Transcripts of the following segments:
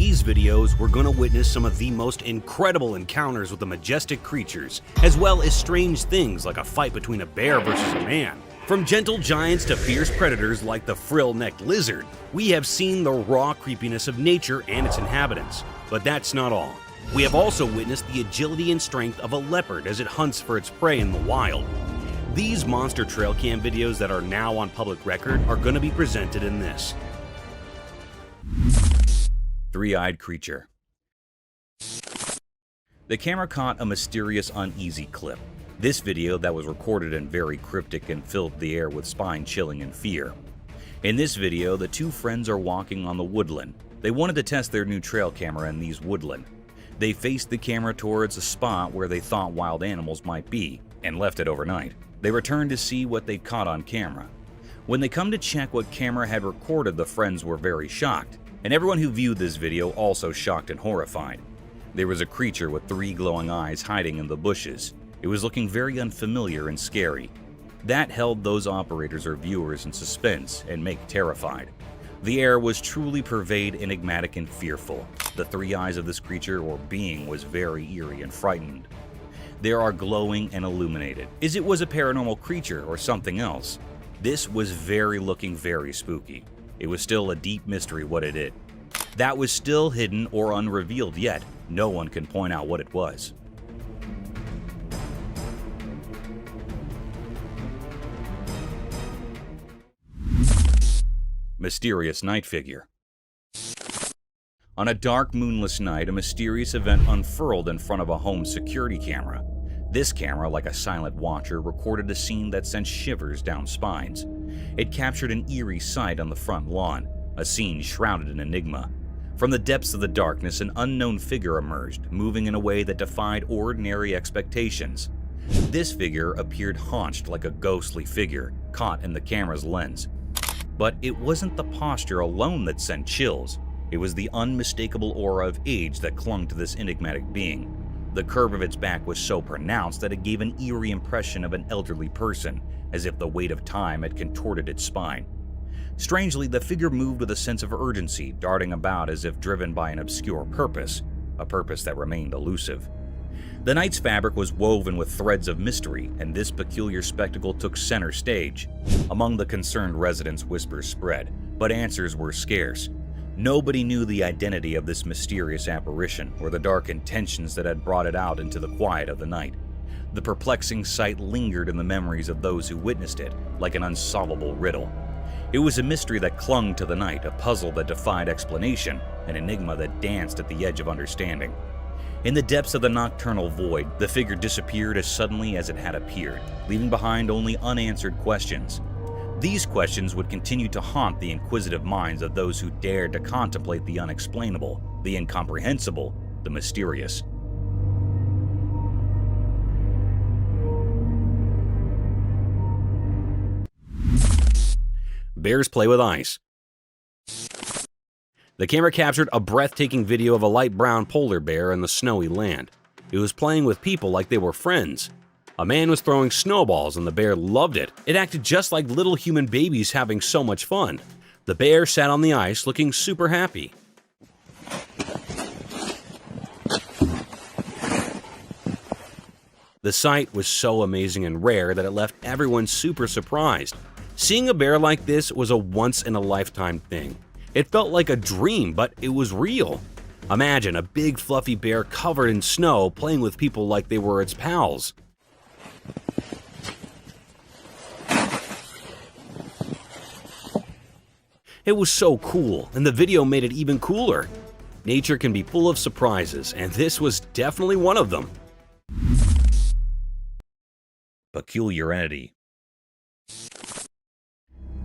these videos, we're gonna witness some of the most incredible encounters with the majestic creatures, as well as strange things like a fight between a bear versus a man. From gentle giants to fierce predators like the frill-necked lizard, we have seen the raw creepiness of nature and its inhabitants. But that's not all. We have also witnessed the agility and strength of a leopard as it hunts for its prey in the wild. These monster trail cam videos that are now on public record are going to be presented in this. Three-eyed creature. The camera caught a mysterious, uneasy clip. This video that was recorded and very cryptic and filled the air with spine-chilling and fear. In this video, the two friends are walking on the woodland. They wanted to test their new trail camera in these woodland. They faced the camera towards a spot where they thought wild animals might be, and left it overnight. They returned to see what they'd caught on camera. When they come to check what camera had recorded, the friends were very shocked, and everyone who viewed this video also shocked and horrified. There was a creature with 3 glowing eyes hiding in the bushes. It was looking very unfamiliar and scary. That held those operators or viewers in suspense and make terrified. The air was truly pervade, enigmatic and fearful. The 3 eyes of this creature or being was very eerie and frightened. They are glowing and illuminated. Is it was a paranormal creature or something else? This was looking very spooky. It was still a deep mystery what it is. That was still hidden or unrevealed yet. No one can point out what it was. Mysterious night figure. On a dark, moonless night, a mysterious event unfurled in front of a home security camera. This camera, like a silent watcher, recorded a scene that sent shivers down spines. It captured an eerie sight on the front lawn, a scene shrouded in enigma. From the depths of the darkness, an unknown figure emerged, moving in a way that defied ordinary expectations. This figure appeared hunched like a ghostly figure, caught in the camera's lens. But it wasn't the posture alone that sent chills. It was the unmistakable aura of age that clung to this enigmatic being. The curve of its back was so pronounced that it gave an eerie impression of an elderly person, as if the weight of time had contorted its spine. Strangely, the figure moved with a sense of urgency, darting about as if driven by an obscure purpose, a purpose that remained elusive. The night's fabric was woven with threads of mystery, and this peculiar spectacle took center stage. Among the concerned residents, whispers spread, but answers were scarce. Nobody knew the identity of this mysterious apparition or the dark intentions that had brought it out into the quiet of the night. The perplexing sight lingered in the memories of those who witnessed it like an unsolvable riddle. It was a mystery that clung to the night, a puzzle that defied explanation, an enigma that danced at the edge of understanding. In the depths of the nocturnal void, the figure disappeared as suddenly as it had appeared, leaving behind only unanswered questions. These questions would continue to haunt the inquisitive minds of those who dared to contemplate the unexplainable, the incomprehensible, the mysterious. Bears play with ice. The camera captured a breathtaking video of a light brown polar bear in the snowy land. It was playing with people like they were friends. A man was throwing snowballs and the bear loved it. It acted just like little human babies having so much fun. The bear sat on the ice looking super happy. The sight was so amazing and rare that it left everyone super surprised. Seeing a bear like this was a once-in-a-lifetime thing. It felt like a dream, but it was real. Imagine a big fluffy bear covered in snow playing with people like they were its pals. It was so cool, and the video made it even cooler. Nature can be full of surprises, and this was definitely one of them. Peculiar entity.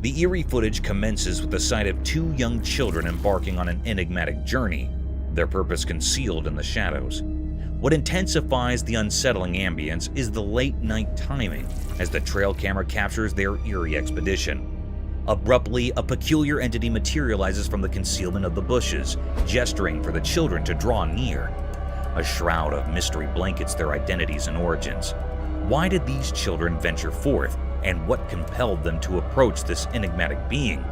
The eerie footage commences with the sight of 2 young children embarking on an enigmatic journey, their purpose concealed in the shadows. What intensifies the unsettling ambience is the late-night timing as the trail camera captures their eerie expedition. Abruptly, a peculiar entity materializes from the concealment of the bushes, gesturing for the children to draw near. A shroud of mystery blankets their identities and origins. Why did these children venture forth, and what compelled them to approach this enigmatic being?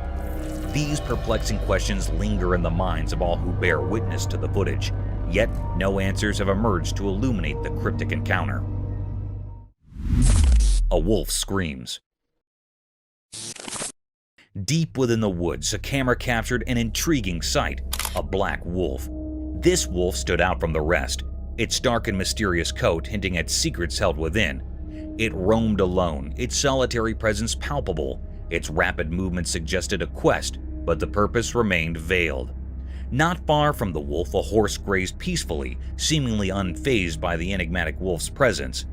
These perplexing questions linger in the minds of all who bear witness to the footage, yet no answers have emerged to illuminate the cryptic encounter. A wolf screams. Deep within the woods, a camera captured an intriguing sight: a black wolf. This wolf stood out from the rest, its dark and mysterious coat hinting at secrets held within. It roamed alone, its solitary presence palpable. Its rapid movement suggested a quest, but the purpose remained veiled. Not far from the wolf, a horse grazed peacefully, seemingly unfazed by the enigmatic wolf's presence.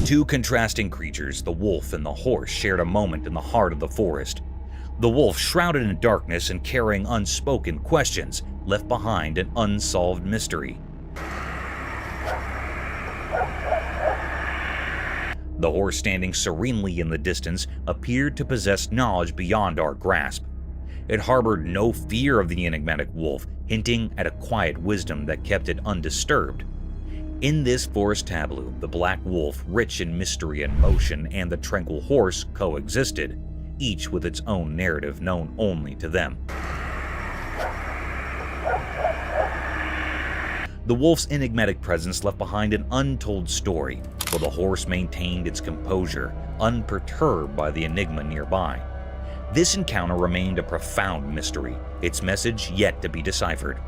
Two contrasting creatures, the wolf and the horse, shared a moment in the heart of the forest. The wolf, shrouded in darkness and carrying unspoken questions, left behind an unsolved mystery. The horse, standing serenely in the distance, appeared to possess knowledge beyond our grasp. It harbored no fear of the enigmatic wolf, hinting at a quiet wisdom that kept it undisturbed. In this forest tableau, the black wolf, rich in mystery and motion, and the tranquil horse coexisted, each with its own narrative known only to them. The wolf's enigmatic presence left behind an untold story, while the horse maintained its composure, unperturbed by the enigma nearby. This encounter remained a profound mystery, its message yet to be deciphered.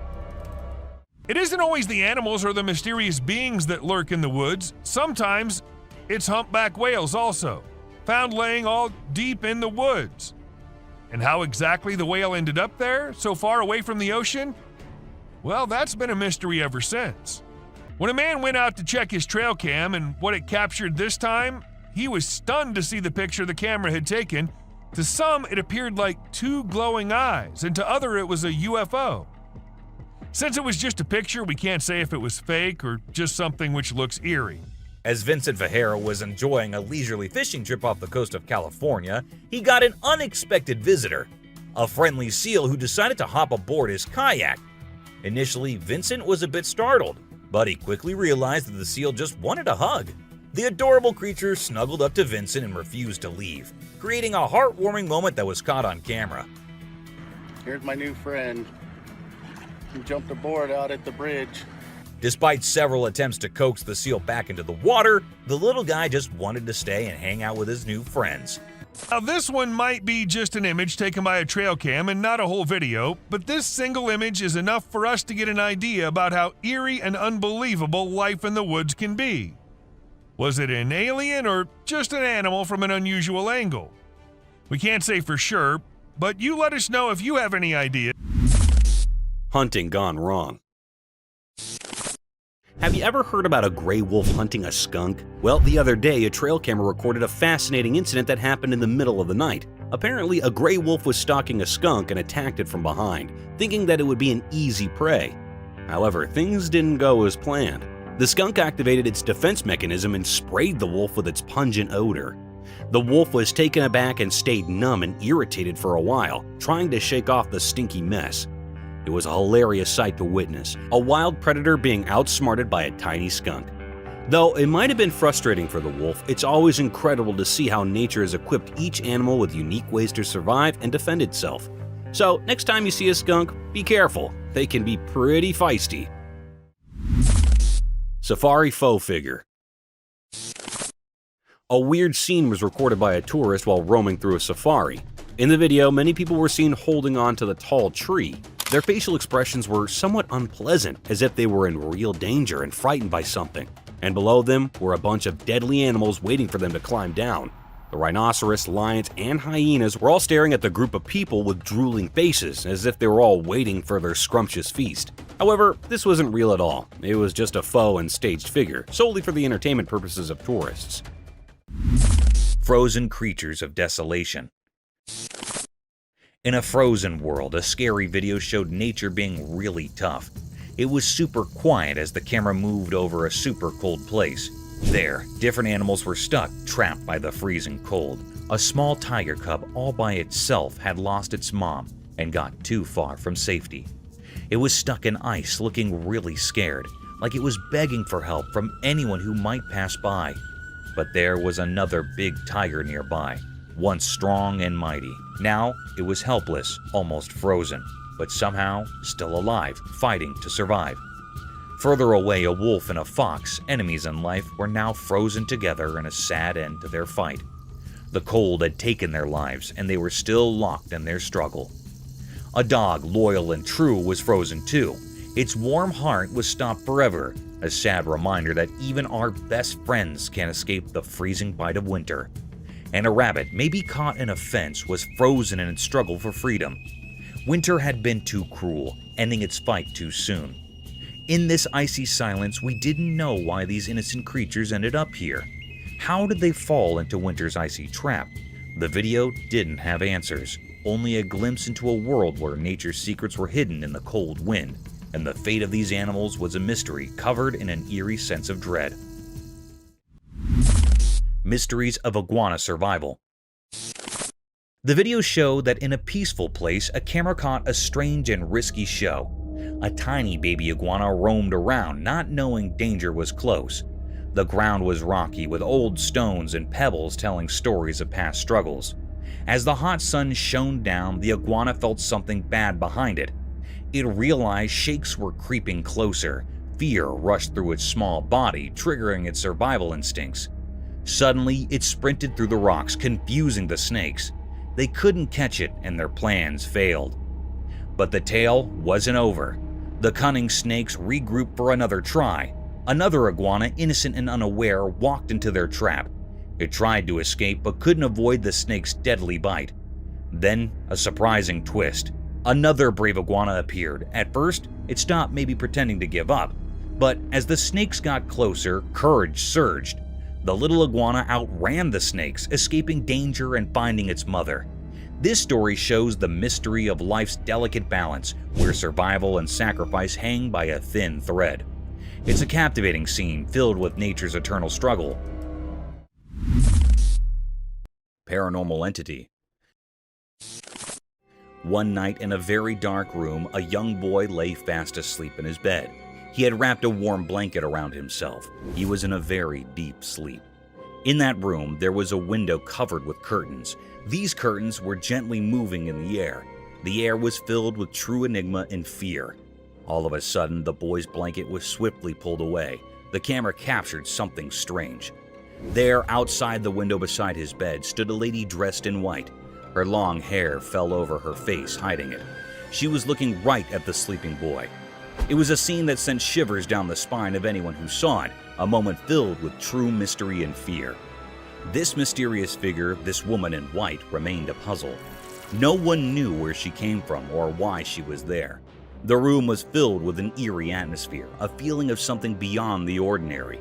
It isn't always the animals or the mysterious beings that lurk in the woods. Sometimes it's humpback whales also, found laying all deep in the woods. And how exactly the whale ended up there, so far away from the ocean? Well, that's been a mystery ever since. When a man went out to check his trail cam and what it captured this time, he was stunned to see the picture the camera had taken. To some, it appeared like two glowing eyes, and to others, it was a UFO. Since it was just a picture, we can't say if it was fake or just something which looks eerie. As Vincent Vajera was enjoying a leisurely fishing trip off the coast of California, he got an unexpected visitor, a friendly seal who decided to hop aboard his kayak. Initially, Vincent was a bit startled, but he quickly realized that the seal just wanted a hug. The adorable creature snuggled up to Vincent and refused to leave, creating a heartwarming moment that was caught on camera. Here's my new friend. He jumped aboard out at the bridge. Despite several attempts to coax the seal back into the water, the little guy just wanted to stay and hang out with his new friends. Now, this one might be just an image taken by a trail cam and not a whole video, but this single image is enough for us to get an idea about how eerie and unbelievable life in the woods can be. Was it an alien or just an animal from an unusual angle? We can't say for sure, but you let us know if you have any idea. Hunting gone wrong. Have you ever heard about a gray wolf hunting a skunk? Well, the other day, a trail camera recorded a fascinating incident that happened in the middle of the night. Apparently, a gray wolf was stalking a skunk and attacked it from behind, thinking that it would be an easy prey. However, things didn't go as planned. The skunk activated its defense mechanism and sprayed the wolf with its pungent odor. The wolf was taken aback and stayed numb and irritated for a while, trying to shake off the stinky mess. It was a hilarious sight to witness, a wild predator being outsmarted by a tiny skunk. Though it might have been frustrating for the wolf, it's always incredible to see how nature has equipped each animal with unique ways to survive and defend itself. So next time you see a skunk, be careful. They can be pretty feisty. Safari faux figure. A weird scene was recorded by a tourist while roaming through a safari. In the video, many people were seen holding on to the tall tree. Their facial expressions were somewhat unpleasant, as if they were in real danger and frightened by something. And below them were a bunch of deadly animals waiting for them to climb down. The rhinoceros, lions, and hyenas were all staring at the group of people with drooling faces, as if they were all waiting for their scrumptious feast. However, this wasn't real at all. It was just a faux and staged figure, solely for the entertainment purposes of tourists. Frozen creatures of desolation. In a frozen world, a scary video showed nature being really tough. It was super quiet as the camera moved over a super cold place. There, different animals were stuck, trapped by the freezing cold. A small tiger cub all by itself had lost its mom and got too far from safety. It was stuck in ice, looking really scared, like it was begging for help from anyone who might pass by. But there was another big tiger nearby. Once strong and mighty, now it was helpless, almost frozen, but somehow still alive, fighting to survive. Further away, a wolf and a fox, enemies in life, were now frozen together in a sad end to their fight. The cold had taken their lives, and they were still locked in their struggle. A dog, loyal and true, was frozen too. Its warm heart was stopped forever, a sad reminder that even our best friends can't escape the freezing bite of winter. And a rabbit, maybe caught in a fence, was frozen in its struggle for freedom. Winter had been too cruel, ending its fight too soon. In this icy silence, we didn't know why these innocent creatures ended up here. How did they fall into winter's icy trap? The video didn't have answers, only a glimpse into a world where nature's secrets were hidden in the cold wind, and the fate of these animals was a mystery covered in an eerie sense of dread. Mysteries of iguana survival. The video showed that in a peaceful place, a camera caught a strange and risky show. A tiny baby iguana roamed around, not knowing danger was close. The ground was rocky, with old stones and pebbles telling stories of past struggles. As the hot sun shone down, the iguana felt something bad behind it. It realized shakes were creeping closer. Fear rushed through its small body, triggering its survival instincts. Suddenly, it sprinted through the rocks, confusing the snakes. They couldn't catch it, and their plans failed. But the tale wasn't over. The cunning snakes regrouped for another try. Another iguana, innocent and unaware, walked into their trap. It tried to escape but couldn't avoid the snake's deadly bite. Then, a surprising twist. Another brave iguana appeared. At first, it stopped, maybe pretending to give up. But as the snakes got closer, courage surged. The little iguana outran the snakes, escaping danger and finding its mother. This story shows the mystery of life's delicate balance, where survival and sacrifice hang by a thin thread. It's a captivating scene filled with nature's eternal struggle. Paranormal entity. One night in a very dark room, a young boy lay fast asleep in his bed. He had wrapped a warm blanket around himself. He was in a very deep sleep. In that room, there was a window covered with curtains. These curtains were gently moving in the air. The air was filled with true enigma and fear. All of a sudden, the boy's blanket was swiftly pulled away. The camera captured something strange. There, outside the window beside his bed, stood a lady dressed in white. Her long hair fell over her face, hiding it. She was looking right at the sleeping boy. It was a scene that sent shivers down the spine of anyone who saw it, a moment filled with true mystery and fear. This mysterious figure, this woman in white, remained a puzzle. No one knew where she came from or why she was there. The room was filled with an eerie atmosphere, a feeling of something beyond the ordinary.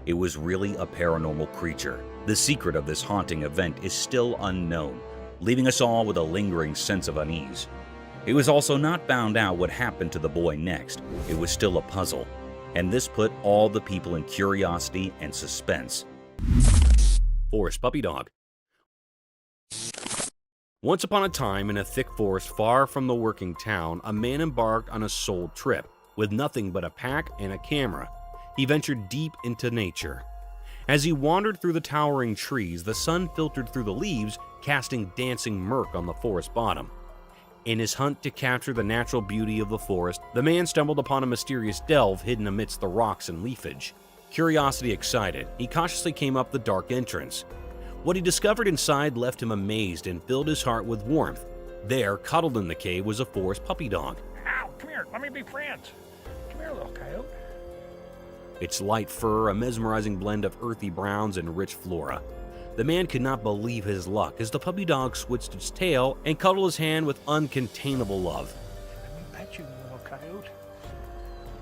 It was really a paranormal creature. The secret of this haunting event is still unknown, leaving us all with a lingering sense of unease. It was also not found out what happened to the boy next. It was still a puzzle, and this put all the people in curiosity and suspense. Forest puppy dog. Once upon a time, in a thick forest far from the working town, a man embarked on a sole trip. With nothing but a pack and a camera, he ventured deep into nature. As he wandered through the towering trees, the sun filtered through the leaves, casting dancing murk on the forest bottom. In his hunt to capture the natural beauty of the forest, the man stumbled upon a mysterious delve hidden amidst the rocks and leafage. Curiosity excited, he cautiously came up the dark entrance. What he discovered inside left him amazed and filled his heart with warmth. There, cuddled in the cave, was a forest puppy dog. Ow, come here, let me be friends. Come here, little coyote. Its light fur, a mesmerizing blend of earthy browns and rich flora. The man could not believe his luck as the puppy dog switched its tail and cuddled his hand with uncontainable love. Let me pet you, little coyote.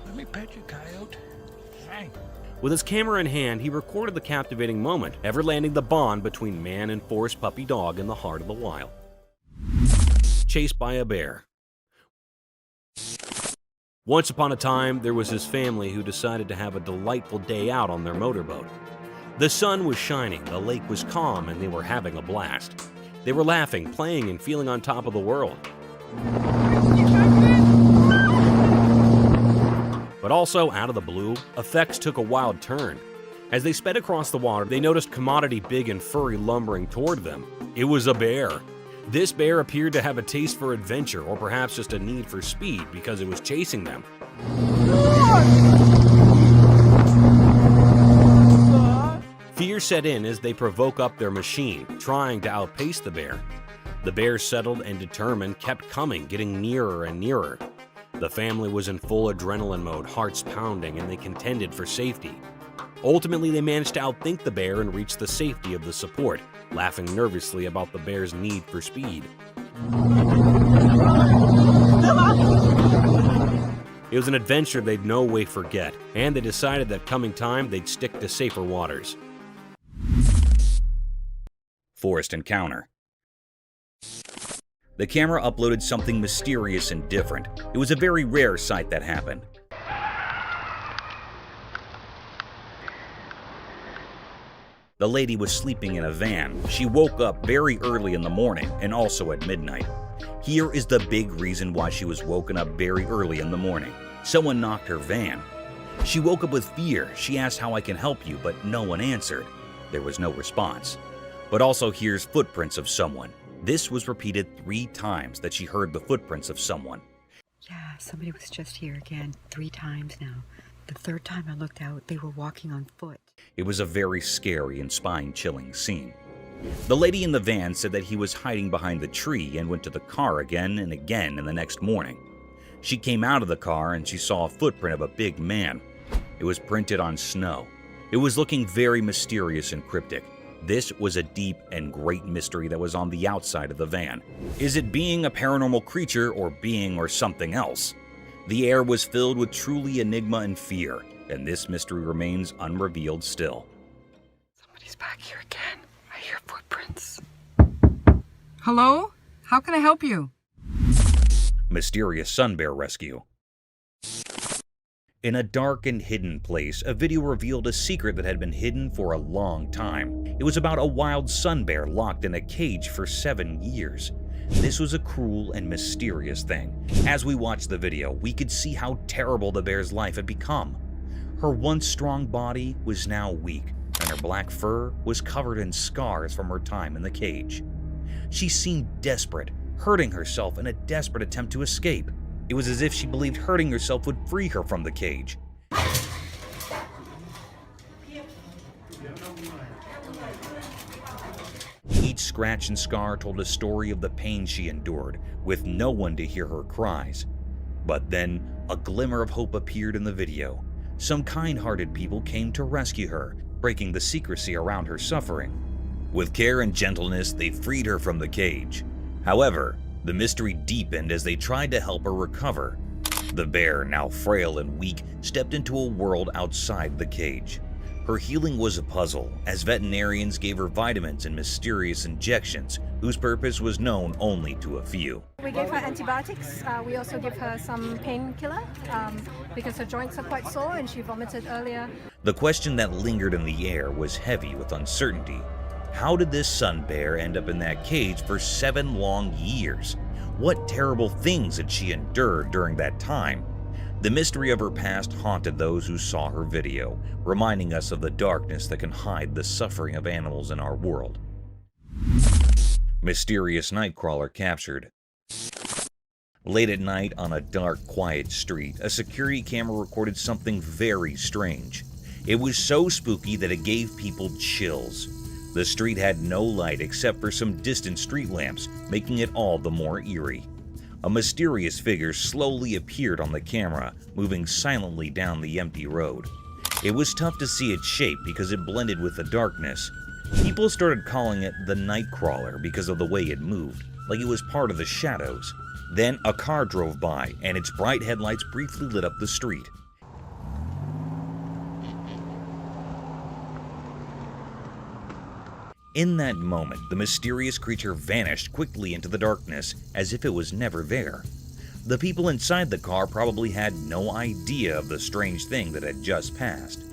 Let me pet you, coyote. Hey. With his camera in hand, he recorded the captivating moment, ever landing the bond between man and forest puppy dog in the heart of the wild. Chased by a bear. Once upon a time, there was this family who decided to have a delightful day out on their motorboat. The sun was shining, the lake was calm, and they were having a blast. They were laughing, playing, and feeling on top of the world. But also, out of the blue, effects took a wild turn. As they sped across the water, they noticed commodity big and furry lumbering toward them. It was a bear. This bear appeared to have a taste for adventure, or perhaps just a need for speed because it was chasing them. Fear set in as they provoke up their machine, trying to outpace the bear. The bear, settled and determined, kept coming, getting nearer and nearer. The family was in full adrenaline mode, hearts pounding, and they contended for safety. Ultimately, they managed to outthink the bear and reach the safety of the support, laughing nervously about the bear's need for speed. It was an adventure they'd no way forget, and they decided that coming time they'd stick to safer waters. Forest encounter. The camera uploaded something mysterious and different. It was a very rare sight that happened. The lady was sleeping in a van. She woke up very early in the morning and also at midnight. Here is the big reason why she was woken up very early in the morning. Someone knocked her van. She woke up with fear. She asked how I can help you, but no one answered. There was no response. But also here's footprints of someone. This was repeated 3 times that she heard the footprints of someone. Yeah, somebody was just here again 3 times now. The 3rd time I looked out, they were walking on foot. It was a very scary and spine-chilling scene. The lady in the van said that he was hiding behind the tree and went to the car again and again in the next morning. She came out of the car and she saw a footprint of a big man. It was printed on snow. It was looking very mysterious and cryptic. This was a deep and great mystery that was on the outside of the van. Is it being a paranormal creature or being or something else? The air was filled with truly enigma and fear, and this mystery remains unrevealed still. Somebody's back here again. I hear footprints. Hello? How can I help you? Mysterious sun bear rescue. In a dark and hidden place, a video revealed a secret that had been hidden for a long time. It was about a wild sun bear locked in a cage for 7 years. This was a cruel and mysterious thing. As we watched the video, we could see how terrible the bear's life had become. Her once strong body was now weak, and her black fur was covered in scars from her time in the cage. She seemed desperate, hurting herself in a desperate attempt to escape. It was as if she believed hurting herself would free her from the cage. Each scratch and scar told a story of the pain she endured, with no one to hear her cries. But then, a glimmer of hope appeared in the video. Some kind-hearted people came to rescue her, breaking the secrecy around her suffering. With care and gentleness, they freed her from the cage. However, the mystery deepened as they tried to help her recover. The bear, now frail and weak, stepped into a world outside the cage. Her healing was a puzzle, as veterinarians gave her vitamins and mysterious injections, whose purpose was known only to a few. We gave her antibiotics. We also give her some painkiller because her joints are quite sore and she vomited earlier. The question that lingered in the air was heavy with uncertainty. How did this sun bear end up in that cage for 7 long years? What terrible things had she endured during that time? The mystery of her past haunted those who saw her video, reminding us of the darkness that can hide the suffering of animals in our world. Mysterious nightcrawler captured. Late at night on a dark, quiet street, a security camera recorded something very strange. It was so spooky that it gave people chills. The street had no light except for some distant street lamps, making it all the more eerie. A mysterious figure slowly appeared on the camera, moving silently down the empty road. It was tough to see its shape because it blended with the darkness. People started calling it the Nightcrawler because of the way it moved, like it was part of the shadows. Then a car drove by, and its bright headlights briefly lit up the street. In that moment, the mysterious creature vanished quickly into the darkness, as if it was never there. The people inside the car probably had no idea of the strange thing that had just passed.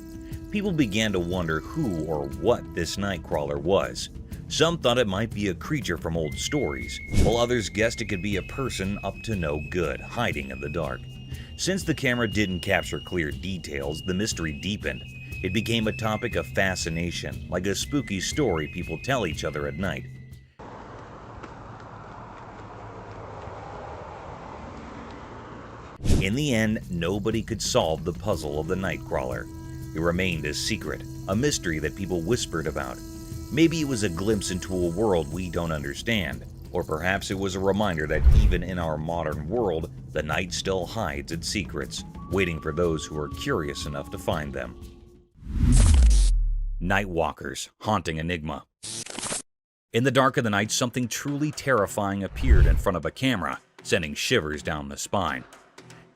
People began to wonder who or what this Nightcrawler was. Some thought it might be a creature from old stories, while others guessed it could be a person up to no good, hiding in the dark. Since the camera didn't capture clear details, the mystery deepened. It became a topic of fascination, like a spooky story people tell each other at night. In the end, nobody could solve the puzzle of the Nightcrawler. It remained a secret, a mystery that people whispered about. Maybe it was a glimpse into a world we don't understand, or perhaps it was a reminder that even in our modern world, the night still hides its secrets, waiting for those who are curious enough to find them. Nightwalkers, haunting enigma. In the dark of the night, something truly terrifying appeared in front of a camera, sending shivers down the spine.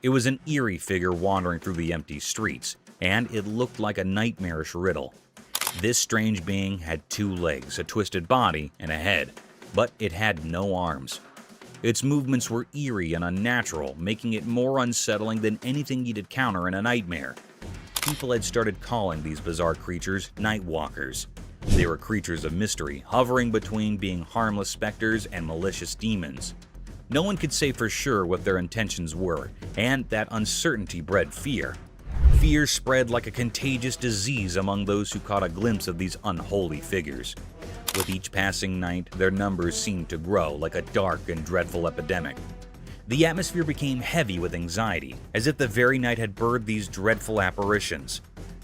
It was an eerie figure wandering through the empty streets, and it looked like a nightmarish riddle. This strange being had 2 legs, a twisted body, and a head, but it had no arms. Its movements were eerie and unnatural, making it more unsettling than anything you'd encounter in a nightmare. People had started calling these bizarre creatures Nightwalkers. They were creatures of mystery, hovering between being harmless specters and malicious demons. No one could say for sure what their intentions were, and that uncertainty bred fear. Fear spread like a contagious disease among those who caught a glimpse of these unholy figures. With each passing night, their numbers seemed to grow like a dark and dreadful epidemic. The atmosphere became heavy with anxiety, as if the very night had birthed these dreadful apparitions.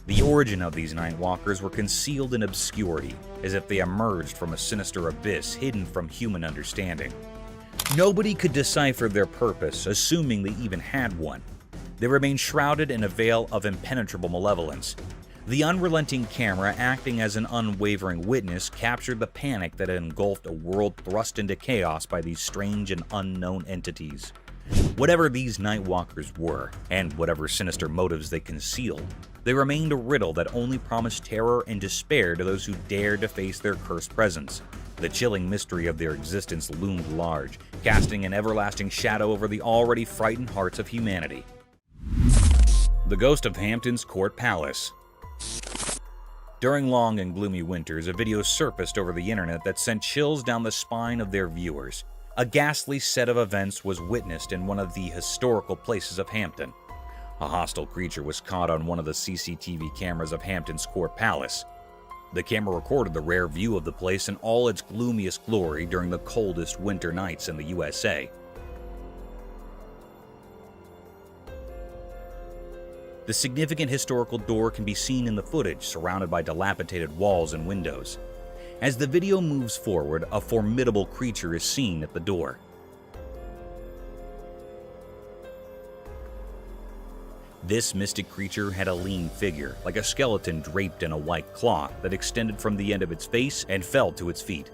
The origin of these Nightwalkers were concealed in obscurity, as if they emerged from a sinister abyss hidden from human understanding. Nobody could decipher their purpose, assuming they even had one. They remained shrouded in a veil of impenetrable malevolence. The unrelenting camera, acting as an unwavering witness, captured the panic that had engulfed a world thrust into chaos by these strange and unknown entities. Whatever these Nightwalkers were, and whatever sinister motives they concealed, they remained a riddle that only promised terror and despair to those who dared to face their cursed presence. The chilling mystery of their existence loomed large, casting an everlasting shadow over the already frightened hearts of humanity. The Ghost of Hampton's Court Palace. During long and gloomy winters, a video surfaced over the internet that sent chills down the spine of their viewers. A ghastly set of events was witnessed in one of the historical places of Hampton. A hostile creature was caught on one of the CCTV cameras of Hampton's Court Palace. The camera recorded the rare view of the place in all its gloomiest glory during the coldest winter nights in the USA. The significant historical door can be seen in the footage, surrounded by dilapidated walls and windows. As the video moves forward, a formidable creature is seen at the door. This mystic creature had a lean figure, like a skeleton draped in a white cloth that extended from the end of its face and fell to its feet.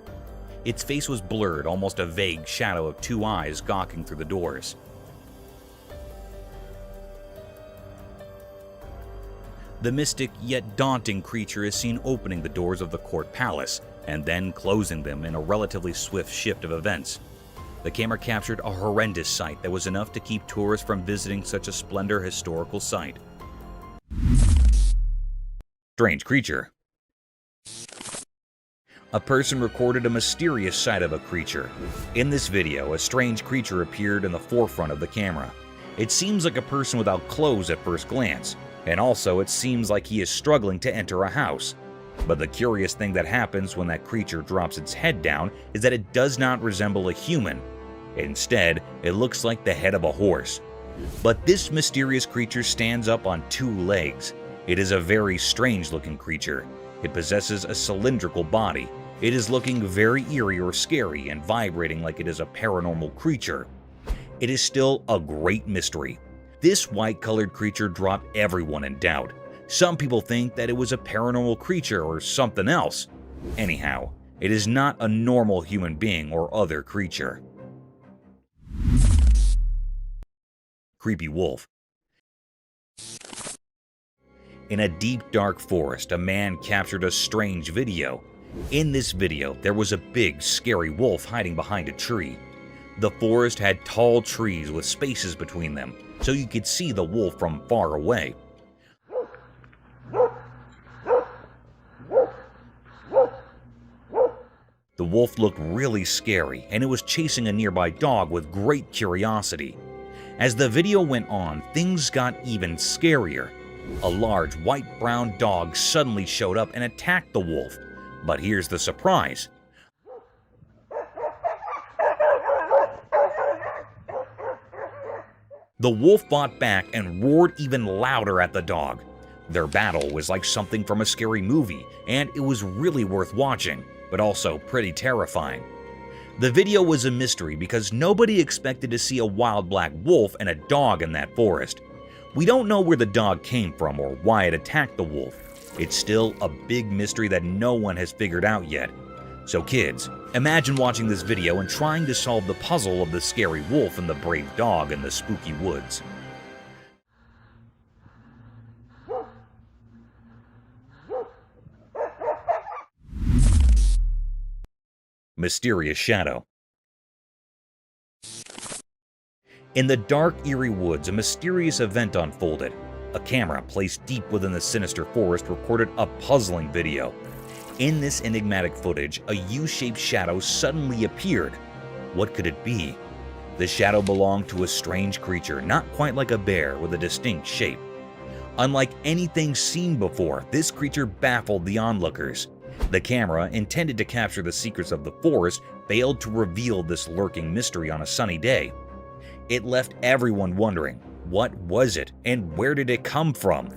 Its face was blurred, almost a vague shadow of 2 eyes gawking through the doors. The mystic yet daunting creature is seen opening the doors of the court palace, and then closing them in a relatively swift shift of events. The camera captured a horrendous sight that was enough to keep tourists from visiting such a splendid historical site. Strange creature. A person recorded a mysterious sight of a creature. In this video, a strange creature appeared in the forefront of the camera. It seems like a person without clothes at first glance, and also it seems like he is struggling to enter a house. But the curious thing that happens when that creature drops its head down is that it does not resemble a human. Instead, it looks like the head of a horse. But this mysterious creature stands up on 2 legs. It is a very strange-looking creature. It possesses a cylindrical body. It is looking very eerie or scary and vibrating like it is a paranormal creature. It is still a great mystery. This white-colored creature dropped everyone in doubt. Some people think that it was a paranormal creature or something else. Anyhow, it is not a normal human being or other creature. Creepy wolf. In a deep, dark forest, a man captured a strange video. In this video, there was a big, scary wolf hiding behind a tree. The forest had tall trees with spaces between them, so you could see the wolf from far away. The wolf looked really scary, and it was chasing a nearby dog with great curiosity. As the video went on, things got even scarier. A large white-brown dog suddenly showed up and attacked the wolf. But here's the surprise. The wolf fought back and roared even louder at the dog. Their battle was like something from a scary movie, and it was really worth watching, but also pretty terrifying. The video was a mystery because nobody expected to see a wild black wolf and a dog in that forest. We don't know where the dog came from or why it attacked the wolf. It's still a big mystery that no one has figured out yet. So kids, imagine watching this video and trying to solve the puzzle of the scary wolf and the brave dog in the spooky woods. Mysterious shadow. In the dark, eerie woods, a mysterious event unfolded. A camera placed deep within the sinister forest recorded a puzzling video. In this enigmatic footage, a U-shaped shadow suddenly appeared. What could it be? The shadow belonged to a strange creature, not quite like a bear, with a distinct shape. Unlike anything seen before, this creature baffled the onlookers. The camera, intended to capture the secrets of the forest, failed to reveal this lurking mystery on a sunny day. It left everyone wondering, what was it and where did it come from?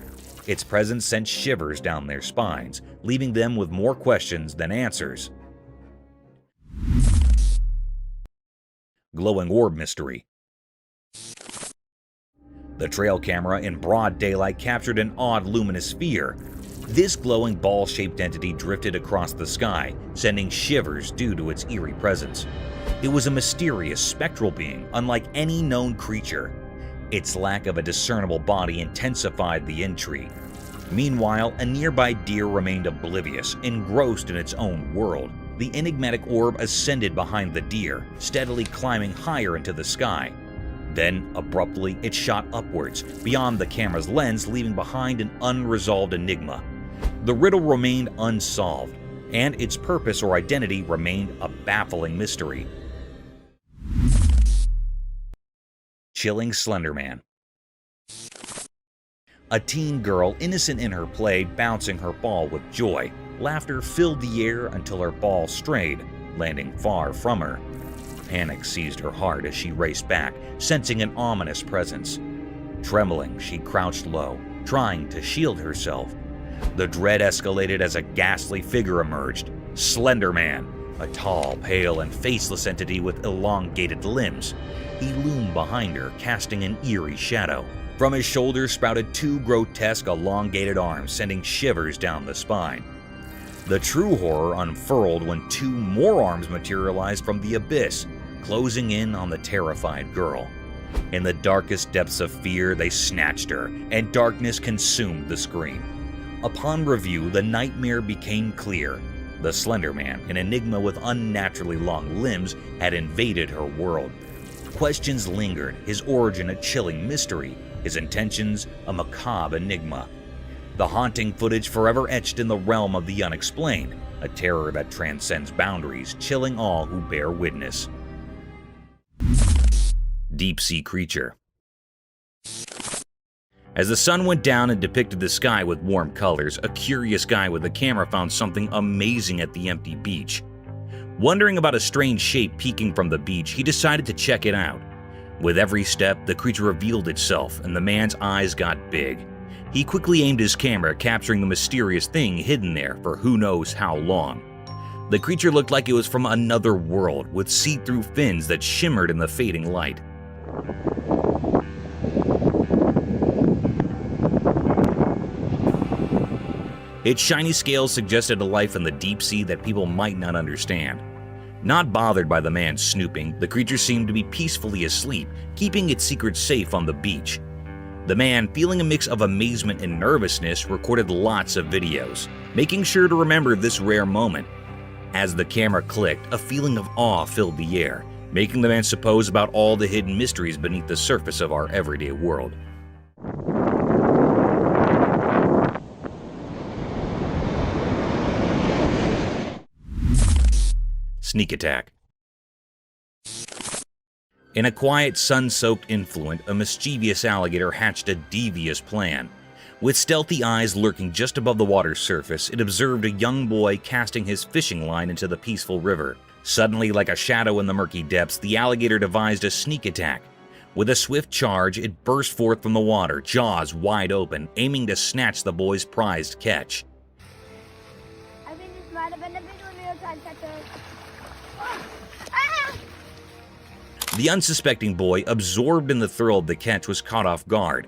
Its presence sent shivers down their spines, leaving them with more questions than answers. Glowing orb mystery. The trail camera in broad daylight captured an odd luminous sphere. This glowing ball-shaped entity drifted across the sky, sending shivers due to its eerie presence. It was a mysterious, spectral being, unlike any known creature. Its lack of a discernible body intensified the intrigue. Meanwhile, a nearby deer remained oblivious, engrossed in its own world. The enigmatic orb ascended behind the deer, steadily climbing higher into the sky. Then, abruptly, it shot upwards, beyond the camera's lens, leaving behind an unresolved enigma. The riddle remained unsolved, and its purpose or identity remained a baffling mystery. Chilling Slender Man. A teen girl, innocent in her play, bouncing her ball with joy. Laughter filled the air until her ball strayed, landing far from her. Panic seized her heart as she raced back, sensing an ominous presence. Trembling, she crouched low, trying to shield herself. The dread escalated as a ghastly figure emerged. Slender Man, a tall, pale, and faceless entity with elongated limbs. He loomed behind her, casting an eerie shadow. From his shoulders sprouted two grotesque, elongated arms, sending shivers down the spine. The true horror unfurled when two more arms materialized from the abyss, closing in on the terrified girl. In the darkest depths of fear, they snatched her, and darkness consumed the screen. Upon review, the nightmare became clear. The Slender Man, an enigma with unnaturally long limbs, had invaded her world. Questions lingered, his origin a chilling mystery, his intentions a macabre enigma. The haunting footage forever etched in the realm of the unexplained, a terror that transcends boundaries, chilling all who bear witness. Deep-sea creature. As the sun went down and depicted the sky with warm colors, a curious guy with a camera found something amazing at the empty beach. Wondering about a strange shape peeking from the beach, he decided to check it out. With every step, the creature revealed itself, and the man's eyes got big. He quickly aimed his camera, capturing the mysterious thing hidden there for who knows how long. The creature looked like it was from another world, with see-through fins that shimmered in the fading light. Its shiny scales suggested a life in the deep sea that people might not understand. Not bothered by the man's snooping, the creature seemed to be peacefully asleep, keeping its secrets safe on the beach. The man, feeling a mix of amazement and nervousness, recorded lots of videos, making sure to remember this rare moment. As the camera clicked, a feeling of awe filled the air, making the man suppose about all the hidden mysteries beneath the surface of our everyday world. Sneak attack. In a quiet, sun-soaked influent, a mischievous alligator hatched a devious plan. With stealthy eyes lurking just above the water's surface, it observed a young boy casting his fishing line into the peaceful river. Suddenly, like a shadow in the murky depths, the alligator devised a sneak attack. With a swift charge, it burst forth from the water, jaws wide open, aiming to snatch the boy's prized catch. The unsuspecting boy, absorbed in the thrill of the catch, was caught off guard.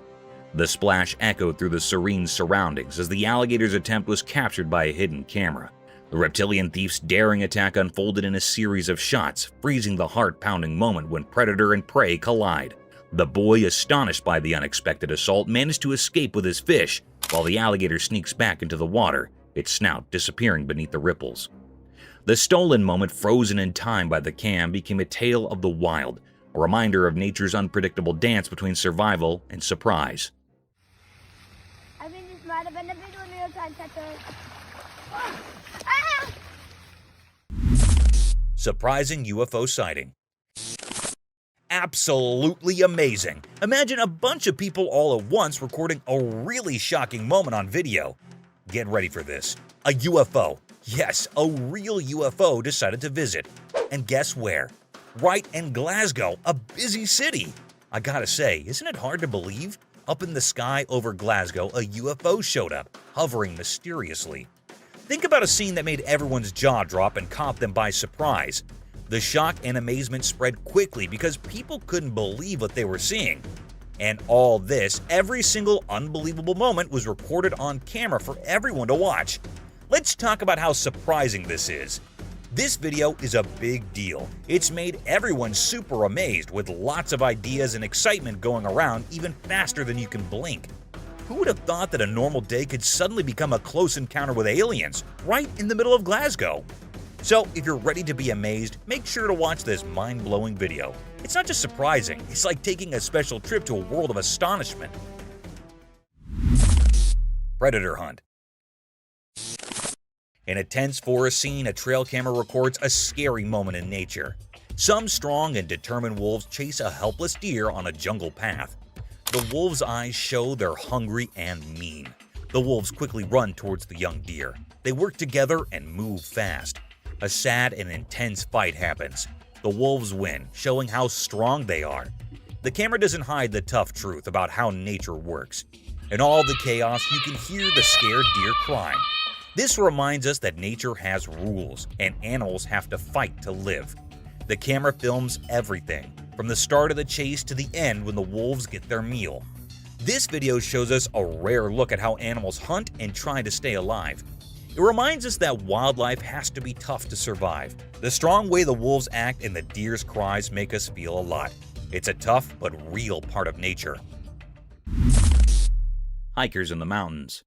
The splash echoed through the serene surroundings as the alligator's attempt was captured by a hidden camera. The reptilian thief's daring attack unfolded in a series of shots, freezing the heart-pounding moment when predator and prey collide. The boy, astonished by the unexpected assault, managed to escape with his fish, while the alligator sneaks back into the water, its snout disappearing beneath the ripples. The stolen moment, frozen in time by the cam, became a tale of the wild, a reminder of nature's unpredictable dance between survival and surprise. Surprising UFO sighting. Absolutely amazing. Imagine a bunch of people all at once recording a really shocking moment on video. Get ready for this. A UFO. Yes, a real UFO decided to visit. And guess where? Right in Glasgow, a busy city. I gotta say, isn't it hard to believe? Up in the sky over Glasgow, a UFO showed up, hovering mysteriously. Think about a scene that made everyone's jaw drop and caught them by surprise. The shock and amazement spread quickly because people couldn't believe what they were seeing. And all this, every single unbelievable moment, was recorded on camera for everyone to watch. Let's talk about how surprising this is. This video is a big deal. It's made everyone super amazed, with lots of ideas and excitement going around even faster than you can blink. Who would have thought that a normal day could suddenly become a close encounter with aliens, right in the middle of Glasgow? So, if you're ready to be amazed, make sure to watch this mind-blowing video. It's not just surprising, it's like taking a special trip to a world of astonishment. Predator hunt. In a tense forest scene, a trail camera records a scary moment in nature. Some strong and determined wolves chase a helpless deer on a jungle path. The wolves' eyes show they're hungry and mean. The wolves quickly run towards the young deer. They work together and move fast. A sad and intense fight happens. The wolves win, showing how strong they are. The camera doesn't hide the tough truth about how nature works. In all the chaos, you can hear the scared deer crying. This reminds us that nature has rules, and animals have to fight to live. The camera films everything, from the start of the chase to the end when the wolves get their meal. This video shows us a rare look at how animals hunt and try to stay alive. It reminds us that wildlife has to be tough to survive. The strong way the wolves act and the deer's cries make us feel a lot. It's a tough but real part of nature. Hikers in the mountains.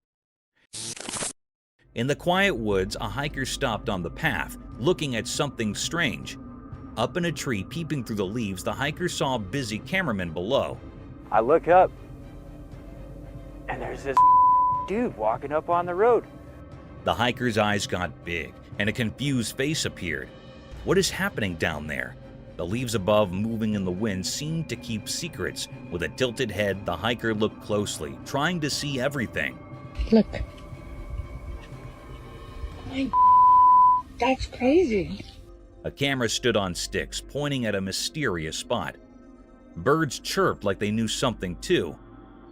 In the quiet woods, a hiker stopped on the path, looking at something strange. Up in a tree, peeping through the leaves, the hiker saw a busy cameraman below. I look up, and there's this dude walking up on the road. The hiker's eyes got big, and a confused face appeared. What is happening down there? The leaves above, moving in the wind, seemed to keep secrets. With a tilted head, the hiker looked closely, trying to see everything. Look. That's crazy. A camera stood on sticks, pointing at a mysterious spot. Birds chirped like they knew something too.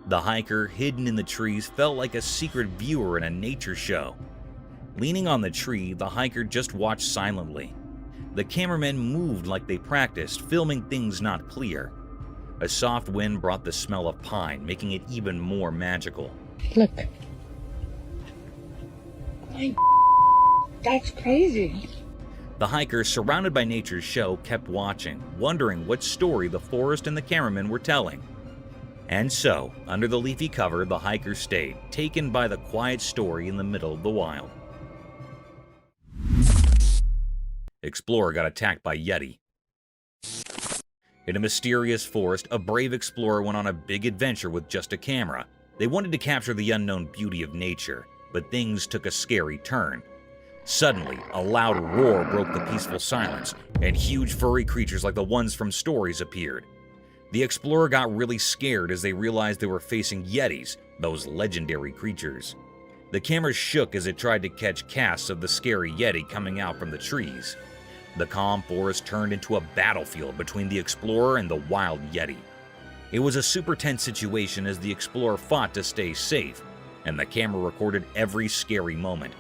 The hiker, hidden in the trees, felt like a secret viewer in a nature show. Leaning on the tree, the hiker just watched silently. The cameramen moved like they practiced, filming things not clear. A soft wind brought the smell of pine, making it even more magical. Look. That's crazy. The hiker, surrounded by nature's show, kept watching, wondering what story the forest and the cameraman were telling. And so, under the leafy cover, the hiker stayed, taken by the quiet story in the middle of the wild. Explorer got attacked by Yeti. In a mysterious forest, a brave explorer went on a big adventure with just a camera. They wanted to capture the unknown beauty of nature, but things took a scary turn. Suddenly, a loud roar broke the peaceful silence, and huge furry creatures like the ones from stories appeared. The explorer got really scared as they realized they were facing Yetis, those legendary creatures. The camera shook as it tried to catch casts of the scary Yeti coming out from the trees. The calm forest turned into a battlefield between the explorer and the wild Yeti. It was a super tense situation as the explorer fought to stay safe, and the camera recorded every scary moment.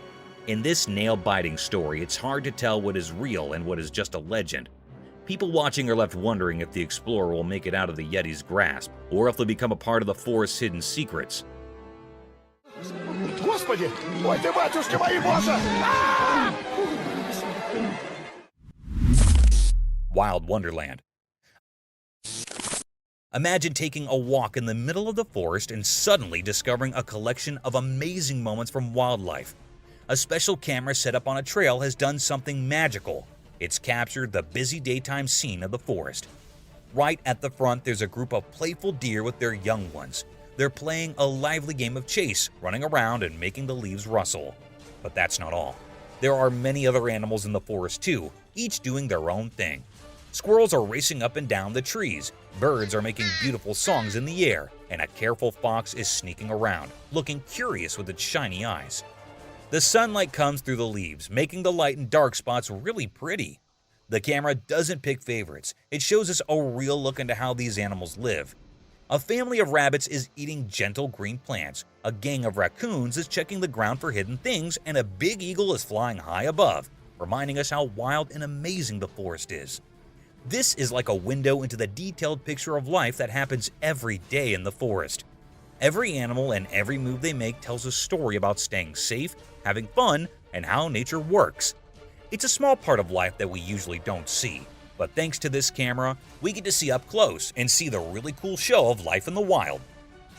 In this nail-biting story, it's hard to tell what is real and what is just a legend. People watching are left wondering if the explorer will make it out of the Yeti's grasp, or if they'll become a part of the forest's hidden secrets. Господи! Ой ты, батюшки мои, боже! Wild Wonderland. Imagine taking a walk in the middle of the forest and suddenly discovering a collection of amazing moments from wildlife. A special camera set up on a trail has done something magical. It's captured the busy daytime scene of the forest. Right at the front, there's a group of playful deer with their young ones. They're playing a lively game of chase, running around and making the leaves rustle. But that's not all. There are many other animals in the forest too, each doing their own thing. Squirrels are racing up and down the trees, birds are making beautiful songs in the air, and a careful fox is sneaking around, looking curious with its shiny eyes. The sunlight comes through the leaves, making the light and dark spots really pretty. The camera doesn't pick favorites, it shows us a real look into how these animals live. A family of rabbits is eating gentle green plants, a gang of raccoons is checking the ground for hidden things, and a big eagle is flying high above, reminding us how wild and amazing the forest is. This is like a window into the detailed picture of life that happens every day in the forest. Every animal and every move they make tells a story about staying safe, having fun, and how nature works. It's a small part of life that we usually don't see, but thanks to this camera, we get to see up close and see the really cool show of life in the wild.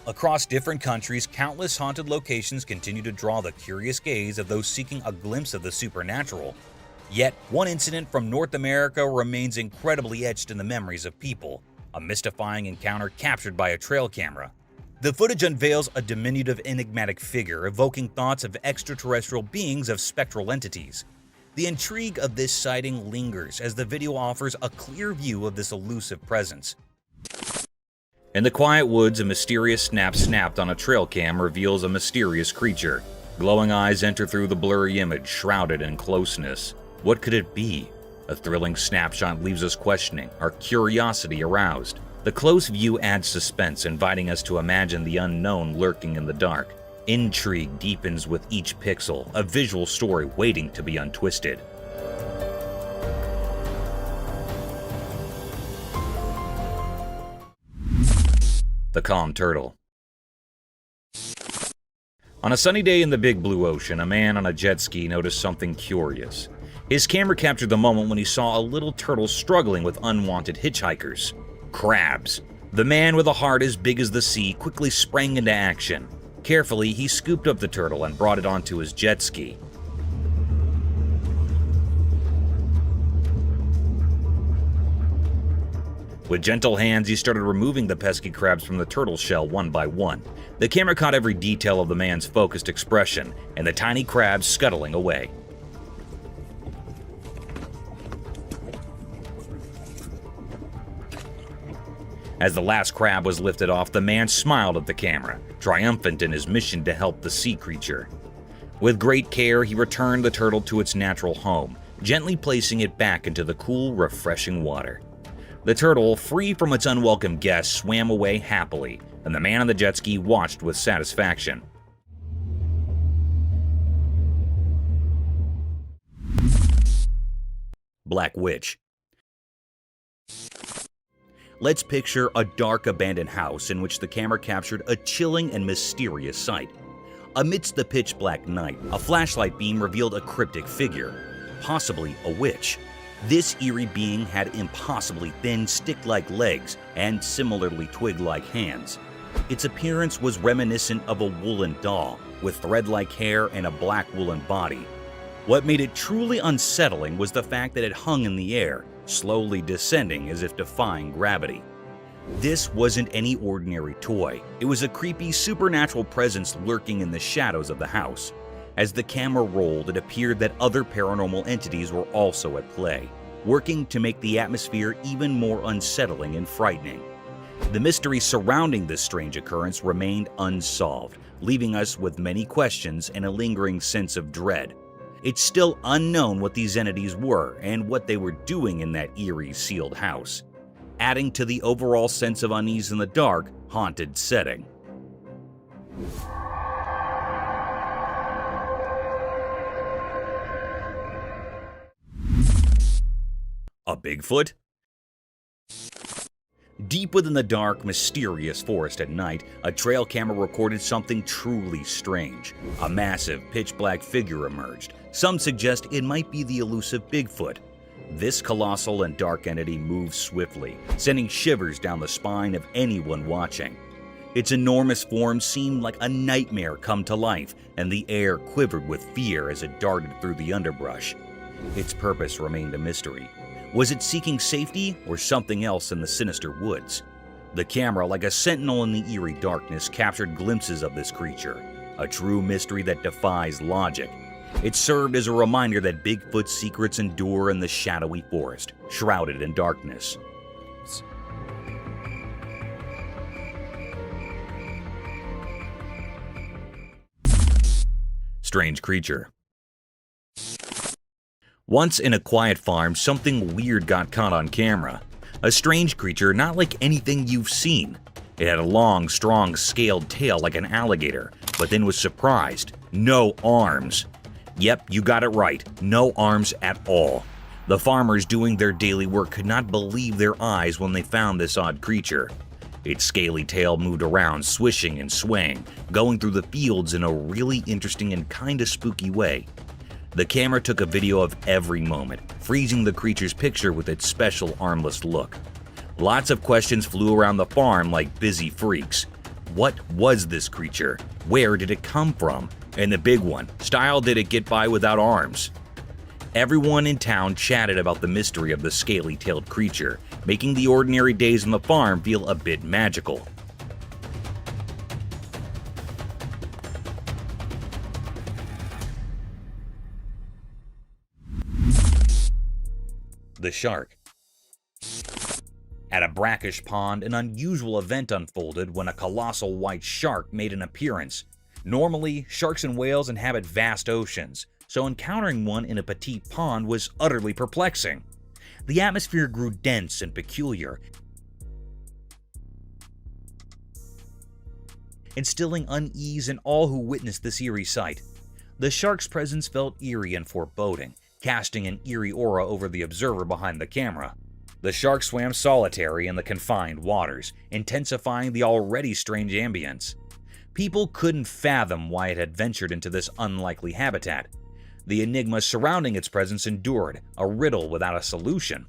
Across different countries, countless haunted locations continue to draw the curious gaze of those seeking a glimpse of the supernatural. Yet, one incident from North America remains incredibly etched in the memories of people, a mystifying encounter captured by a trail camera. The footage unveils a diminutive, enigmatic figure evoking thoughts of extraterrestrial beings of spectral entities. The intrigue of this sighting lingers as the video offers a clear view of this elusive presence. In the quiet woods, a mysterious snap snapped on a trail cam reveals a mysterious creature. Glowing eyes enter through the blurry image, shrouded in closeness. What could it be? A thrilling snapshot leaves us questioning, our curiosity aroused. The close view adds suspense, inviting us to imagine the unknown lurking in the dark. Intrigue deepens with each pixel, a visual story waiting to be untwisted. The calm turtle. On a sunny day in the big blue ocean, a man on a jet ski noticed something curious. His camera captured the moment when he saw a little turtle struggling with unwanted hitchhikers. Crabs. The man with a heart as big as the sea quickly sprang into action. Carefully, he scooped up the turtle and brought it onto his jet ski. With gentle hands, he started removing the pesky crabs from the turtle shell one by one. The camera caught every detail of the man's focused expression, and the tiny crabs scuttling away. As the last crab was lifted off, the man smiled at the camera, triumphant in his mission to help the sea creature. With great care, he returned the turtle to its natural home, gently placing it back into the cool, refreshing water. The turtle, free from its unwelcome guests, swam away happily, and the man on the jet ski watched with satisfaction. Black Witch. Let's picture a dark, abandoned house in which the camera captured a chilling and mysterious sight. Amidst the pitch-black night, a flashlight beam revealed a cryptic figure, possibly a witch. This eerie being had impossibly thin, stick-like legs and similarly twig-like hands. Its appearance was reminiscent of a woolen doll, with thread-like hair and a black woolen body. What made it truly unsettling was the fact that it hung in the air, slowly descending as if defying gravity. This wasn't any ordinary toy. It was a creepy, supernatural presence lurking in the shadows of the house. As the camera rolled, it appeared that other paranormal entities were also at play, working to make the atmosphere even more unsettling and frightening. The mystery surrounding this strange occurrence remained unsolved, leaving us with many questions and a lingering sense of dread. It's still unknown what these entities were and what they were doing in that eerie, sealed house, adding to the overall sense of unease in the dark, haunted setting. A Bigfoot? Deep within the dark, mysterious forest at night, a trail camera recorded something truly strange. A massive, pitch-black figure emerged. Some suggest it might be the elusive Bigfoot. This colossal and dark entity moves swiftly, sending shivers down the spine of anyone watching. Its enormous form seemed like a nightmare come to life, and the air quivered with fear as it darted through the underbrush. Its purpose remained a mystery. Was it seeking safety or something else in the sinister woods? The camera, like a sentinel in the eerie darkness, captured glimpses of this creature, a true mystery that defies logic. It served as a reminder that Bigfoot's secrets endure in the shadowy forest, shrouded in darkness. Strange creature. Once in a quiet farm, something weird got caught on camera. A strange creature not like anything you've seen. It had a long, strong, scaled tail like an alligator, but then was surprised. No arms. Yep, you got it right. No arms at all. The farmers doing their daily work could not believe their eyes when they found this odd creature. Its scaly tail moved around, swishing and swaying, going through the fields in a really interesting and kinda spooky way. The camera took a video of every moment, freezing the creature's picture with its special armless look. Lots of questions flew around the farm like busy freaks. What was this creature? Where did it come from? And the big one, style did it get by without arms? Everyone in town chatted about the mystery of the scaly-tailed creature, making the ordinary days on the farm feel a bit magical. The shark. At a brackish pond, an unusual event unfolded when a colossal white shark made an appearance. Normally, sharks and whales inhabit vast oceans, so encountering one in a petite pond was utterly perplexing. The atmosphere grew dense and peculiar, instilling unease in all who witnessed this eerie sight. The shark's presence felt eerie and foreboding, casting an eerie aura over the observer behind the camera. The shark swam solitary in the confined waters, intensifying the already strange ambience. People couldn't fathom why it had ventured into this unlikely habitat. The enigma surrounding its presence endured, a riddle without a solution.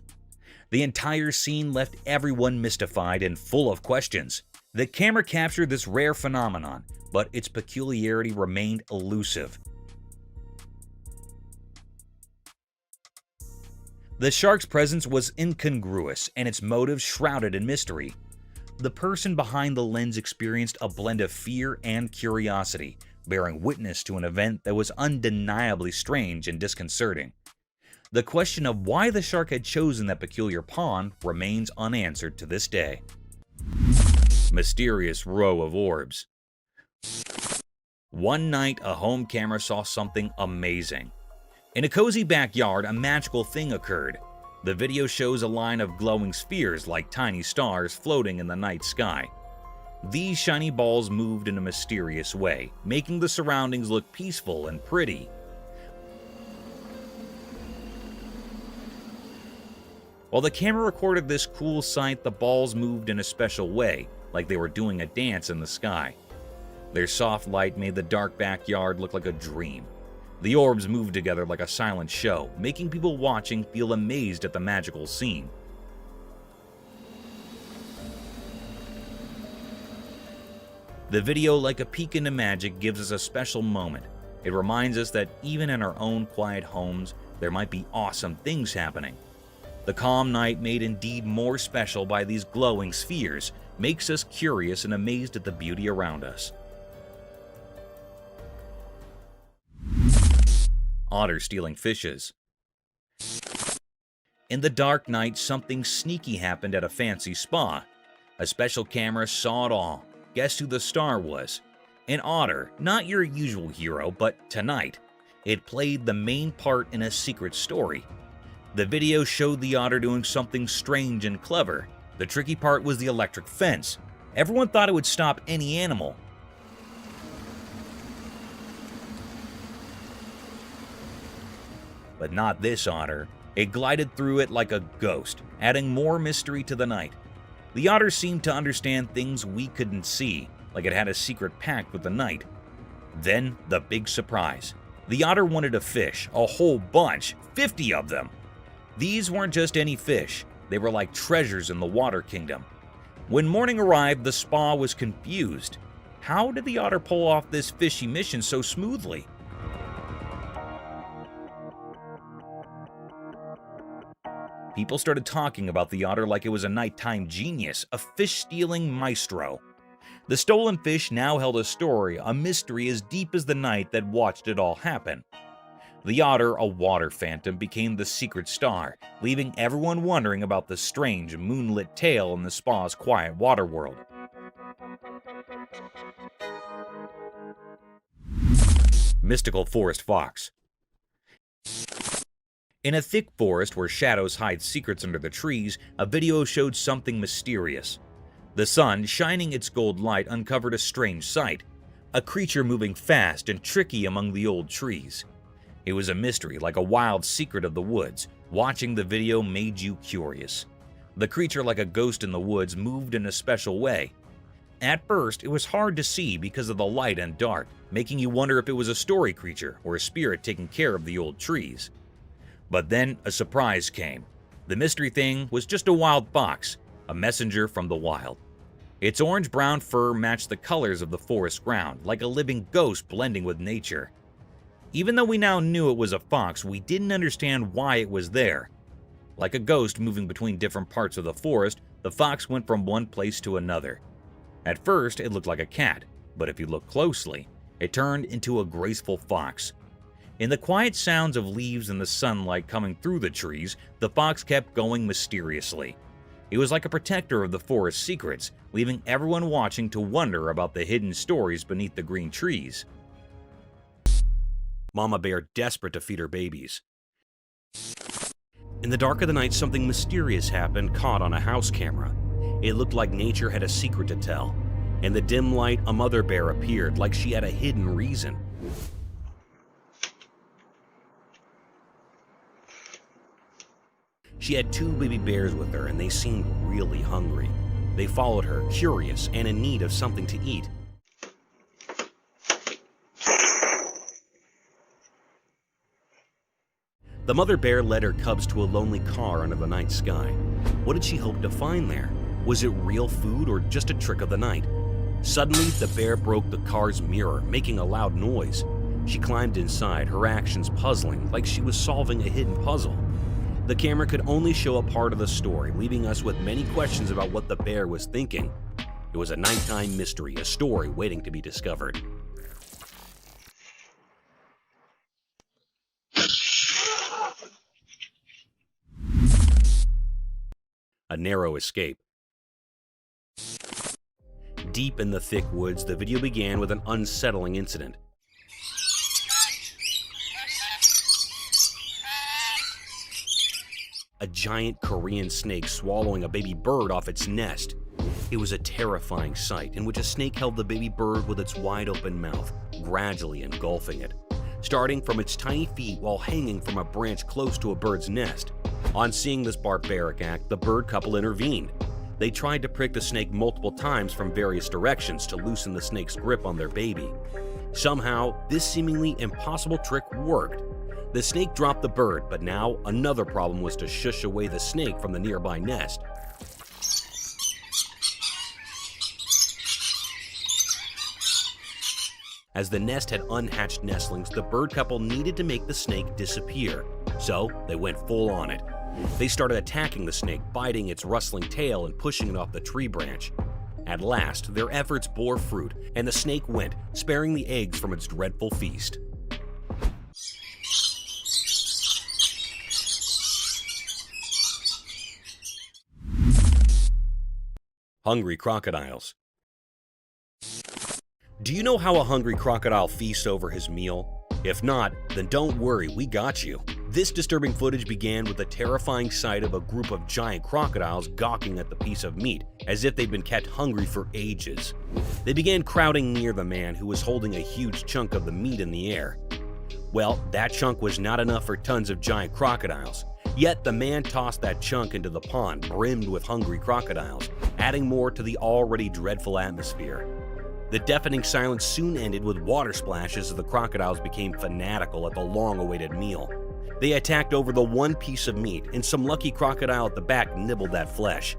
The entire scene left everyone mystified and full of questions. The camera captured this rare phenomenon, but its peculiarity remained elusive. The shark's presence was incongruous and its motives shrouded in mystery. The person behind the lens experienced a blend of fear and curiosity, bearing witness to an event that was undeniably strange and disconcerting. The question of why the shark had chosen that peculiar pond remains unanswered to this day. Mysterious row of orbs. One night, a home camera saw something amazing. In a cozy backyard, a magical thing occurred. The video shows a line of glowing spheres like tiny stars floating in the night sky. These shiny balls moved in a mysterious way, making the surroundings look peaceful and pretty. While the camera recorded this cool sight, the balls moved in a special way, like they were doing a dance in the sky. Their soft light made the dark backyard look like a dream. The orbs moved together like a silent show, making people watching feel amazed at the magical scene. The video, like a peek into magic, gives us a special moment. It reminds us that even in our own quiet homes, there might be awesome things happening. The calm night, made indeed more special by these glowing spheres, makes us curious and amazed at the beauty around us. Otter stealing fishes. In the dark night, something sneaky happened at a fancy spa. A special camera saw it all. Guess who the star was? An otter, not your usual hero, but tonight, it played the main part in a secret story. The video showed the otter doing something strange and clever. The tricky part was the electric fence. Everyone thought it would stop any animal. But not this otter. It glided through it like a ghost, adding more mystery to the night. The otter seemed to understand things we couldn't see, like it had a secret pact with the night. Then, the big surprise. The otter wanted a fish, a whole bunch, 50 of them. These weren't just any fish, they were like treasures in the water kingdom. When morning arrived, the spa was confused. How did the otter pull off this fishy mission so smoothly? People started talking about the otter like it was a nighttime genius, a fish-stealing maestro. The stolen fish now held a story, a mystery as deep as the night that watched it all happen. The otter, a water phantom, became the secret star, leaving everyone wondering about the strange, moonlit tale in the spa's quiet water world. Mystical forest fox. In a thick forest where shadows hide secrets under the trees, a video showed something mysterious. The sun, shining its gold light, uncovered a strange sight. A creature moving fast and tricky among the old trees. It was a mystery, like a wild secret of the woods. Watching the video made you curious. The creature, like a ghost in the woods, moved in a special way. At first, it was hard to see because of the light and dark, making you wonder if it was a story creature or a spirit taking care of the old trees. But then a surprise came. The mystery thing was just a wild fox, a messenger from the wild. Its orange-brown fur matched the colors of the forest ground, like a living ghost blending with nature. Even though we now knew it was a fox, we didn't understand why it was there. Like a ghost moving between different parts of the forest, the fox went from one place to another. At first, it looked like a cat, but if you look closely, it turned into a graceful fox. In the quiet sounds of leaves and the sunlight coming through the trees, the fox kept going mysteriously. It was like a protector of the forest's secrets, leaving everyone watching to wonder about the hidden stories beneath the green trees. Mama bear desperate to feed her babies. In the dark of the night, something mysterious happened, caught on a house camera. It looked like nature had a secret to tell. In the dim light, a mother bear appeared, like she had a hidden reason. She had 2 baby bears with her, and they seemed really hungry. They followed her, curious and in need of something to eat. The mother bear led her cubs to a lonely car under the night sky. What did she hope to find there? Was it real food or just a trick of the night? Suddenly, the bear broke the car's mirror, making a loud noise. She climbed inside, her actions puzzling, like she was solving a hidden puzzle. The camera could only show a part of the story, leaving us with many questions about what the bear was thinking. It was a nighttime mystery, a story waiting to be discovered. A narrow escape. Deep in the thick woods, the video began with an unsettling incident. A giant Korean snake swallowing a baby bird off its nest. It was a terrifying sight in which a snake held the baby bird with its wide open mouth, gradually engulfing it, starting from its tiny feet while hanging from a branch close to a bird's nest. On seeing this barbaric act, the bird couple intervened. They tried to prick the snake multiple times from various directions to loosen the snake's grip on their baby. Somehow, this seemingly impossible trick worked. The snake dropped the bird, but now another problem was to shush away the snake from the nearby nest. As the nest had unhatched nestlings, the bird couple needed to make the snake disappear, so they went full on it. They started attacking the snake, biting its rustling tail and pushing it off the tree branch. At last, their efforts bore fruit, and the snake went, sparing the eggs from its dreadful feast. Hungry crocodiles. Do you know how a hungry crocodile feasts over his meal? If not, then don't worry, we got you. This disturbing footage began with the terrifying sight of a group of giant crocodiles gawking at the piece of meat, as if they'd been kept hungry for ages. They began crowding near the man who was holding a huge chunk of the meat in the air. Well, that chunk was not enough for tons of giant crocodiles. Yet the man tossed that chunk into the pond brimmed with hungry crocodiles, adding more to the already dreadful atmosphere. The deafening silence soon ended with water splashes as the crocodiles became fanatical at the long-awaited meal. They attacked over the one piece of meat, and some lucky crocodile at the back nibbled that flesh.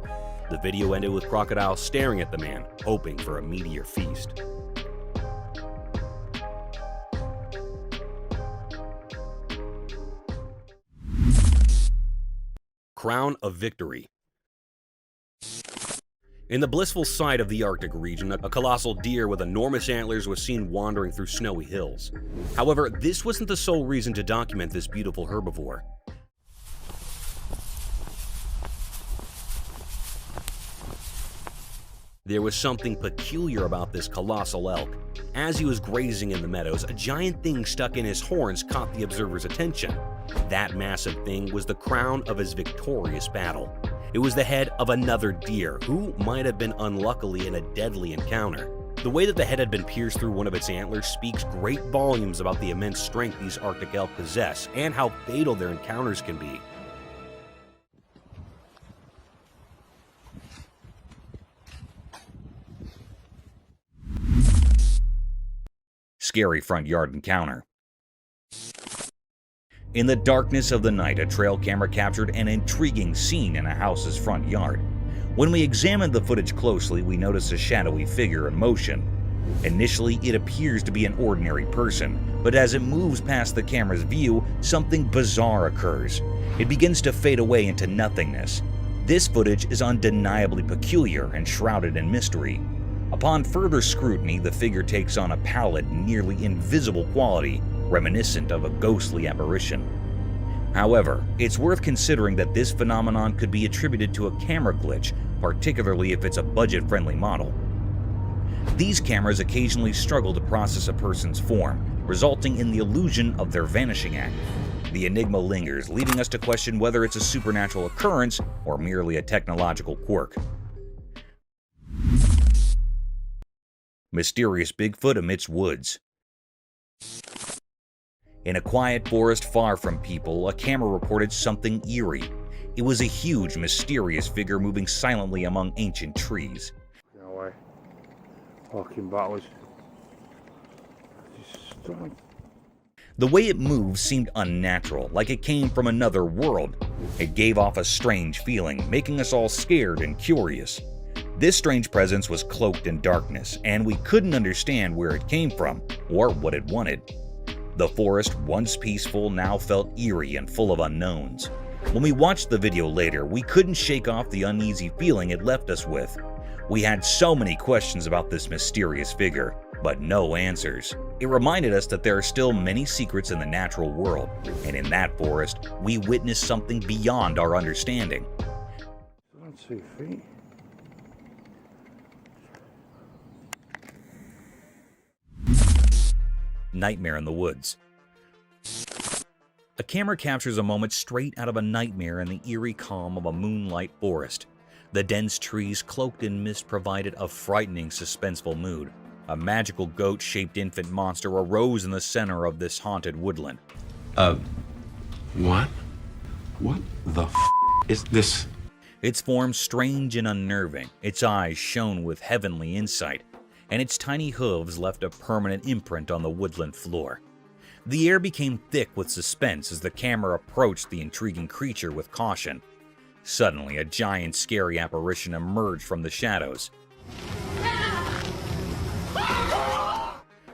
The video ended with crocodiles staring at the man, hoping for a meatier feast. Crown of Victory. In the blissful sight of the Arctic region, a colossal deer with enormous antlers was seen wandering through snowy hills. However, this wasn't the sole reason to document this beautiful herbivore. There was something peculiar about this colossal elk. As he was grazing in the meadows, a giant thing stuck in his horns caught the observer's attention. That massive thing was the crown of his victorious battle. It was the head of another deer, who might have been unluckily in a deadly encounter. The way that the head had been pierced through one of its antlers speaks great volumes about the immense strength these Arctic elk possess and how fatal their encounters can be. Scary front yard encounter. In the darkness of the night, a trail camera captured an intriguing scene in a house's front yard. When we examined the footage closely, we noticed a shadowy figure in motion. Initially, it appears to be an ordinary person, but as it moves past the camera's view, something bizarre occurs. It begins to fade away into nothingness. This footage is undeniably peculiar and shrouded in mystery. Upon further scrutiny, the figure takes on a pallid, nearly invisible quality, reminiscent of a ghostly apparition. However, it's worth considering that this phenomenon could be attributed to a camera glitch, particularly if it's a budget-friendly model. These cameras occasionally struggle to process a person's form, resulting in the illusion of their vanishing act. The enigma lingers, leading us to question whether it's a supernatural occurrence or merely a technological quirk. Mysterious Bigfoot amidst woods. In a quiet forest far from people, a camera reported something eerie. It was a huge, mysterious figure moving silently among ancient trees. No way. Walking backwards. The way it moved seemed unnatural, like it came from another world. It gave off a strange feeling, making us all scared and curious. This strange presence was cloaked in darkness, and we couldn't understand where it came from or what it wanted. The forest, once peaceful, now felt eerie and full of unknowns. When we watched the video later, we couldn't shake off the uneasy feeling it left us with. We had so many questions about this mysterious figure, but no answers. It reminded us that there are still many secrets in the natural world, and in that forest, we witnessed something beyond our understanding. 2 feet. Nightmare in the woods. A camera captures a moment straight out of a nightmare in the eerie calm of a moonlight forest. The dense trees cloaked in mist provided a frightening, suspenseful mood. A magical goat-shaped infant monster arose in the center of this haunted woodland. What? What the is this? Its form strange and unnerving, its eyes shone with heavenly insight, and its tiny hooves left a permanent imprint on the woodland floor. The air became thick with suspense as the camera approached the intriguing creature with caution. Suddenly, a giant, scary apparition emerged from the shadows.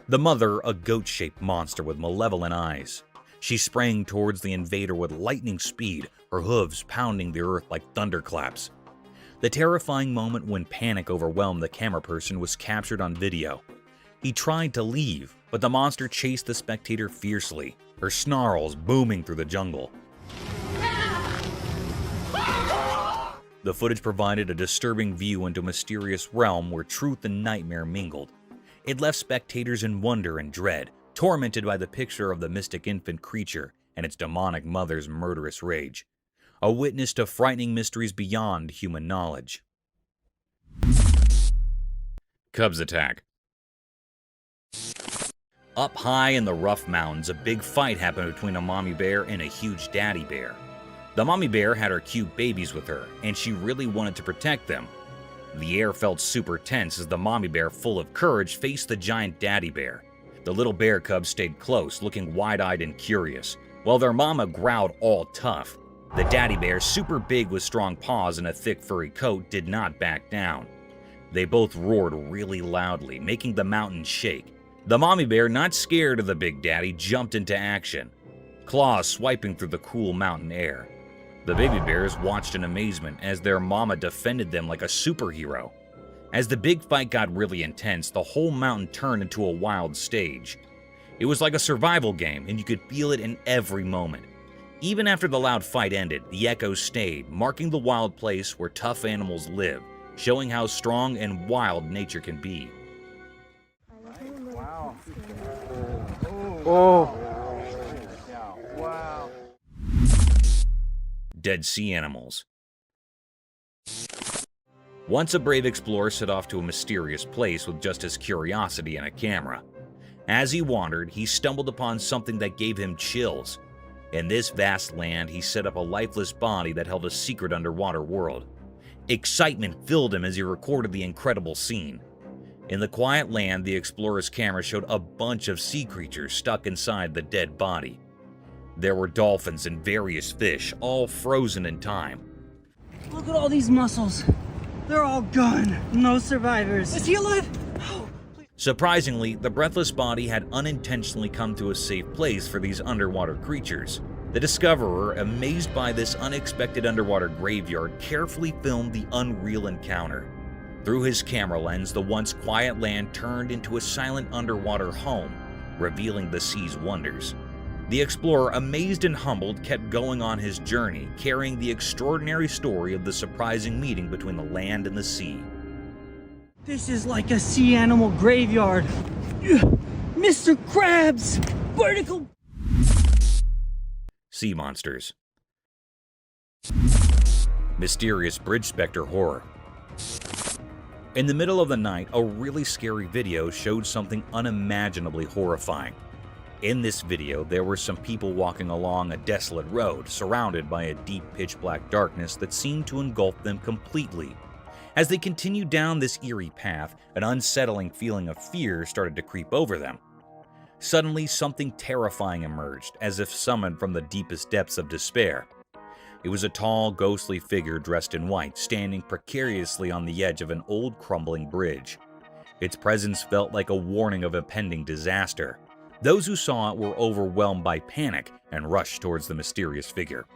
The mother, a goat-shaped monster with malevolent eyes. She sprang towards the invader with lightning speed, her hooves pounding the earth like thunderclaps. The terrifying moment when panic overwhelmed the camera person was captured on video. He tried to leave, but the monster chased the spectator fiercely, her snarls booming through the jungle. The The footage provided a disturbing view into a mysterious realm where truth and nightmare mingled. It left spectators in wonder and dread, tormented by the picture of the mystic infant creature and its demonic mother's murderous rage. A witness to frightening mysteries beyond human knowledge. Cubs attack. Up high in the rough mountains, a big fight happened between a mommy bear and a huge daddy bear. The mommy bear had her cute babies with her, and she really wanted to protect them. The air felt super tense as the mommy bear, full of courage, faced the giant daddy bear. The little bear cubs stayed close, looking wide-eyed and curious, while their mama growled all tough. The daddy bear, super big with strong paws and a thick furry coat, did not back down. They both roared really loudly, making the mountain shake. The mommy bear, not scared of the big daddy, jumped into action, claws swiping through the cool mountain air. The baby bears watched in amazement as their mama defended them like a superhero. As the big fight got really intense, the whole mountain turned into a wild stage. It was like a survival game, and you could feel it in every moment. Even after the loud fight ended, the echoes stayed, marking the wild place where tough animals live, showing how strong and wild nature can be. Wow. Oh. Wow. Dead sea animals. Once a brave explorer set off to a mysterious place with just his curiosity and a camera. As he wandered, he stumbled upon something that gave him chills. In this vast land, he set up a lifeless body that held a secret underwater world. Excitement filled him as he recorded the incredible scene. In the quiet land, the explorer's camera showed a bunch of sea creatures stuck inside the dead body. There were dolphins and various fish, all frozen in time. Look at all these mussels. They're all gone. No survivors. Is he alive? Surprisingly, the breathless body had unintentionally come to a safe place for these underwater creatures. The discoverer, amazed by this unexpected underwater graveyard, carefully filmed the unreal encounter. Through his camera lens, the once quiet land turned into a silent underwater home, revealing the sea's wonders. The explorer, amazed and humbled, kept going on his journey, carrying the extraordinary story of the surprising meeting between the land and the sea. This is like a sea animal graveyard. Mr. Krabs! Vertical... Sea monsters. Mysterious bridge specter horror. In the middle of the night, a really scary video showed something unimaginably horrifying. In this video, there were some people walking along a desolate road, surrounded by a deep pitch-black darkness that seemed to engulf them completely. As they continued down this eerie path, an unsettling feeling of fear started to creep over them. Suddenly, something terrifying emerged, as if summoned from the deepest depths of despair. It was a tall, ghostly figure dressed in white, standing precariously on the edge of an old, crumbling bridge. Its presence felt like a warning of impending disaster. Those who saw it were overwhelmed by panic and rushed towards the mysterious figure.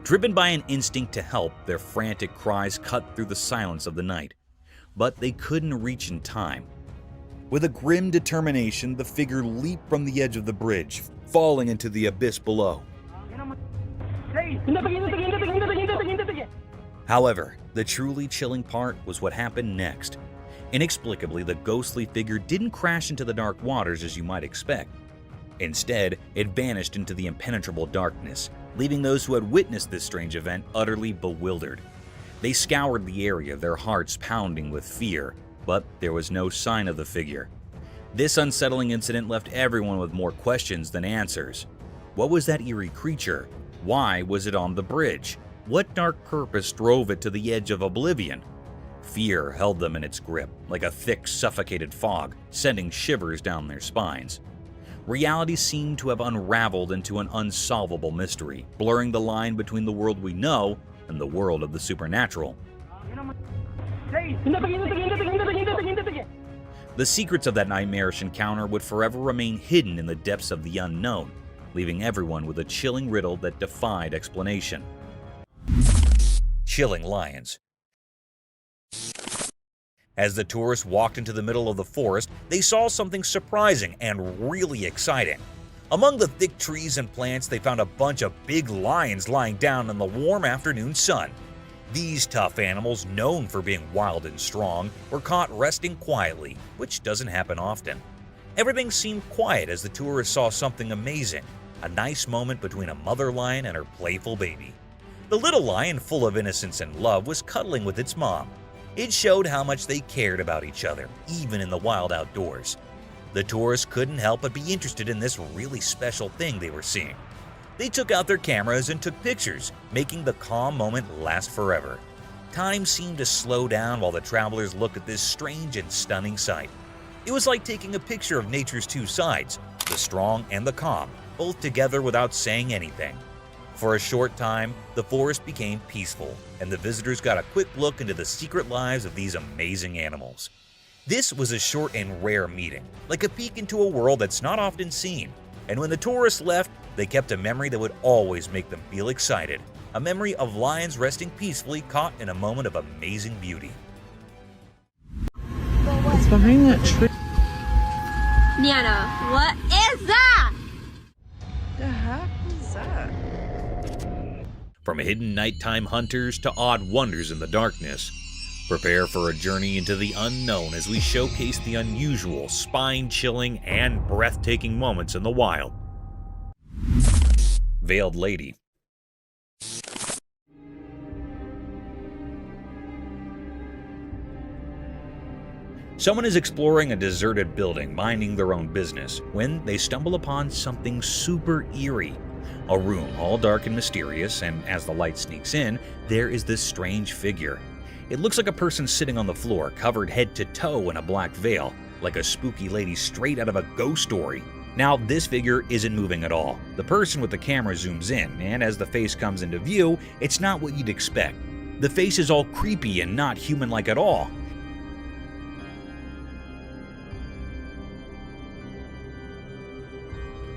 Driven by an instinct to help, their frantic cries cut through the silence of the night. But they couldn't reach in time. With a grim determination, the figure leaped from the edge of the bridge, falling into the abyss below. However, the truly chilling part was what happened next. Inexplicably, the ghostly figure didn't crash into the dark waters as you might expect. Instead, it vanished into the impenetrable darkness, leaving those who had witnessed this strange event utterly bewildered. They scoured the area, their hearts pounding with fear, but there was no sign of the figure. This unsettling incident left everyone with more questions than answers. What was that eerie creature? Why was it on the bridge? What dark purpose drove it to the edge of oblivion? Fear held them in its grip, like a thick, suffocated fog, sending shivers down their spines. Reality seemed to have unraveled into an unsolvable mystery, blurring the line between the world we know and the world of the supernatural. The secrets of that nightmarish encounter would forever remain hidden in the depths of the unknown, leaving everyone with a chilling riddle that defied explanation. Chilling lions. As the tourists walked into the middle of the forest, they saw something surprising and really exciting. Among the thick trees and plants, they found a bunch of big lions lying down in the warm afternoon sun. These tough animals, known for being wild and strong, were caught resting quietly, which doesn't happen often. Everything seemed quiet as the tourists saw something amazing, a nice moment between a mother lion and her playful baby. The little lion, full of innocence and love, was cuddling with its mom. It showed how much they cared about each other, even in the wild outdoors. The tourists couldn't help but be interested in this really special thing they were seeing. They took out their cameras and took pictures, making the calm moment last forever. Time seemed to slow down while the travelers looked at this strange and stunning sight. It was like taking a picture of nature's two sides, the strong and the calm, both together without saying anything. For a short time, the forest became peaceful, and the visitors got a quick look into the secret lives of these amazing animals. This was a short and rare meeting, like a peek into a world that's not often seen. And when the tourists left, they kept a memory that would always make them feel excited, a memory of lions resting peacefully caught in a moment of amazing beauty. It's behind that tree. Niana, what is that? The heck is that? From hidden nighttime hunters to odd wonders in the darkness, prepare for a journey into the unknown as we showcase the unusual, spine-chilling, and breathtaking moments in the wild. Veiled Lady. Someone is exploring a deserted building, minding their own business, when they stumble upon something super eerie. A room all dark and mysterious, and as the light sneaks in, there is this strange figure. It looks like a person sitting on the floor, covered head to toe in a black veil, like a spooky lady straight out of a ghost story. Now, this figure isn't moving at all. The person with the camera zooms in, and as the face comes into view, it's not what you'd expect. The face is all creepy and not human-like at all.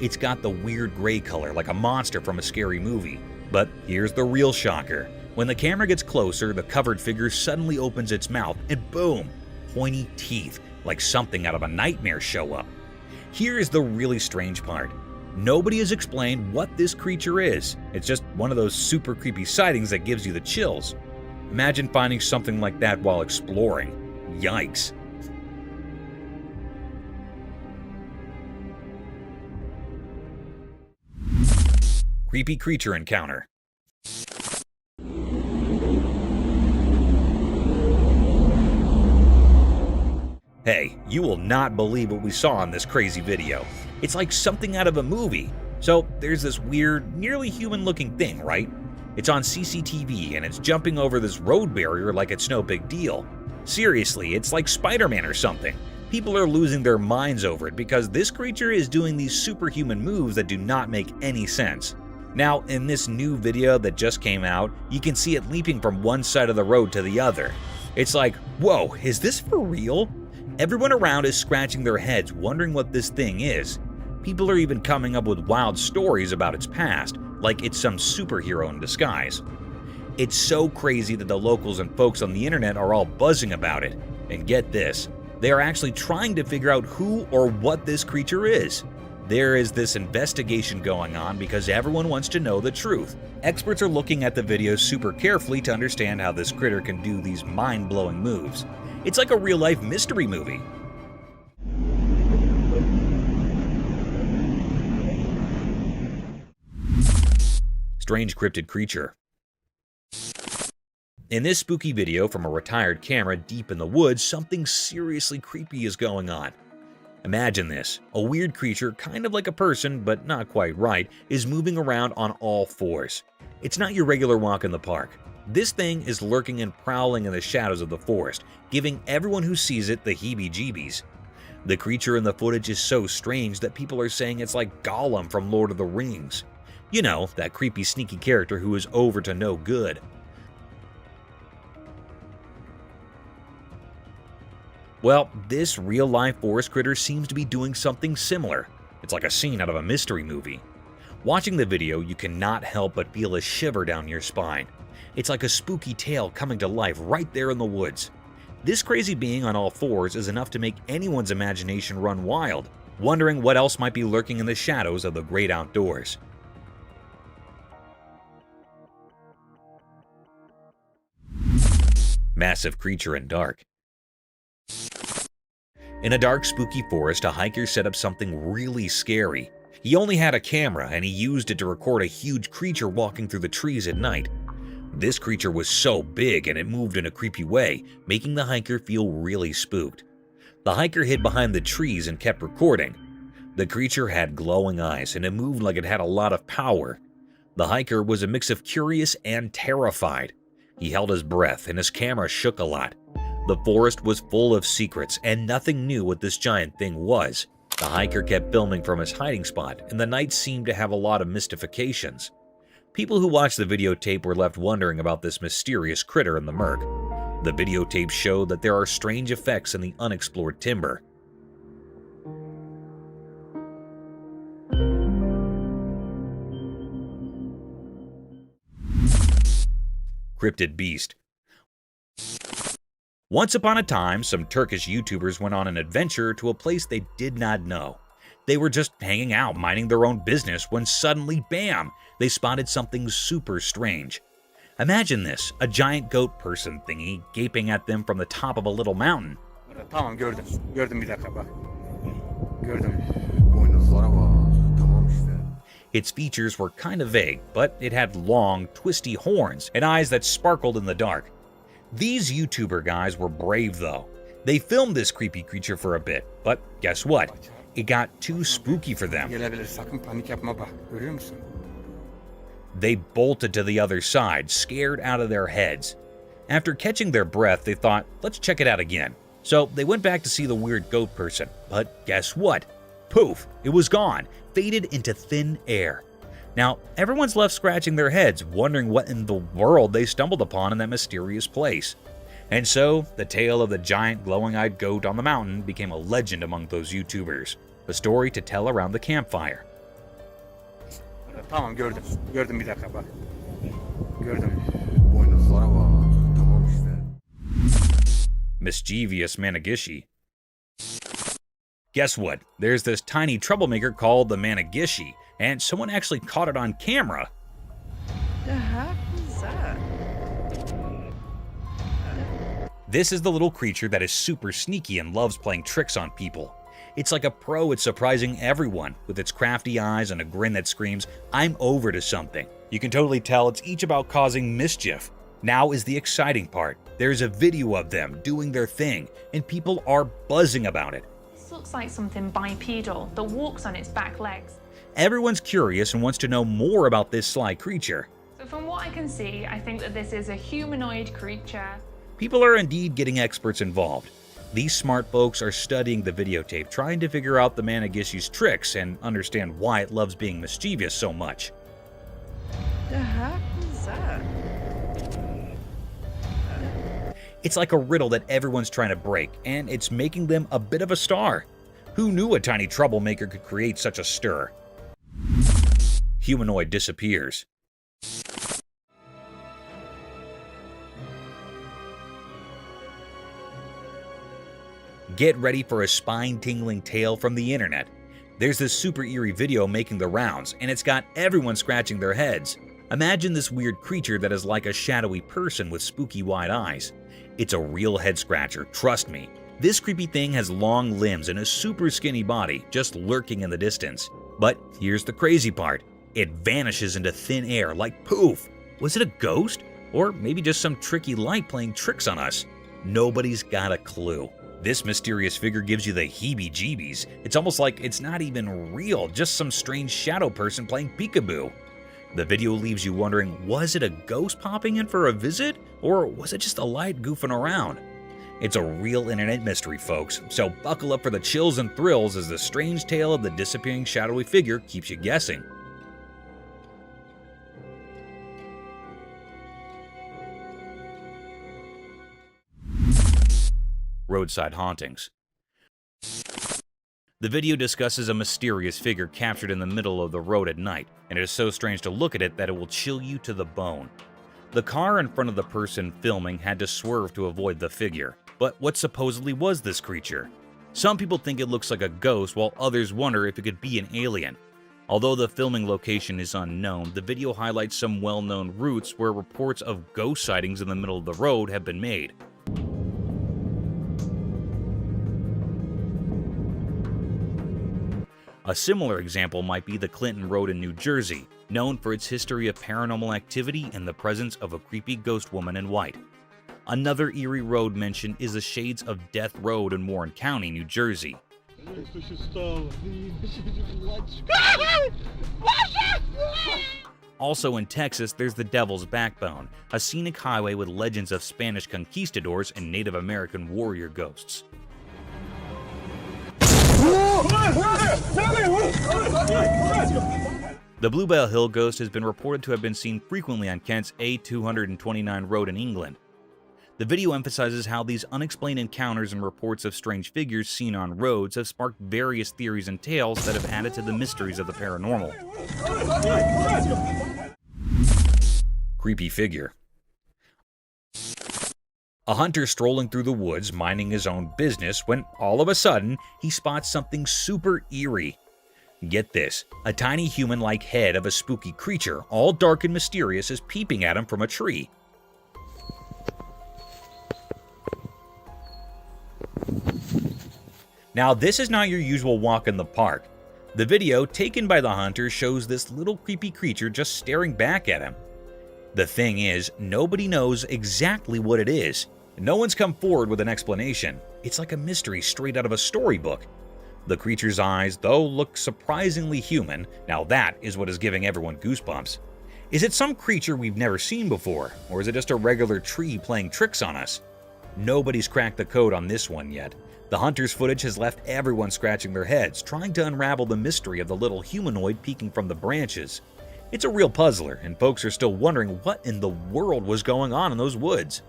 It's got the weird gray color like a monster from a scary movie. But here's the real shocker. When the camera gets closer, the covered figure suddenly opens its mouth and boom, pointy teeth like something out of a nightmare show up. Here is the really strange part. Nobody has explained what this creature is. It's just one of those super creepy sightings that gives you the chills. Imagine finding something like that while exploring. Yikes. Creepy creature encounter. Hey, you will not believe what we saw in this crazy video. It's like something out of a movie. So there's this weird, nearly human-looking thing, right? It's on CCTV and it's jumping over this road barrier like it's no big deal. Seriously, it's like Spider-Man or something. People are losing their minds over it because this creature is doing these superhuman moves that do not make any sense. Now, in this new video that just came out, you can see it leaping from one side of the road to the other. It's like, whoa, is this for real? Everyone around is scratching their heads wondering what this thing is. People are even coming up with wild stories about its past, like it's some superhero in disguise. It's so crazy that the locals and folks on the internet are all buzzing about it. And get this, they are actually trying to figure out who or what this creature is. There is this investigation going on because everyone wants to know the truth. Experts are looking at the videos super carefully to understand how this critter can do these mind-blowing moves. It's like a real-life mystery movie. Strange cryptid creature. In this spooky video from a retired camera deep in the woods, something seriously creepy is going on. Imagine this. A weird creature, kind of like a person, but not quite right, is moving around on all fours. It's not your regular walk in the park. This thing is lurking and prowling in the shadows of the forest, giving everyone who sees it the heebie-jeebies. The creature in the footage is so strange that people are saying it's like Gollum from Lord of the Rings. You know, that creepy, sneaky character who is over to no good. Well, this real-life forest critter seems to be doing something similar. It's like a scene out of a mystery movie. Watching the video, you cannot help but feel a shiver down your spine. It's like a spooky tale coming to life right there in the woods. This crazy being on all fours is enough to make anyone's imagination run wild. wondering what else might be lurking in the shadows of the great outdoors. Massive creature in dark. In a dark, spooky forest, a hiker set up something really scary. He only had a camera, and he used it to record a huge creature walking through the trees at night. This creature was so big, and it moved in a creepy way, making the hiker feel really spooked. The hiker hid behind the trees and kept recording. The creature had glowing eyes, and it moved like it had a lot of power. The hiker was a mix of curious and terrified. He held his breath, and his camera shook a lot. The forest was full of secrets, and nothing knew what this giant thing was. The hiker kept filming from his hiding spot, and the night seemed to have a lot of mystifications. People who watched the videotape were left wondering about this mysterious critter in the murk. The videotape showed that there are strange effects in the unexplored timber. Cryptid beast. Once upon a time, some Turkish YouTubers went on an adventure to a place they did not know. They were just hanging out, minding their own business, when suddenly, bam, they spotted something super strange. Imagine this, a giant goat person thingy gaping at them from the top of a little mountain. Tamam gördüm. Gördüm bir dakika bak. Gördüm. Boynuzlara bak. Tamam işte. Its features were kind of vague, but it had long, twisty horns and eyes that sparkled in the dark. These YouTuber guys were brave though. They filmed this creepy creature for a bit, but guess what? It got too spooky for them. Gelebilir, sakın panik yapma bak. Görüyor musun? They bolted to the other side, scared out of their heads. After catching their breath, they thought, let's check it out again. So they went back to see the weird goat person, but guess what? Poof, it was gone, faded into thin air. Now, everyone's left scratching their heads, wondering what in the world they stumbled upon in that mysterious place. And so, the tale of the giant glowing-eyed goat on the mountain became a legend among those YouTubers, a story to tell around the campfire. Tamam gördüm. Gördüm bir dakika bak. Gördüm. Boynuzlara bak. Tamam işte. Mischievous Managishi. Guess what? There's this tiny troublemaker called the Managishi, and someone actually caught it on camera. The heck is that? This is the little creature that is super sneaky and loves playing tricks on people. It's like a pro at surprising everyone, with its crafty eyes and a grin that screams, I'm over to something. You can totally tell it's each about causing mischief. Now is the exciting part. There's a video of them doing their thing, and people are buzzing about it. This looks like something bipedal that walks on its back legs. Everyone's curious and wants to know more about this sly creature. So from what I can see, I think that this is a humanoid creature. People are indeed getting experts involved. These smart folks are studying the videotape, trying to figure out the Managishi's tricks and understand why it loves being mischievous so much. The heck is that? It's like a riddle that everyone's trying to break, and it's making them a bit of a star. Who knew a tiny troublemaker could create such a stir? Humanoid disappears. Get ready for a spine-tingling tale from the internet. There's this super eerie video making the rounds, and it's got everyone scratching their heads. Imagine this weird creature that is like a shadowy person with spooky wide eyes. It's a real head-scratcher, trust me. This creepy thing has long limbs and a super skinny body, just lurking in the distance. But here's the crazy part. It vanishes into thin air like poof. Was it a ghost? Or maybe just some tricky light playing tricks on us? Nobody's got a clue. This mysterious figure gives you the heebie-jeebies. It's almost like it's not even real, just some strange shadow person playing peekaboo. The video leaves you wondering, was it a ghost popping in for a visit? Or was it just a light goofing around? It's a real internet mystery, folks, so buckle up for the chills and thrills as the strange tale of the disappearing shadowy figure keeps you guessing. Roadside hauntings. The video discusses a mysterious figure captured in the middle of the road at night, and it is so strange to look at it that it will chill you to the bone. The car in front of the person filming had to swerve to avoid the figure, but what supposedly was this creature? Some people think it looks like a ghost, while others wonder if it could be an alien. Although the filming location is unknown, the video highlights some well-known routes where reports of ghost sightings in the middle of the road have been made. A similar example might be the Clinton Road in New Jersey, known for its history of paranormal activity and the presence of a creepy ghost woman in white. Another eerie road mentioned is the Shades of Death Road in Warren County, New Jersey. Also in Texas, there's the Devil's Backbone, a scenic highway with legends of Spanish conquistadors and Native American warrior ghosts. The Bluebell Hill ghost has been reported to have been seen frequently on Kent's A229 road in England. The video emphasizes how these unexplained encounters and reports of strange figures seen on roads have sparked various theories and tales that have added to the mysteries of the paranormal. Creepy figure. A hunter strolling through the woods minding his own business when all of a sudden he spots something super eerie. Get this, a tiny human-like head of a spooky creature, all dark and mysterious, is peeping at him from a tree. Now, this is not your usual walk in the park. The video taken by the hunter shows this little creepy creature just staring back at him. The thing is, nobody knows exactly what it is. No one's come forward with an explanation. It's like a mystery straight out of a storybook. The creature's eyes, though, look surprisingly human. Now that is what is giving everyone goosebumps. Is it some creature we've never seen before, or is it just a regular tree playing tricks on us? Nobody's cracked the code on this one yet. The hunter's footage has left everyone scratching their heads, trying to unravel the mystery of the little humanoid peeking from the branches. It's a real puzzler, and folks are still wondering what in the world was going on in those woods.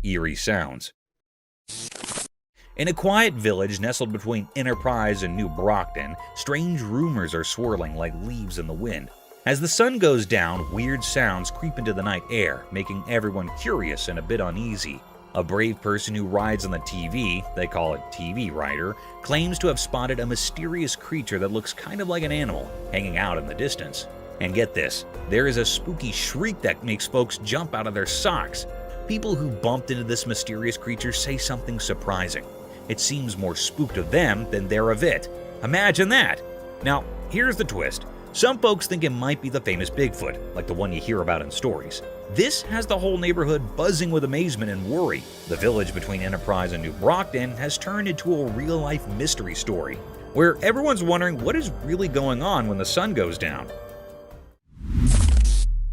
Eerie sounds. In a quiet village nestled between Enterprise and New Brockton, strange rumors are swirling like leaves in the wind. As the sun goes down, weird sounds creep into the night air, making everyone curious and a bit uneasy. A brave person who rides on the TV, they call it TV Rider, claims to have spotted a mysterious creature that looks kind of like an animal, hanging out in the distance. And get this, there is a spooky shriek that makes folks jump out of their socks. People who bumped into this mysterious creature say something surprising. It seems more spooked of them than they're of it. Imagine that! Now, here's the twist. Some folks think it might be the famous Bigfoot, like the one you hear about in stories. This has the whole neighborhood buzzing with amazement and worry. The village between Enterprise and New Brockton has turned into a real-life mystery story, where everyone's wondering what is really going on when the sun goes down.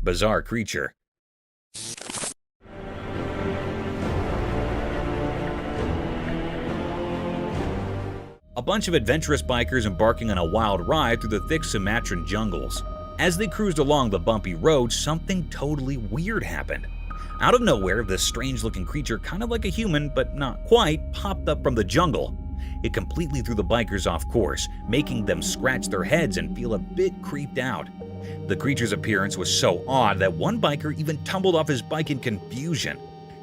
Bizarre creature. A bunch of adventurous bikers embarking on a wild ride through the thick Sumatran jungles. As they cruised along the bumpy road, something totally weird happened. Out of nowhere, this strange-looking creature, kind of like a human, but not quite, popped up from the jungle. It completely threw the bikers off course, making them scratch their heads and feel a bit creeped out. The creature's appearance was so odd that one biker even tumbled off his bike in confusion.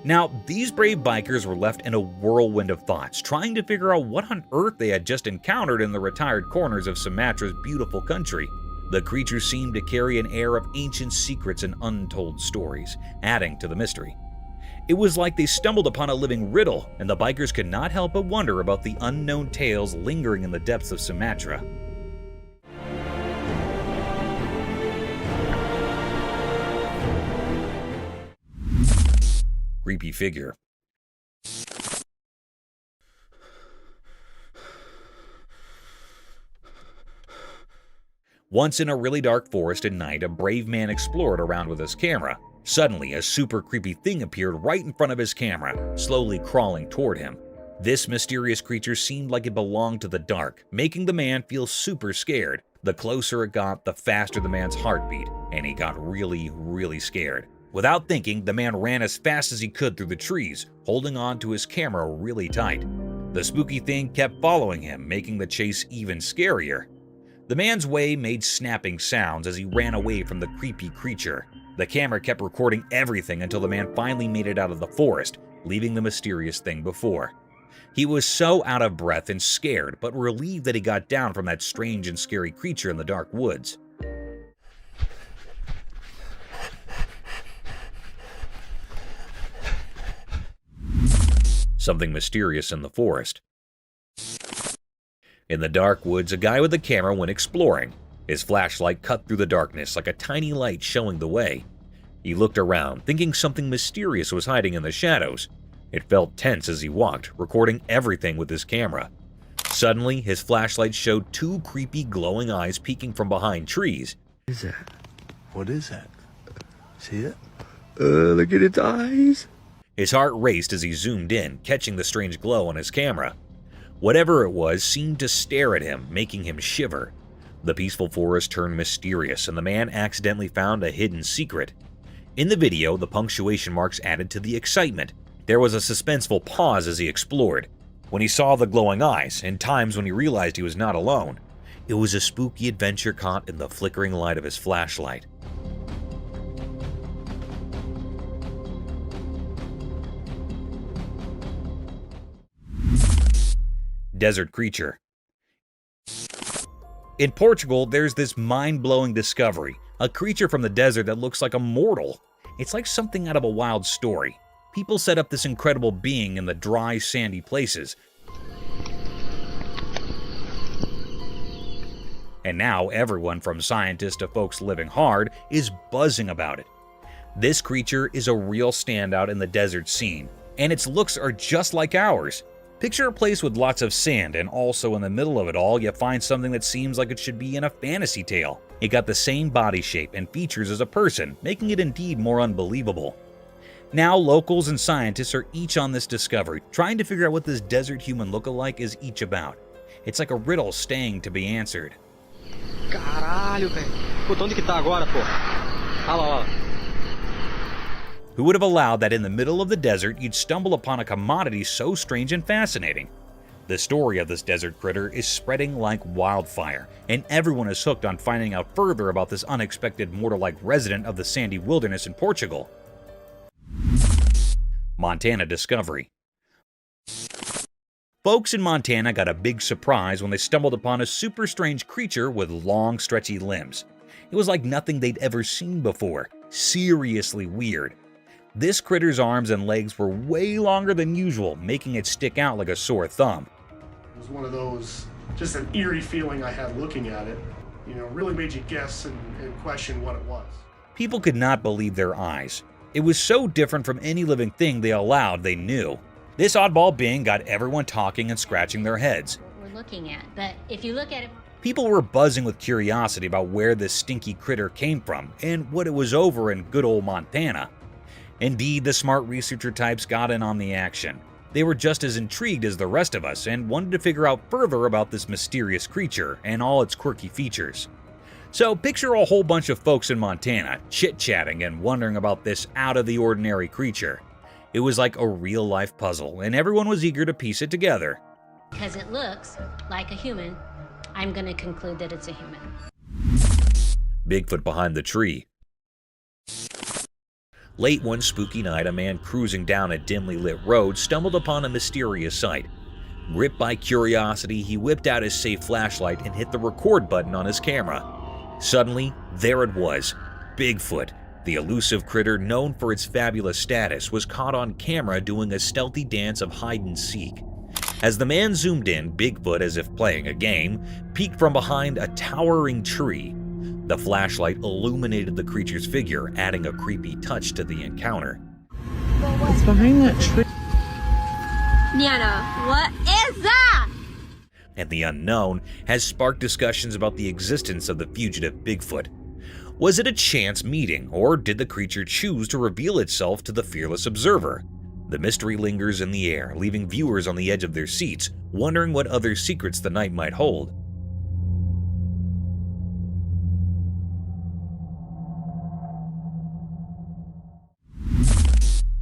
Now, these brave bikers were left in a whirlwind of thoughts, trying to figure out what on earth they had just encountered in the retired corners of Sumatra's beautiful country. The creature seemed to carry an air of ancient secrets and untold stories, adding to the mystery. It was like they stumbled upon a living riddle, and the bikers could not help but wonder about the unknown tales lingering in the depths of Sumatra. Creepy figure. Once in a really dark forest at night, a brave man explored around with his camera. Suddenly, a super creepy thing appeared right in front of his camera, slowly crawling toward him. This mysterious creature seemed like it belonged to the dark, making the man feel super scared. The closer it got, the faster the man's heart beat, and he got really, really scared. Without thinking, the man ran as fast as he could through the trees, holding on to his camera really tight. The spooky thing kept following him, making the chase even scarier. The man's way made snapping sounds as he ran away from the creepy creature. The camera kept recording everything until the man finally made it out of the forest, leaving the mysterious thing before. He was so out of breath and scared, but relieved that he got down from that strange and scary creature in the dark woods. Something mysterious in the forest. In the dark woods, a guy with a camera went exploring. His flashlight cut through the darkness like a tiny light showing the way. He looked around, thinking something mysterious was hiding in the shadows. It felt tense as he walked, recording everything with his camera. Suddenly, his flashlight showed two creepy glowing eyes peeking from behind trees. What is that? What is that? See it? Look at its eyes. His heart raced as he zoomed in, catching the strange glow on his camera. Whatever it was seemed to stare at him, making him shiver. The peaceful forest turned mysterious, and the man accidentally found a hidden secret. In the video, the punctuation marks added to the excitement. There was a suspenseful pause as he explored. When he saw the glowing eyes, and times when he realized he was not alone, it was a spooky adventure caught in the flickering light of his flashlight. Desert creature. In Portugal, there's this mind-blowing discovery, a creature from the desert that looks like a mortal. It's like something out of a wild story. People set up this incredible being in the dry, sandy places. And now everyone from scientists to folks living hard is buzzing about it. This creature is a real standout in the desert scene, and its looks are just like ours. Picture a place with lots of sand, and also in the middle of it all, you find something that seems like it should be in a fantasy tale. It got the same body shape and features as a person, making it indeed more unbelievable. Now, locals and scientists are each on this discovery, trying to figure out what this desert human look-alike is each about. It's like a riddle staying to be answered. Caralho, velho. Puta, onde que tá agora, pô? Olha lá, olha lá. Who would have allowed that in the middle of the desert you'd stumble upon a commodity so strange and fascinating? The story of this desert critter is spreading like wildfire, and everyone is hooked on finding out further about this unexpected mortal-like resident of the sandy wilderness in Portugal. Montana discovery. Folks in Montana got a big surprise when they stumbled upon a super strange creature with long, stretchy limbs. It was like nothing they'd ever seen before. Seriously weird. This critter's arms and legs were way longer than usual, making it stick out like a sore thumb. It was one of those, just an eerie feeling I had looking at it. You know, really made you guess and question what it was. People could not believe their eyes. It was so different from any living thing they knew. This oddball being got everyone talking and scratching their heads. What we're looking at, but if you look at it... People were buzzing with curiosity about where this stinky critter came from and what it was over in good old Montana. Indeed, the smart researcher types got in on the action. They were just as intrigued as the rest of us and wanted to figure out further about this mysterious creature and all its quirky features. So picture a whole bunch of folks in Montana chit-chatting and wondering about this out-of-the-ordinary creature. It was like a real-life puzzle, and everyone was eager to piece it together. Because it looks like a human, I'm going to conclude that it's a human. Bigfoot behind the tree. Late one spooky night, a man cruising down a dimly lit road stumbled upon a mysterious sight. Gripped by curiosity, he whipped out his safe flashlight and hit the record button on his camera. Suddenly, there it was. Bigfoot, the elusive critter known for its fabulous status, was caught on camera doing a stealthy dance of hide-and-seek. As the man zoomed in, Bigfoot, as if playing a game, peeked from behind a towering tree. The flashlight illuminated the creature's figure, adding a creepy touch to the encounter. What's behind that tree? Niana, what is that? And the unknown has sparked discussions about the existence of the fugitive Bigfoot. Was it a chance meeting, or did the creature choose to reveal itself to the fearless observer? The mystery lingers in the air, leaving viewers on the edge of their seats, wondering what other secrets the night might hold.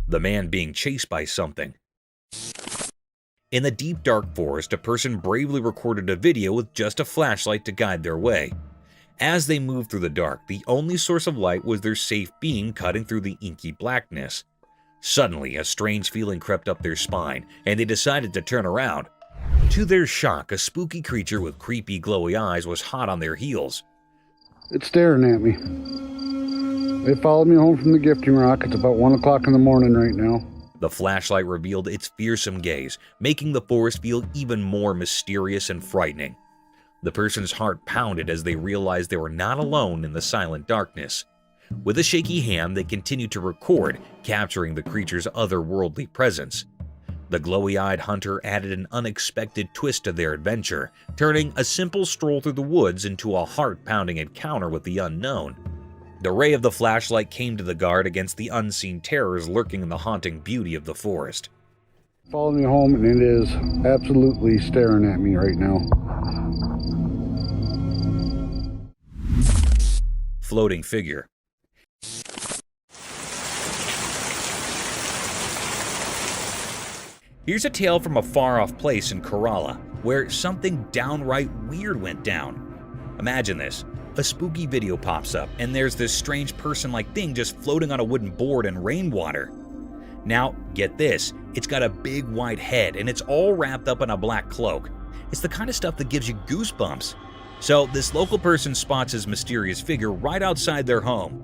The man being chased by something. In the deep dark forest, a person bravely recorded a video with just a flashlight to guide their way. As they moved through the dark, the only source of light was their safe being cutting through the inky blackness. Suddenly, a strange feeling crept up their spine, and they decided to turn around. To their shock, a spooky creature with creepy, glowy eyes was hot on their heels. It's staring at me. They followed me home from the gifting rock. It's about 1 o'clock in the morning right now. The flashlight revealed its fearsome gaze, making the forest feel even more mysterious and frightening. The person's heart pounded as they realized they were not alone in the silent darkness. With a shaky hand, they continued to record, capturing the creature's otherworldly presence. The glowy-eyed hunter added an unexpected twist to their adventure, turning a simple stroll through the woods into a heart-pounding encounter with the unknown. The ray of the flashlight came to the guard against the unseen terrors lurking in the haunting beauty of the forest. Followed me home, and it is absolutely staring at me right now. Floating figure. Here's a tale from a far-off place in Kerala, where something downright weird went down. Imagine this. A spooky video pops up, and there's this strange person-like thing just floating on a wooden board in rainwater. Now, get this. It's got a big white head, and it's all wrapped up in a black cloak. It's the kind of stuff that gives you goosebumps. So, this local person spots his mysterious figure right outside their home.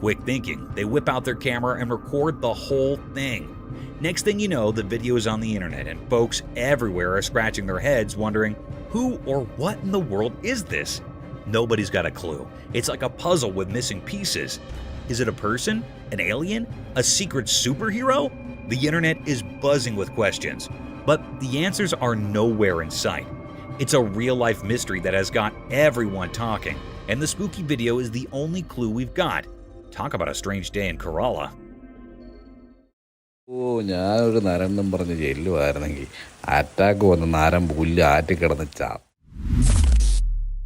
Quick thinking, they whip out their camera and record the whole thing. Next thing you know, the video is on the internet, and folks everywhere are scratching their heads wondering, who or what in the world is this? Nobody's got a clue. It's like a puzzle with missing pieces. Is it a person? An alien? A secret superhero? The internet is buzzing with questions, but the answers are nowhere in sight. It's a real-life mystery that has got everyone talking, and the spooky video is the only clue we've got. Talk about a strange day in Kerala.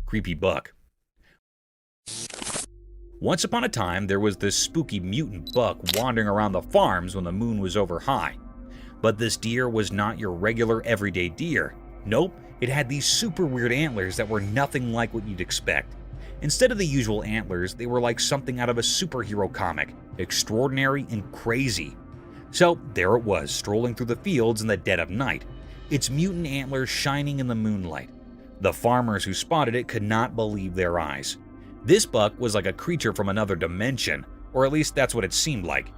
Creepy buck. Once upon a time, there was this spooky mutant buck wandering around the farms when the moon was over high. But this deer was not your regular everyday deer. Nope, it had these super weird antlers that were nothing like what you'd expect. Instead of the usual antlers, they were like something out of a superhero comic, extraordinary and crazy. So there it was, strolling through the fields in the dead of night, its mutant antlers shining in the moonlight. The farmers who spotted it could not believe their eyes. This buck was like a creature from another dimension, or at least that's what it seemed like.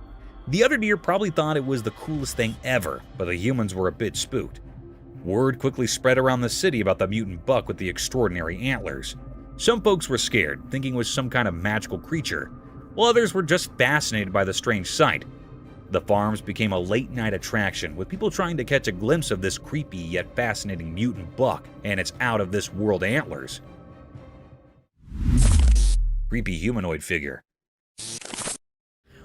The other deer probably thought it was the coolest thing ever, but the humans were a bit spooked. Word quickly spread around the city about the mutant buck with the extraordinary antlers. Some folks were scared, thinking it was some kind of magical creature, while others were just fascinated by the strange sight. The farms became a late-night attraction, with people trying to catch a glimpse of this creepy yet fascinating mutant buck and its out-of-this-world antlers. Creepy humanoid figure.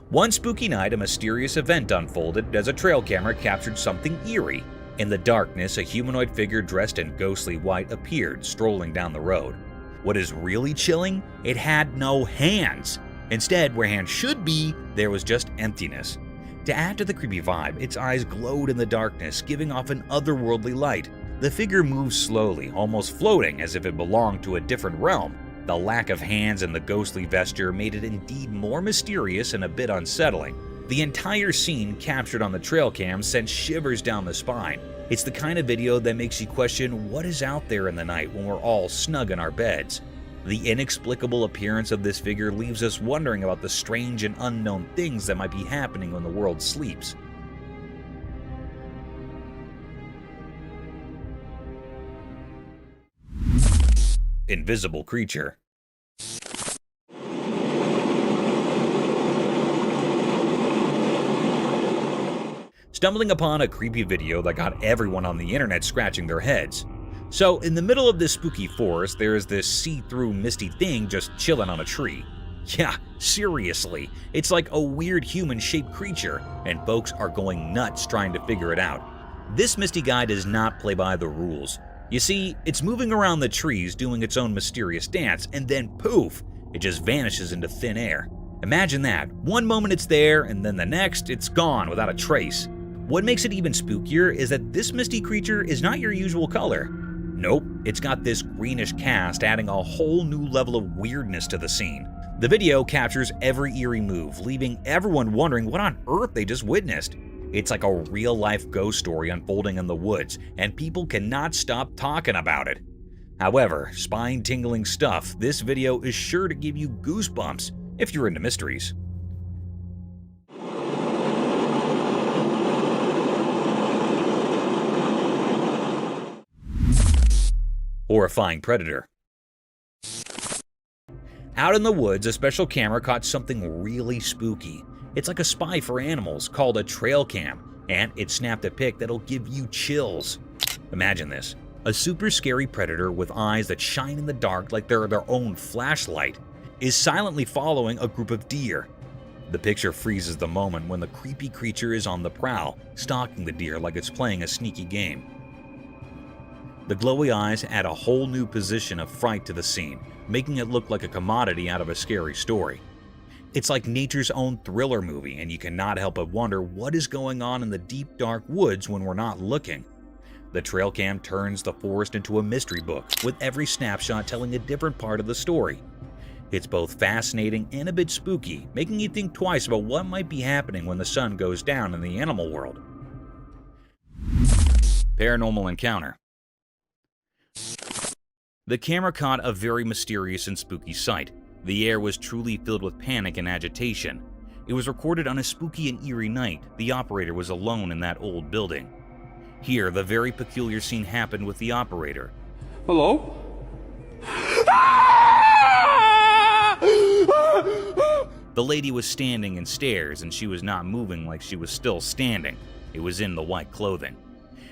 One spooky night, a mysterious event unfolded as a trail camera captured something eerie. In the darkness, a humanoid figure dressed in ghostly white appeared, strolling down the road. What is really chilling? It had no hands. Instead, where hands should be, there was just emptiness. To add to the creepy vibe, its eyes glowed in the darkness, giving off an otherworldly light. The figure moved slowly, almost floating as if it belonged to a different realm. The lack of hands and the ghostly vesture made it indeed more mysterious and a bit unsettling. The entire scene captured on the trail cam sent shivers down the spine. It's the kind of video that makes you question what is out there in the night when we're all snug in our beds. The inexplicable appearance of this figure leaves us wondering about the strange and unknown things that might be happening when the world sleeps. Invisible creature. Stumbling upon a creepy video that got everyone on the internet scratching their heads. So, in the middle of this spooky forest, there is this see-through misty thing just chilling on a tree. Yeah, seriously, it's like a weird human-shaped creature, and folks are going nuts trying to figure it out. This misty guy does not play by the rules. You see, it's moving around the trees doing its own mysterious dance, and then poof, it just vanishes into thin air. Imagine that. One moment it's there, and then the next, it's gone without a trace. What makes it even spookier is that this misty creature is not your usual color. Nope, it's got this greenish cast, adding a whole new level of weirdness to the scene. The video captures every eerie move, leaving everyone wondering what on earth they just witnessed. It's like a real-life ghost story unfolding in the woods, and people cannot stop talking about it. However, spine-tingling stuff, this video is sure to give you goosebumps if you're into mysteries. Horrifying predator. Out in the woods, a special camera caught something really spooky. It's like a spy for animals called a trail cam, and it snapped a pic that'll give you chills. Imagine this. A super scary predator with eyes that shine in the dark like they're their own flashlight is silently following a group of deer. The picture freezes the moment when the creepy creature is on the prowl, stalking the deer like it's playing a sneaky game. The glowy eyes add a whole new position of fright to the scene, making it look like a commodity out of a scary story. It's like nature's own thriller movie, and you cannot help but wonder what is going on in the deep, dark woods when we're not looking. The trail cam turns the forest into a mystery book, with every snapshot telling a different part of the story. It's both fascinating and a bit spooky, making you think twice about what might be happening when the sun goes down in the animal world. Paranormal encounter. The camera caught a very mysterious and spooky sight. The air was truly filled with panic and agitation. It was recorded on a spooky and eerie night. The operator was alone in that old building. Here, the very peculiar scene happened with the operator. Hello? The lady was standing in stairs, and she was not moving like she was still standing. It was in the white clothing.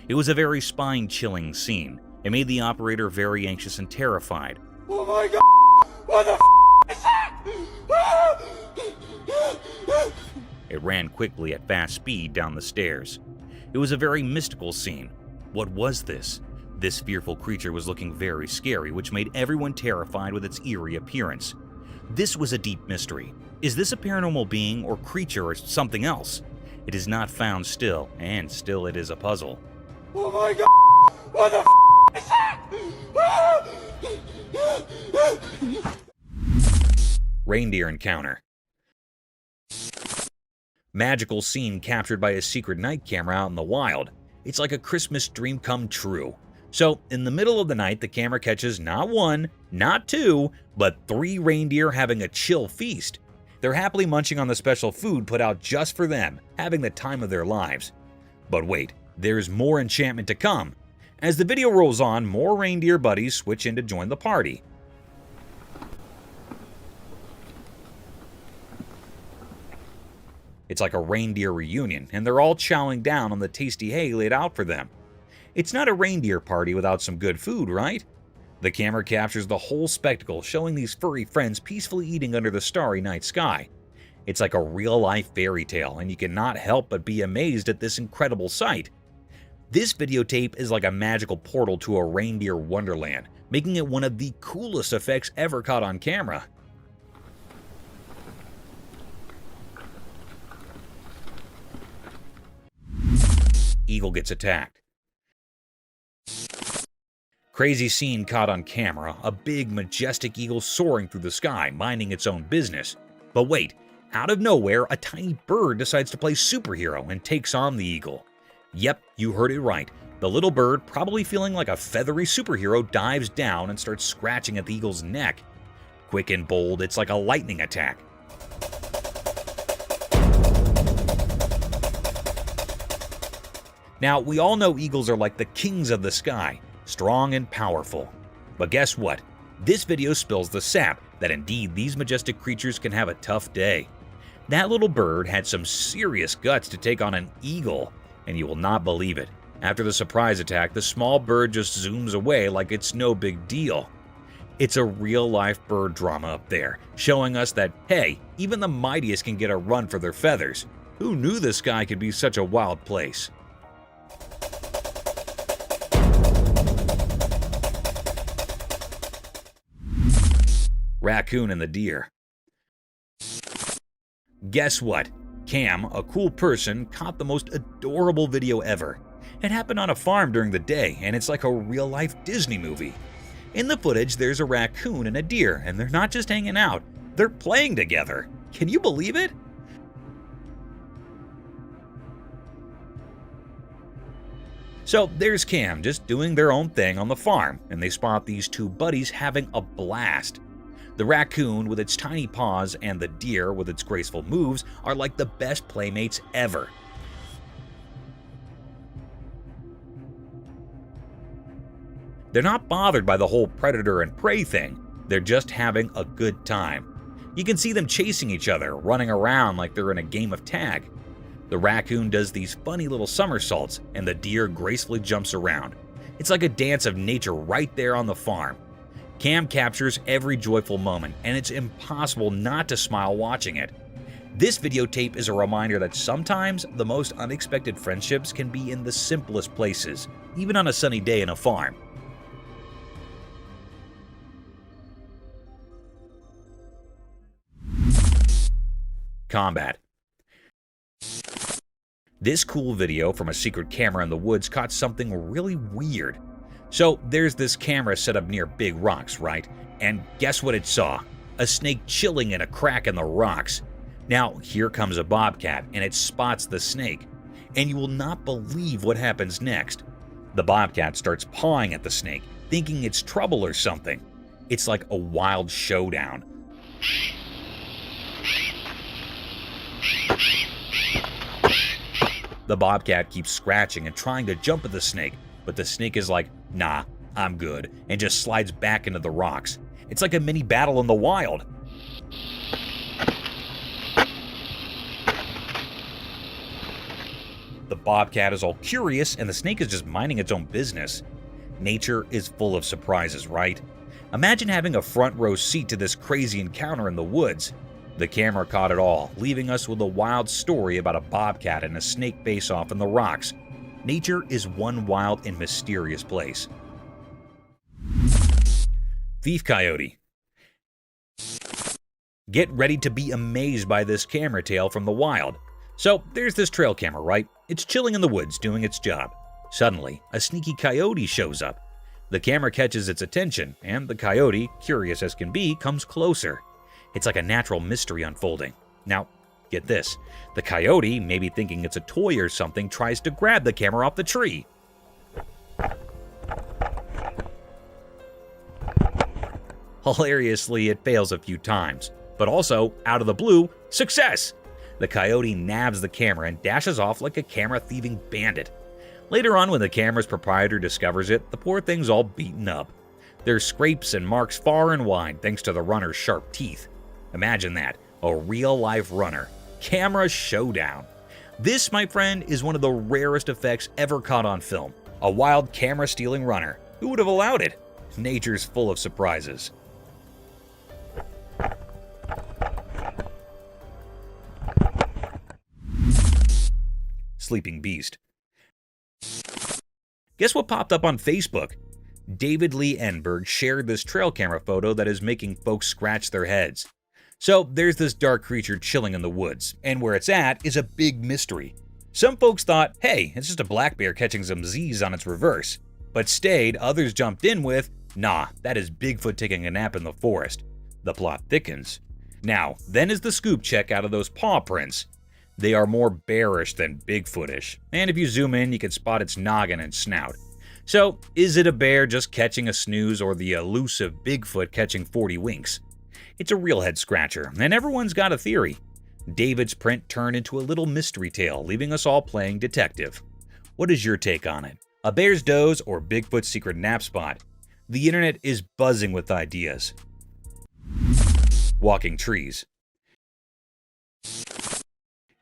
It was a very spine-chilling scene. It made the operator very anxious and terrified. Oh my god! What the is that? It ran quickly at fast speed down the stairs. It was a very mystical scene. What was this? This fearful creature was looking very scary, which made everyone terrified with its eerie appearance. This was a deep mystery. Is this a paranormal being or creature or something else? It is not found still, and still it is a puzzle. Oh my god! What the is that? Reindeer encounter. Magical scene captured by a secret night camera out in the wild. It's like a Christmas dream come true. So, in the middle of the night, the camera catches not one, not two, but 3 reindeer having a chill feast. They're happily munching on the special food put out just for them, having the time of their lives. But wait, there's more enchantment to come. As the video rolls on, more reindeer buddies switch in to join the party. It's like a reindeer reunion, and they're all chowing down on the tasty hay laid out for them. It's not a reindeer party without some good food, right? The camera captures the whole spectacle, showing these furry friends peacefully eating under the starry night sky. It's like a real-life fairy tale, and you cannot help but be amazed at this incredible sight. This videotape is like a magical portal to a reindeer wonderland, making it one of the coolest effects ever caught on camera. Eagle gets attacked. Crazy scene caught on camera, a big majestic eagle soaring through the sky, minding its own business. But wait, out of nowhere, a tiny bird decides to play superhero and takes on the eagle. Yep, you heard it right. The little bird, probably feeling like a feathery superhero, dives down and starts scratching at the eagle's neck. Quick and bold, it's like a lightning attack. Now, we all know eagles are like the kings of the sky, strong and powerful. But guess what? This video spills the sap that indeed these majestic creatures can have a tough day. That little bird had some serious guts to take on an eagle, and you will not believe it. After the surprise attack, the small bird just zooms away like it's no big deal. It's a real-life bird drama up there, showing us that, hey, even the mightiest can get a run for their feathers. Who knew the sky could be such a wild place? Raccoon and the deer. Guess what? Cam, a cool person, caught the most adorable video ever. It happened on a farm during the day, and it's like a real-life Disney movie. In the footage, there's a raccoon and a deer, and they're not just hanging out, they're playing together. Can you believe it? So there's Cam just doing their own thing on the farm, and they spot these two buddies having a blast. The raccoon with its tiny paws and the deer with its graceful moves are like the best playmates ever. They're not bothered by the whole predator and prey thing, they're just having a good time. You can see them chasing each other, running around like they're in a game of tag. The raccoon does these funny little somersaults, and the deer gracefully jumps around. It's like a dance of nature right there on the farm. Cam captures every joyful moment, and it's impossible not to smile watching it. This videotape is a reminder that sometimes the most unexpected friendships can be in the simplest places, even on a sunny day in a farm. Combat. This cool video from a secret camera in the woods caught something really weird. So there's this camera set up near big rocks, right? And guess what it saw? A snake chilling in a crack in the rocks. Now here comes a bobcat and it spots the snake. And you will not believe what happens next. The bobcat starts pawing at the snake, thinking it's trouble or something. It's like a wild showdown. The bobcat keeps scratching and trying to jump at the snake, but the snake is like, nah, I'm good, and just slides back into the rocks. It's like a mini battle in the wild. The bobcat is all curious, and the snake is just minding its own business. Nature is full of surprises, right? Imagine having a front row seat to this crazy encounter in the woods. The camera caught it all, leaving us with a wild story about a bobcat and a snake face-off in the rocks. Nature is one wild and mysterious place. Thief Coyote. Get ready to be amazed by this camera tale from the wild. So there's this trail camera, right? It's chilling in the woods doing its job. Suddenly, a sneaky coyote shows up. The camera catches its attention, and the coyote, curious as can be, comes closer. It's like a natural mystery unfolding. Now, get this. The coyote, maybe thinking it's a toy or something, tries to grab the camera off the tree. Hilariously, it fails a few times. But also, out of the blue, success! The coyote nabs the camera and dashes off like a camera-thieving bandit. Later on, when the camera's proprietor discovers it, the poor thing's all beaten up. There's scrapes and marks far and wide thanks to the runner's sharp teeth. Imagine that, a real-life runner. Camera showdown. This, my friend, is one of the rarest effects ever caught on film. A wild camera-stealing runner. Who would have allowed it? Nature's full of surprises. Sleeping Beast. Guess what popped up on Facebook? David Lee Enberg shared this trail camera photo that is making folks scratch their heads. So there's this dark creature chilling in the woods, and where it's at is a big mystery. Some folks thought, hey, it's just a black bear catching some Z's on its reverse. But stayed, others jumped in with, nah, that is Bigfoot taking a nap in the forest. The plot thickens. Now, then is the scoop check out of those paw prints. They are more bearish than Bigfootish, and if you zoom in, you can spot its noggin and snout. So, is it a bear just catching a snooze or the elusive Bigfoot catching 40 winks? It's a real head scratcher, and everyone's got a theory. David's print turned into a little mystery tale, leaving us all playing detective. What is your take on it? A bear's doze or Bigfoot's secret nap spot? The internet is buzzing with ideas. Walking trees.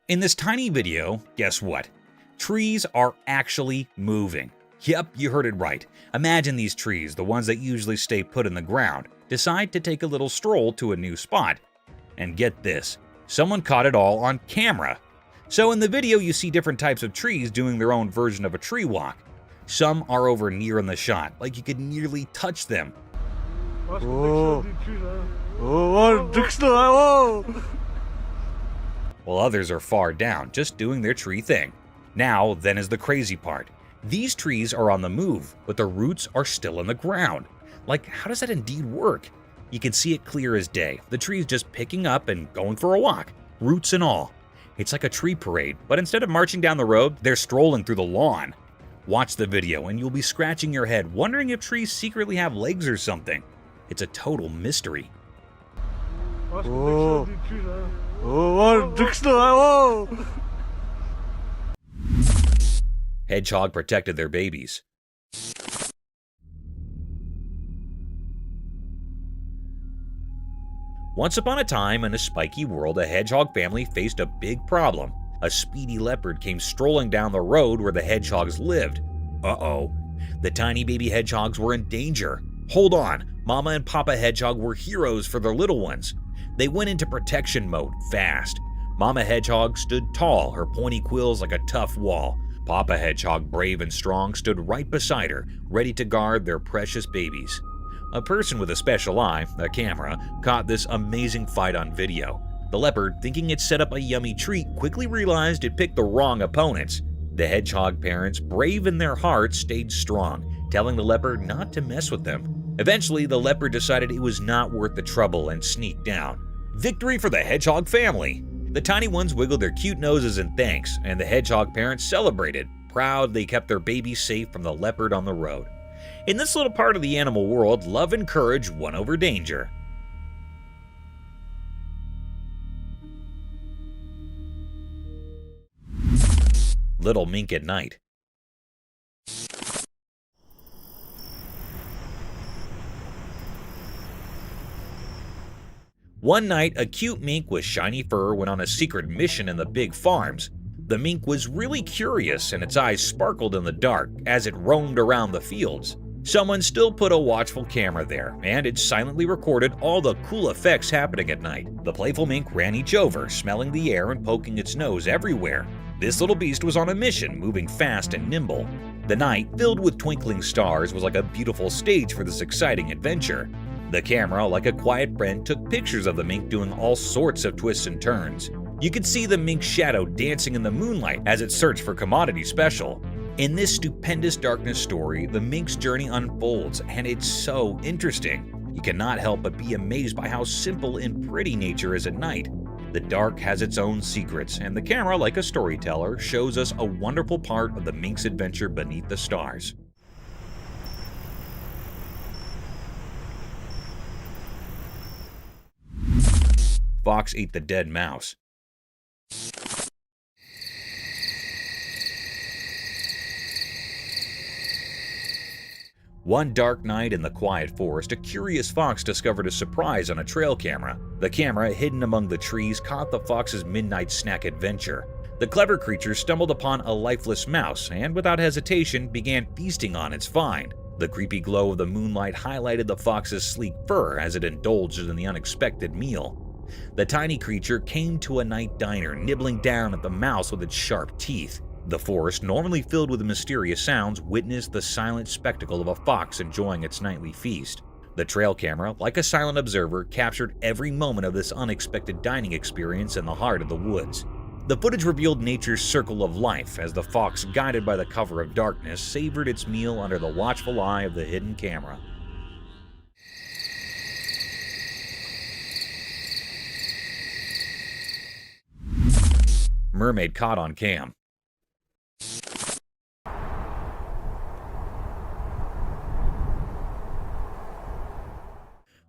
In this tiny video, guess what? Trees are actually moving. Yep, you heard it right. Imagine these trees, the ones that usually stay put in the ground, decide to take a little stroll to a new spot. And get this, someone caught it all on camera. So in the video you see different types of trees doing their own version of a tree walk. Some are over near in the shot, like you could nearly touch them. while others are far down, just doing their tree thing. Now, then is the crazy part. These trees are on the move, but the roots are still in the ground. Like, how does that indeed work? You can see it clear as day. The trees just picking up and going for a walk, roots and all. It's like a tree parade, but instead of marching down the road, they're strolling through the lawn. Watch the video and you'll be scratching your head, wondering if trees secretly have legs or something. It's a total mystery. Hedgehog protected their babies. Once upon a time in a spiky world, a hedgehog family faced a big problem. A speedy leopard came strolling down the road where the hedgehogs lived. Uh-oh. The tiny baby hedgehogs were in danger. Hold on, Mama and Papa Hedgehog were heroes for their little ones. They went into protection mode fast. Mama Hedgehog stood tall, her pointy quills like a tough wall. Papa Hedgehog, brave and strong, stood right beside her, ready to guard their precious babies. A person with a special eye, a camera, caught this amazing fight on video. The leopard, thinking it set up a yummy treat, quickly realized it picked the wrong opponents. The hedgehog parents, brave in their hearts, stayed strong, telling the leopard not to mess with them. Eventually, the leopard decided it was not worth the trouble and sneaked down. Victory for the hedgehog family! The tiny ones wiggled their cute noses in thanks, and the hedgehog parents celebrated, proud they kept their babies safe from the leopard on the road. In this little part of the animal world, love and courage won over danger. Little mink at night. One night, a cute mink with shiny fur went on a secret mission in the big farms. The mink was really curious and its eyes sparkled in the dark as it roamed around the fields. Someone still put a watchful camera there, and it silently recorded all the cool effects happening at night. The playful mink ran each over, smelling the air and poking its nose everywhere. This little beast was on a mission, moving fast and nimble. The night, filled with twinkling stars, was like a beautiful stage for this exciting adventure. The camera, like a quiet friend, took pictures of the mink doing all sorts of twists and turns. You could see the mink's shadow dancing in the moonlight as it searched for commodity special. In this stupendous darkness story, the mink's journey unfolds, and it's so interesting. You cannot help but be amazed by how simple and pretty nature is at night. The dark has its own secrets, and the camera, like a storyteller, shows us a wonderful part of the mink's adventure beneath the stars. Fox ate the dead mouse. One dark night in the quiet forest, a curious fox discovered a surprise on a trail camera. The camera, hidden among the trees, caught the fox's midnight snack adventure. The clever creature stumbled upon a lifeless mouse and, without hesitation, began feasting on its find. The creepy glow of the moonlight highlighted the fox's sleek fur as it indulged in the unexpected meal. The tiny creature came to a night diner, nibbling down at the mouse with its sharp teeth. The forest, normally filled with mysterious sounds, witnessed the silent spectacle of a fox enjoying its nightly feast. The trail camera, like a silent observer, captured every moment of this unexpected dining experience in the heart of the woods. The footage revealed nature's circle of life as the fox, guided by the cover of darkness, savored its meal under the watchful eye of the hidden camera. Mermaid caught on cam.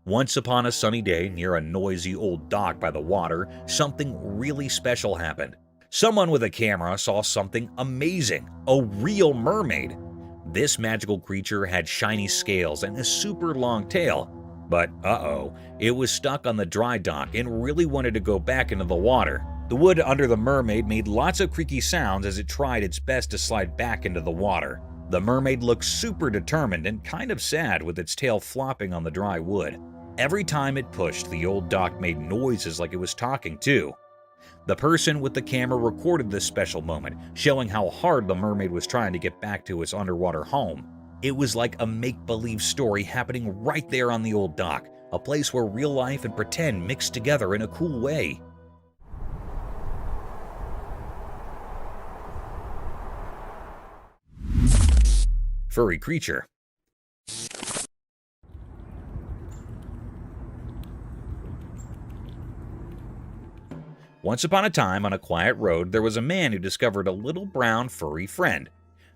Once upon a sunny day near a noisy old dock by the water, something really special happened. Someone with a camera saw something amazing, a real mermaid. This magical creature had shiny scales and a super long tail. But it was stuck on the dry dock and really wanted to go back into the water. The wood under the mermaid made lots of creaky sounds as it tried its best to slide back into the water. The mermaid looked super determined and kind of sad with its tail flopping on the dry wood. Every time it pushed, the old dock made noises like it was talking too. The person with the camera recorded this special moment, showing how hard the mermaid was trying to get back to its underwater home. It was like a make-believe story happening right there on the old dock, a place where real life and pretend mixed together in a cool way. furry creature. Once upon a time, on a quiet road, there was a man who discovered a little brown furry friend.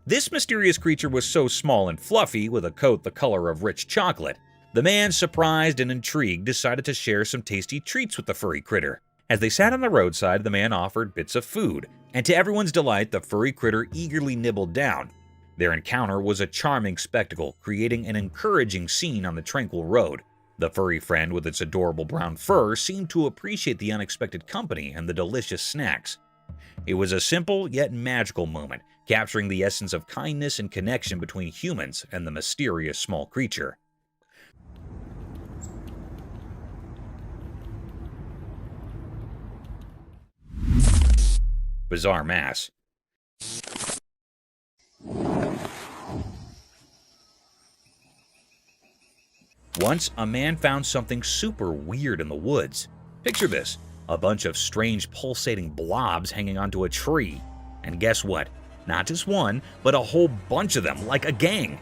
This mysterious creature was so small and fluffy, with a coat the color of rich chocolate. The man, surprised and intrigued, decided to share some tasty treats with the furry critter. As they sat on the roadside, the man offered bits of food, and to everyone's delight, the furry critter eagerly nibbled down. Their encounter was a charming spectacle, creating an encouraging scene on the tranquil road. The furry friend with its adorable brown fur seemed to appreciate the unexpected company and the delicious snacks. It was a simple yet magical moment, capturing the essence of kindness and connection between humans and the mysterious small creature. Bizarre mass. Once, a man found something super weird in the woods. Picture this, a bunch of strange pulsating blobs hanging onto a tree. And guess what? Not just one, but a whole bunch of them, like a gang.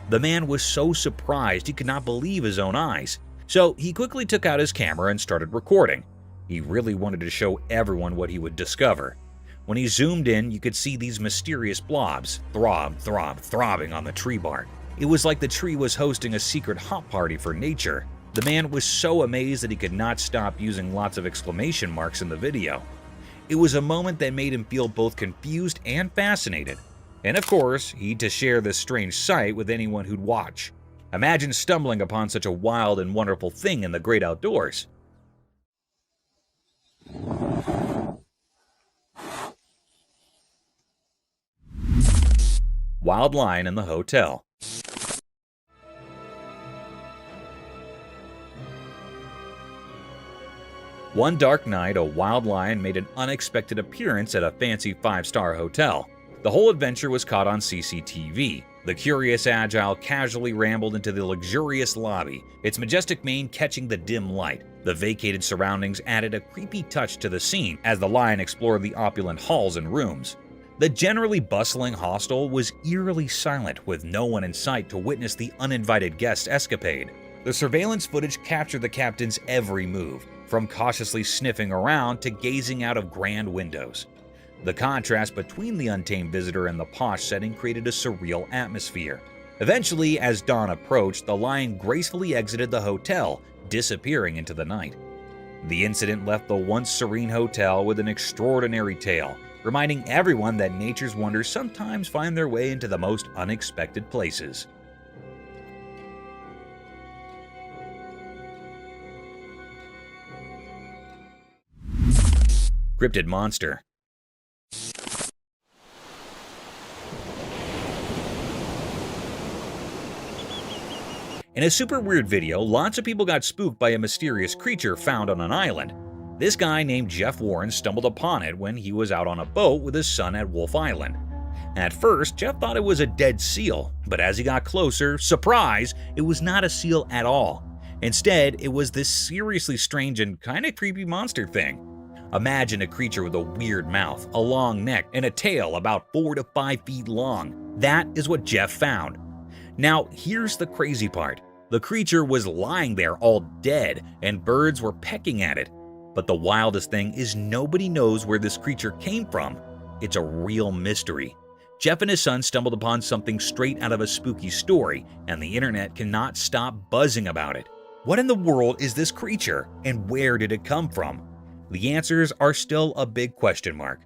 The man was so surprised he could not believe his own eyes. So he quickly took out his camera and started recording. He really wanted to show everyone what he would discover. When he zoomed in, you could see these mysterious blobs throbbing on the tree bark. It was like the tree was hosting a secret hot party for nature. The man was so amazed that he could not stop using lots of exclamation marks in the video. It was a moment that made him feel both confused and fascinated. And of course, he'd to share this strange sight with anyone who'd watch. Imagine stumbling upon such a wild and wonderful thing in the great outdoors. Wild lion in the hotel. One dark night, a wild lion made an unexpected appearance at a fancy 5-star hotel. The whole adventure was caught on CCTV. The curious agile casually rambled into the luxurious lobby, its majestic mane catching the dim light. The vacated surroundings added a creepy touch to the scene as the lion explored the opulent halls and rooms. The generally bustling hostel was eerily silent, with no one in sight to witness the uninvited guest's escapade. The surveillance footage captured the captain's every move, from cautiously sniffing around to gazing out of grand windows. The contrast between the untamed visitor and the posh setting created a surreal atmosphere. Eventually, as dawn approached, the lion gracefully exited the hotel, disappearing into the night. The incident left the once serene hotel with an extraordinary tale, reminding everyone that nature's wonders sometimes find their way into the most unexpected places. Cryptid monster. In a super weird video, lots of people got spooked by a mysterious creature found on an island. This guy named Jeff Warren stumbled upon it when he was out on a boat with his son at Wolf Island. At first, Jeff thought it was a dead seal, but as he got closer, surprise, it was not a seal at all. Instead, it was this seriously strange and kinda creepy monster thing. Imagine a creature with a weird mouth, a long neck, and a tail about 4 to 5 feet long. That is what Jeff found. Now, here's the crazy part. The creature was lying there all dead, and birds were pecking at it. But the wildest thing is nobody knows where this creature came from. It's a real mystery. Jeff and his son stumbled upon something straight out of a spooky story, and the internet cannot stop buzzing about it. What in the world is this creature, and where did it come from? The answers are still a big question mark.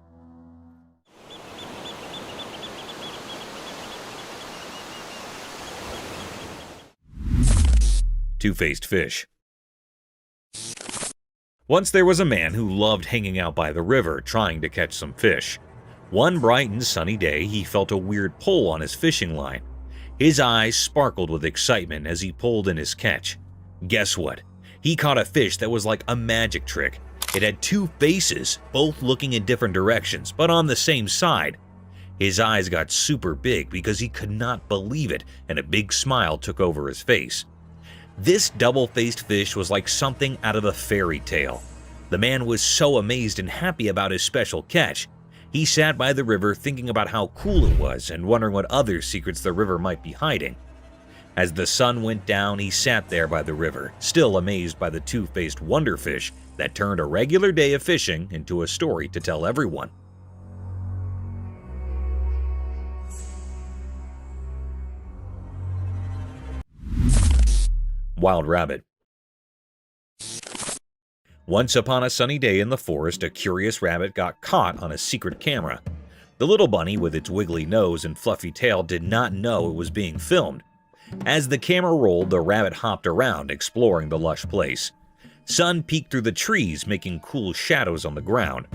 Two-faced fish. Once there was a man who loved hanging out by the river trying to catch some fish. One bright and sunny day, he felt a weird pull on his fishing line. His eyes sparkled with excitement as he pulled in his catch. Guess what? He caught a fish that was like a magic trick. It had 2 faces, both looking in different directions, but on the same side. His eyes got super big because he could not believe it, and a big smile took over his face. This double-faced fish was like something out of a fairy tale. The man was so amazed and happy about his special catch. He sat by the river thinking about how cool it was and wondering what other secrets the river might be hiding. As the sun went down, he sat there by the river, still amazed by the two-faced wonderfish that turned a regular day of fishing into a story to tell everyone. Wild rabbit. Once upon a sunny day in the forest, a curious rabbit got caught on a secret camera. The little bunny, with its wiggly nose and fluffy tail, did not know it was being filmed. As the camera rolled, the rabbit hopped around, exploring the lush place. Sun peeked through the trees, making cool shadows on the ground.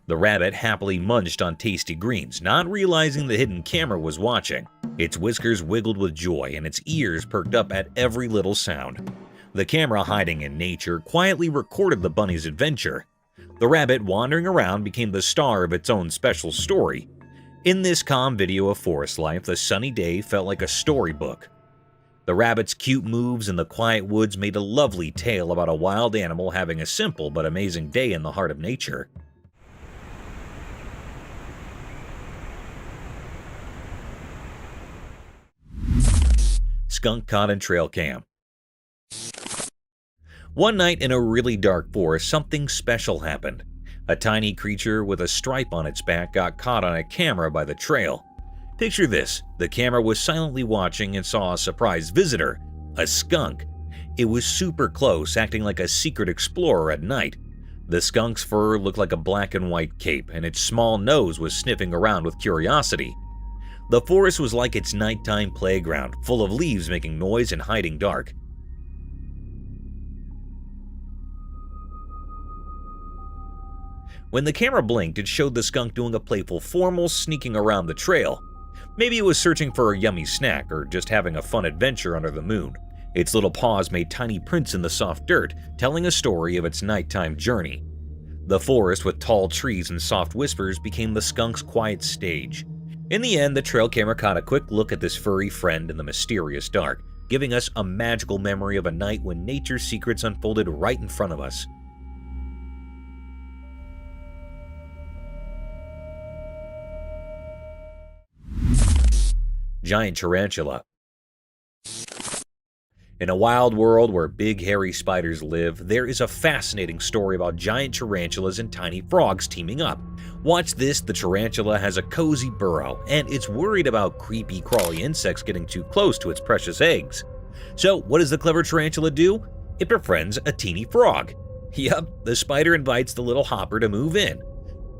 The rabbit happily munched on tasty greens, not realizing the hidden camera was watching. Its whiskers wiggled with joy, and its ears perked up at every little sound. The camera, hiding in nature, quietly recorded the bunny's adventure. The rabbit, wandering around, became the star of its own special story. In this calm video of forest life, the sunny day felt like a storybook. The rabbit's cute moves in the quiet woods made a lovely tale about a wild animal having a simple but amazing day in the heart of nature. Skunk caught in trail cam. One night in a really dark forest, something special happened. A tiny creature with a stripe on its back got caught on a camera by the trail. Picture this, the camera was silently watching and saw a surprise visitor, a skunk. It was super close, acting like a secret explorer at night. The skunk's fur looked like a black and white cape, and its small nose was sniffing around with curiosity. The forest was like its nighttime playground, full of leaves making noise and hiding dark. When the camera blinked, it showed the skunk doing a playful formal sneaking around the trail. Maybe it was searching for a yummy snack or just having a fun adventure under the moon. Its little paws made tiny prints in the soft dirt, telling a story of its nighttime journey. The forest with tall trees and soft whispers became the skunk's quiet stage. In the end, the trail camera caught a quick look at this furry friend in the mysterious dark, giving us a magical memory of a night when nature's secrets unfolded right in front of us. Giant tarantula. In a wild world where big hairy spiders live, there is a fascinating story about giant tarantulas and tiny frogs teaming up. Watch this, the tarantula has a cozy burrow, and it's worried about creepy crawly insects getting too close to its precious eggs. So what does the clever tarantula do? It befriends a teeny frog. Yup, the spider invites the little hopper to move in.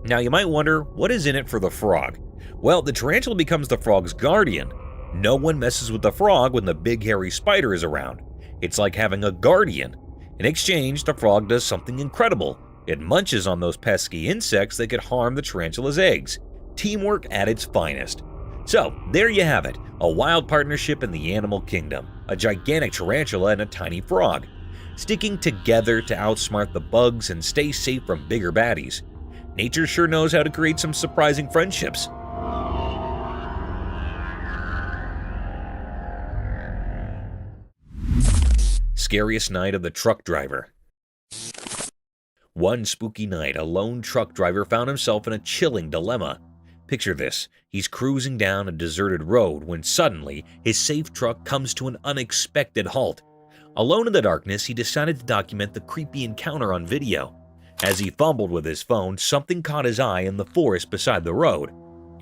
Now you might wonder, what is in it for the frog? Well, the tarantula becomes the frog's guardian. No one messes with the frog when the big hairy spider is around. It's like having a guardian. In exchange, the frog does something incredible. It munches on those pesky insects that could harm the tarantula's eggs. Teamwork at its finest. So, there you have it, a wild partnership in the animal kingdom. A gigantic tarantula and a tiny frog, sticking together to outsmart the bugs and stay safe from bigger baddies. Nature sure knows how to create some surprising friendships. Scariest night of the truck driver. One spooky night, a lone truck driver found himself in a chilling dilemma. Picture this, he's cruising down a deserted road when suddenly his safe truck comes to an unexpected halt. Alone in the darkness, he decided to document the creepy encounter on video. As he fumbled with his phone, something caught his eye in the forest beside the road.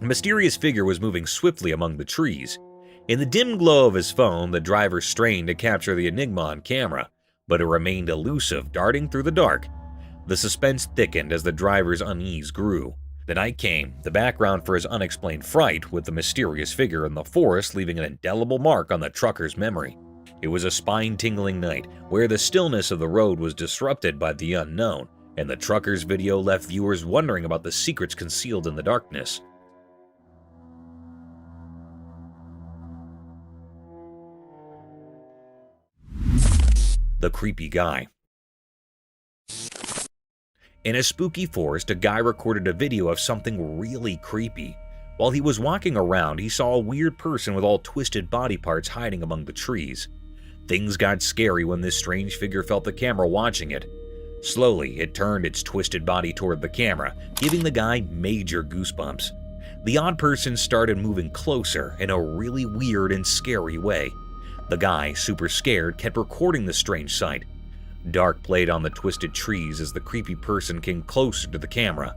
A mysterious figure was moving swiftly among the trees. In the dim glow of his phone, the driver strained to capture the enigma on camera, but it remained elusive, darting through the dark. The suspense thickened as the driver's unease grew. The night came, the background for his unexplained fright, with the mysterious figure in the forest leaving an indelible mark on the trucker's memory. It was a spine-tingling night, where the stillness of the road was disrupted by the unknown, and the trucker's video left viewers wondering about the secrets concealed in the darkness. The creepy guy. In a spooky forest, a guy recorded a video of something really creepy. While he was walking around, he saw a weird person with all twisted body parts hiding among the trees. Things got scary when this strange figure felt the camera watching it. Slowly, it turned its twisted body toward the camera, giving the guy major goosebumps. The odd person started moving closer in a really weird and scary way. The guy, super scared, kept recording the strange sight. Dark played on the twisted trees as the creepy person came closer to the camera.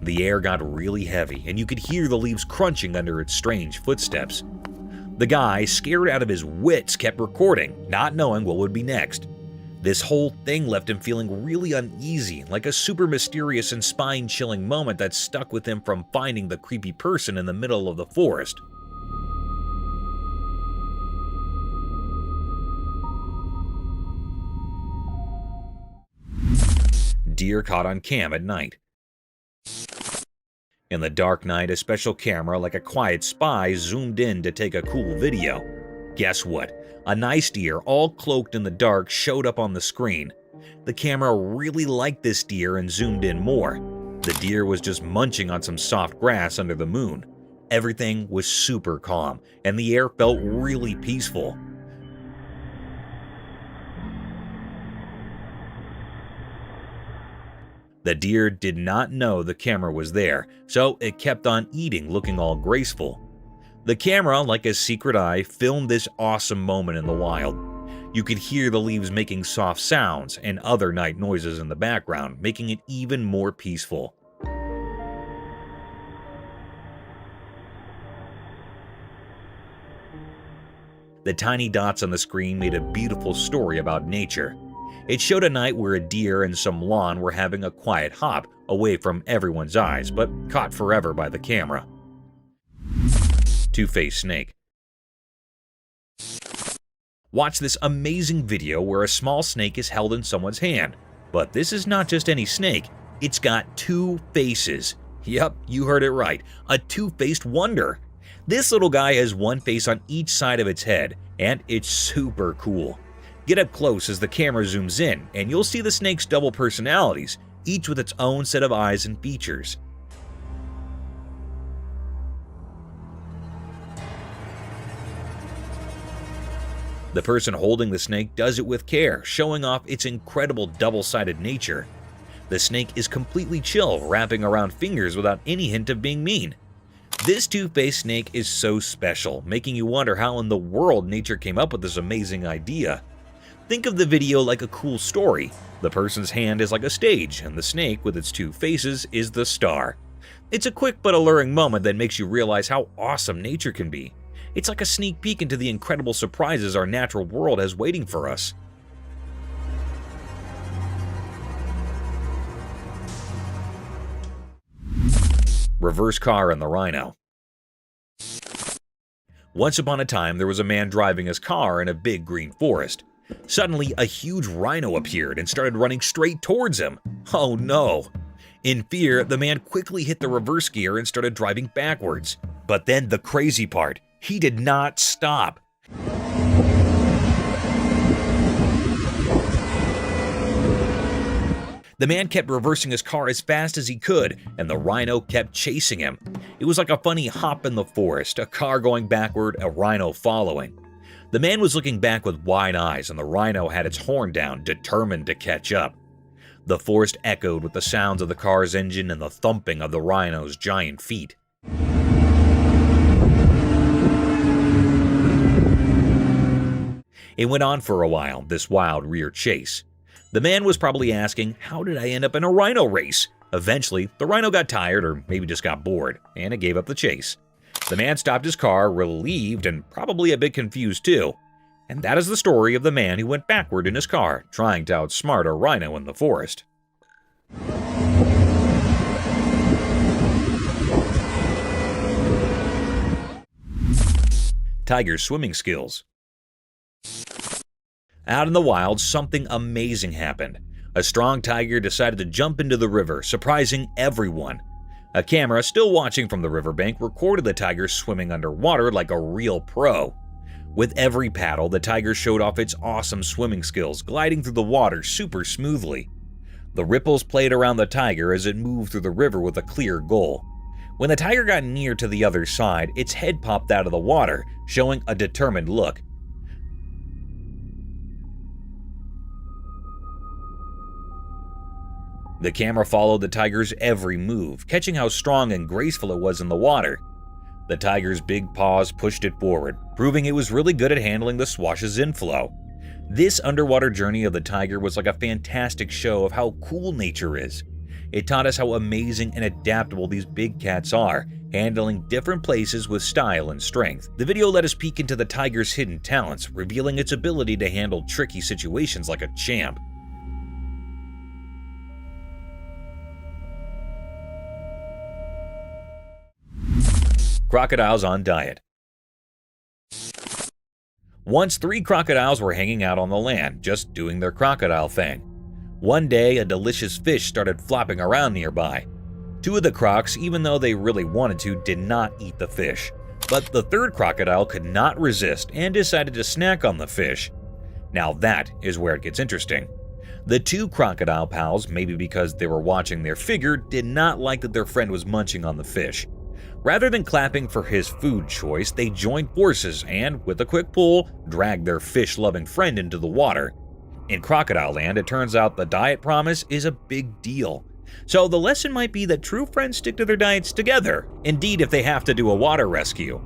The air got really heavy, and you could hear the leaves crunching under its strange footsteps. The guy, scared out of his wits, kept recording, not knowing what would be next. This whole thing left him feeling really uneasy, like a super mysterious and spine-chilling moment that stuck with him from finding the creepy person in the middle of the forest. Deer caught on cam at night. In the dark night, a special camera like a quiet spy zoomed in to take a cool video. Guess what? A nice deer, all cloaked in the dark, showed up on the screen. The camera really liked this deer and zoomed in more. The deer was just munching on some soft grass under the moon. Everything was super calm, and the air felt really peaceful. The deer did not know the camera was there, so it kept on eating, looking all graceful. The camera, like a secret eye, filmed this awesome moment in the wild. You could hear the leaves making soft sounds and other night noises in the background, making it even more peaceful. The tiny dots on the screen made a beautiful story about nature. It showed a night where a deer and some lawn were having a quiet hop away from everyone's eyes, but caught forever by the camera. Two-faced snake. Watch this amazing video where a small snake is held in someone's hand. But this is not just any snake, it's got two faces. Yep, you heard it right, a two-faced wonder. This little guy has one face on each side of its head, and it's super cool. Get up close as the camera zooms in, and you'll see the snake's double personalities, each with its own set of eyes and features. The person holding the snake does it with care, showing off its incredible double-sided nature. The snake is completely chill, wrapping around fingers without any hint of being mean. This two-faced snake is so special, making you wonder how in the world nature came up with this amazing idea. Think of the video like a cool story. The person's hand is like a stage, and the snake, with its two faces, is the star. It's a quick but alluring moment that makes you realize how awesome nature can be. It's like a sneak peek into the incredible surprises our natural world has waiting for us. Reverse car and the rhino. Once upon a time, there was a man driving his car in a big green forest. Suddenly, a huge rhino appeared and started running straight towards him. Oh no! In fear, the man quickly hit the reverse gear and started driving backwards. But then the crazy part, he did not stop. The man kept reversing his car as fast as he could, and the rhino kept chasing him. It was like a funny hop in the forest, a car going backward, a rhino following. The man was looking back with wide eyes, and the rhino had its horn down, determined to catch up. The forest echoed with the sounds of the car's engine and the thumping of the rhino's giant feet. It went on for a while, this wild rear chase. The man was probably asking, how did I end up in a rhino race? Eventually, the rhino got tired, or maybe just got bored, and it gave up the chase. The man stopped his car, relieved and probably a bit confused too. And that is the story of the man who went backward in his car, trying to outsmart a rhino in the forest. Tiger's swimming skills. Out in the wild, something amazing happened. A strong tiger decided to jump into the river, surprising everyone. A camera, still watching from the riverbank, recorded the tiger swimming underwater like a real pro. With every paddle, the tiger showed off its awesome swimming skills, gliding through the water super smoothly. The ripples played around the tiger as it moved through the river with a clear goal. When the tiger got near to the other side, its head popped out of the water, showing a determined look. The camera followed the tiger's every move, catching how strong and graceful it was in the water. The tiger's big paws pushed it forward, proving it was really good at handling the swash's inflow. This underwater journey of the tiger was like a fantastic show of how cool nature is. It taught us how amazing and adaptable these big cats are, handling different places with style and strength. The video let us peek into the tiger's hidden talents, revealing its ability to handle tricky situations like a champ. Crocodiles on diet. Once 3 crocodiles were hanging out on the land, just doing their crocodile thing. One day, a delicious fish started flopping around nearby. 2 of the crocs, even though they really wanted to, did not eat the fish. But the 3rd crocodile could not resist and decided to snack on the fish. Now that is where it gets interesting. The 2 crocodile pals, maybe because they were watching their figure, did not like that their friend was munching on the fish. Rather than clapping for his food choice, they joined forces and, with a quick pull, dragged their fish-loving friend into the water. In crocodile land, it turns out the diet promise is a big deal. So the lesson might be that true friends stick to their diets together, indeed if they have to do a water rescue.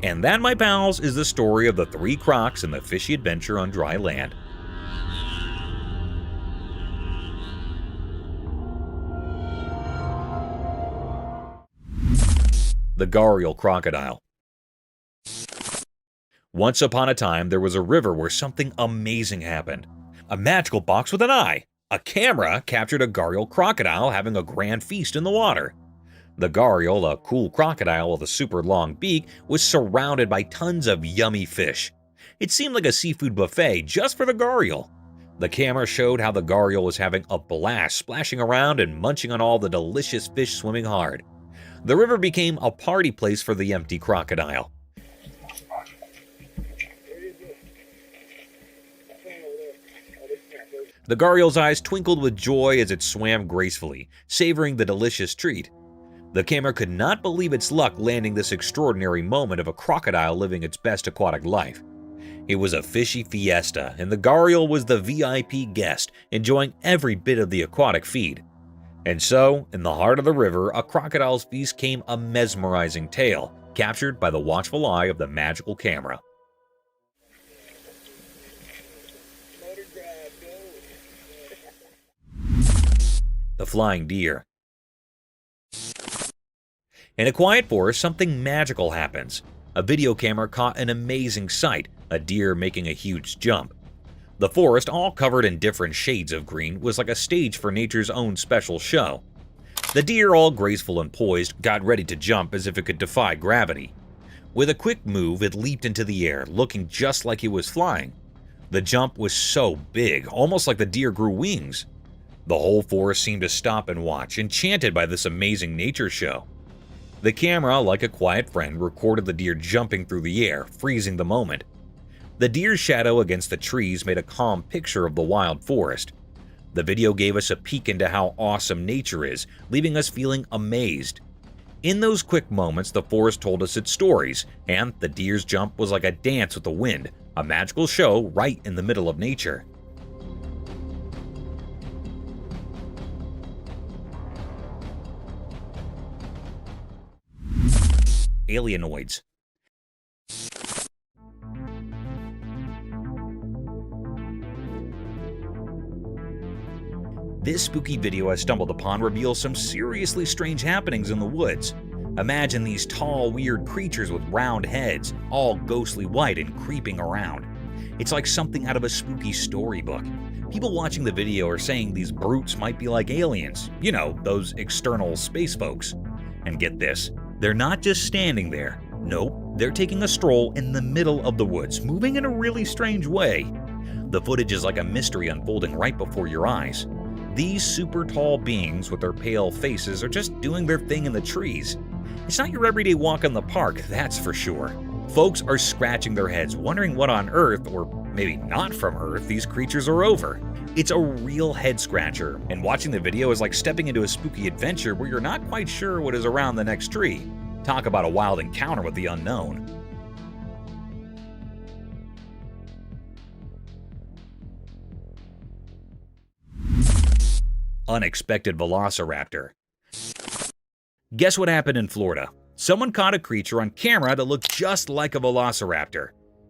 And that, my pals, is the story of the 3 crocs and the fishy adventure on dry land. The gharial crocodile. Once upon a time, there was a river where something amazing happened. A magical box with an eye. A camera captured a gharial crocodile having a grand feast in the water. The gharial, a cool crocodile with a super long beak, was surrounded by tons of yummy fish. It seemed like a seafood buffet just for the gharial. The camera showed how the gharial was having a blast, splashing around and munching on all the delicious fish swimming hard. The river became a party place for the empty crocodile. The gharial's eyes twinkled with joy as it swam gracefully, savoring the delicious treat. The camera could not believe its luck landing this extraordinary moment of a crocodile living its best aquatic life. It was a fishy fiesta, and the gharial was the VIP guest, enjoying every bit of the aquatic feed. And so, in the heart of the river, a crocodile's feast came a mesmerizing tale, captured by the watchful eye of the magical camera. The flying deer. In a quiet forest, something magical happens. A video camera caught an amazing sight, a deer making a huge jump. The forest, all covered in different shades of green, was like a stage for nature's own special show. The deer, all graceful and poised, got ready to jump as if it could defy gravity. With a quick move, it leaped into the air, looking just like it was flying. The jump was so big, almost like the deer grew wings. The whole forest seemed to stop and watch, enchanted by this amazing nature show. The camera, like a quiet friend, recorded the deer jumping through the air, freezing the moment. The deer's shadow against the trees made a calm picture of the wild forest. The video gave us a peek into how awesome nature is, leaving us feeling amazed. In those quick moments, the forest told us its stories, and the deer's jump was like a dance with the wind, a magical show right in the middle of nature. Alienoids. This spooky video I stumbled upon reveals some seriously strange happenings in the woods. Imagine these tall, weird creatures with round heads, all ghostly white and creeping around. It's like something out of a spooky storybook. People watching the video are saying these brutes might be like aliens, you know, those external space folks. And get this, they're not just standing there. Nope, they're taking a stroll in the middle of the woods, moving in a really strange way. The footage is like a mystery unfolding right before your eyes. These super tall beings with their pale faces are just doing their thing in the trees. It's not your everyday walk in the park, that's for sure. Folks are scratching their heads, wondering what on Earth, or maybe not from Earth, these creatures are over. It's a real head scratcher, and watching the video is like stepping into a spooky adventure where you're not quite sure what is around the next tree. Talk about a wild encounter with the unknown. unexpected velociraptor. Guess what happened in Florida? Someone caught a creature on camera that looked just like a velociraptor.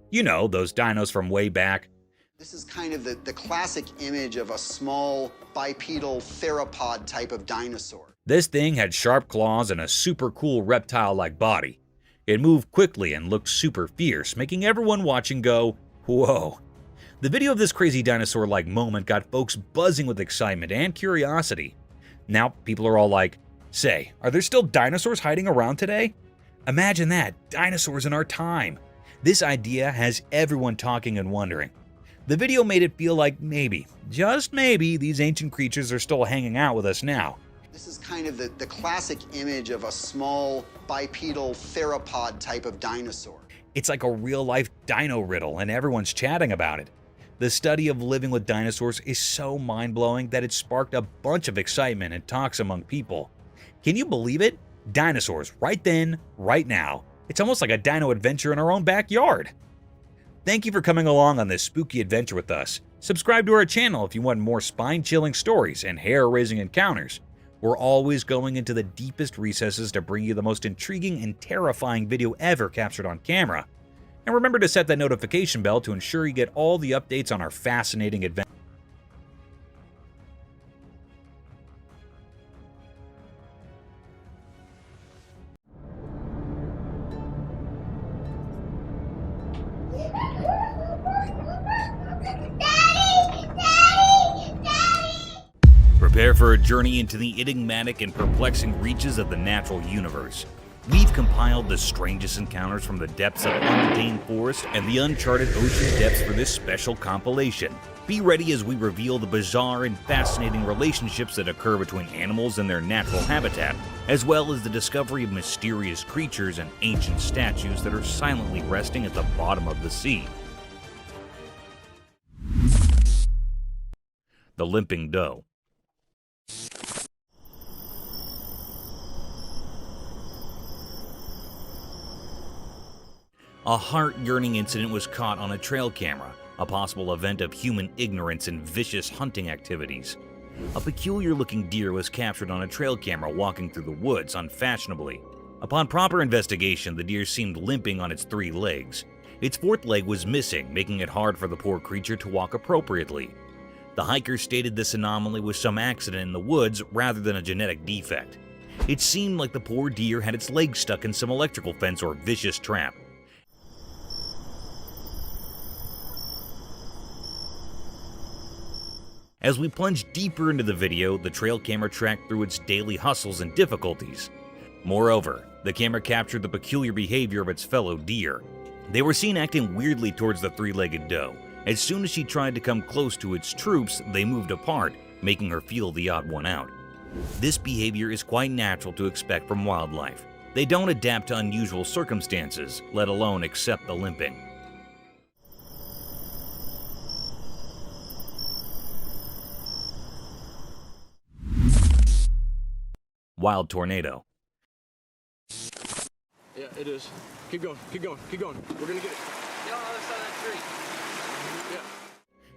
You know, those dinos from way back. This is kind of the classic image of a small bipedal theropod type of dinosaur. This thing had sharp claws and a super cool reptile-like body. It moved quickly and looked super fierce, making everyone watching go, whoa. The video of this crazy dinosaur-like moment got folks buzzing with excitement and curiosity. Now people are all like, say, are there still dinosaurs hiding around today? Imagine that, dinosaurs in our time. This idea has everyone talking and wondering. The video made it feel like maybe, just maybe, these ancient creatures are still hanging out with us now. This is kind of the classic image of a small bipedal theropod type of dinosaur. It's like a real-life dino riddle, and everyone's chatting about it. The study of living with dinosaurs is so mind-blowing that it sparked a bunch of excitement and talks among people. Can you believe it? Dinosaurs, right then, right now. It's almost like a dino adventure in our own backyard. Thank you for coming along on this spooky adventure with us. Subscribe to our channel if you want more spine-chilling stories and hair-raising encounters. We're always going into the deepest recesses to bring you the most intriguing and terrifying video ever captured on camera. And remember to set that notification bell to ensure you get all the updates on our fascinating adventure. Prepare for a journey into the enigmatic and perplexing reaches of the natural universe. We've compiled the strangest encounters from the depths of untamed forest and the uncharted ocean depths for this special compilation. Be ready as we reveal the bizarre and fascinating relationships that occur between animals and their natural habitat, as well as the discovery of mysterious creatures and ancient statues that are silently resting at the bottom of the sea. The Limping Doe. A heart-yearning incident was caught on a trail camera, a possible event of human ignorance and vicious hunting activities. A peculiar-looking deer was captured on a trail camera walking through the woods unfashionably. Upon proper investigation, the deer seemed limping on its 3 legs. Its 4th leg was missing, making it hard for the poor creature to walk appropriately. The hiker stated this anomaly was some accident in the woods rather than a genetic defect. It seemed like the poor deer had its legs stuck in some electrical fence or vicious trap. As we plunge deeper into the video, the trail camera tracked through its daily hustles and difficulties. Moreover, the camera captured the peculiar behavior of its fellow deer. They were seen acting weirdly towards the 3-legged doe. As soon as she tried to come close to its troops, they moved apart, making her feel the odd one out. This behavior is quite natural to expect from wildlife. They don't adapt to unusual circumstances, let alone accept the limping. Wild tornado. Yeah, it is. Keep going, keep going, keep going. We're gonna get it. Get on the other side of that tree. Yeah.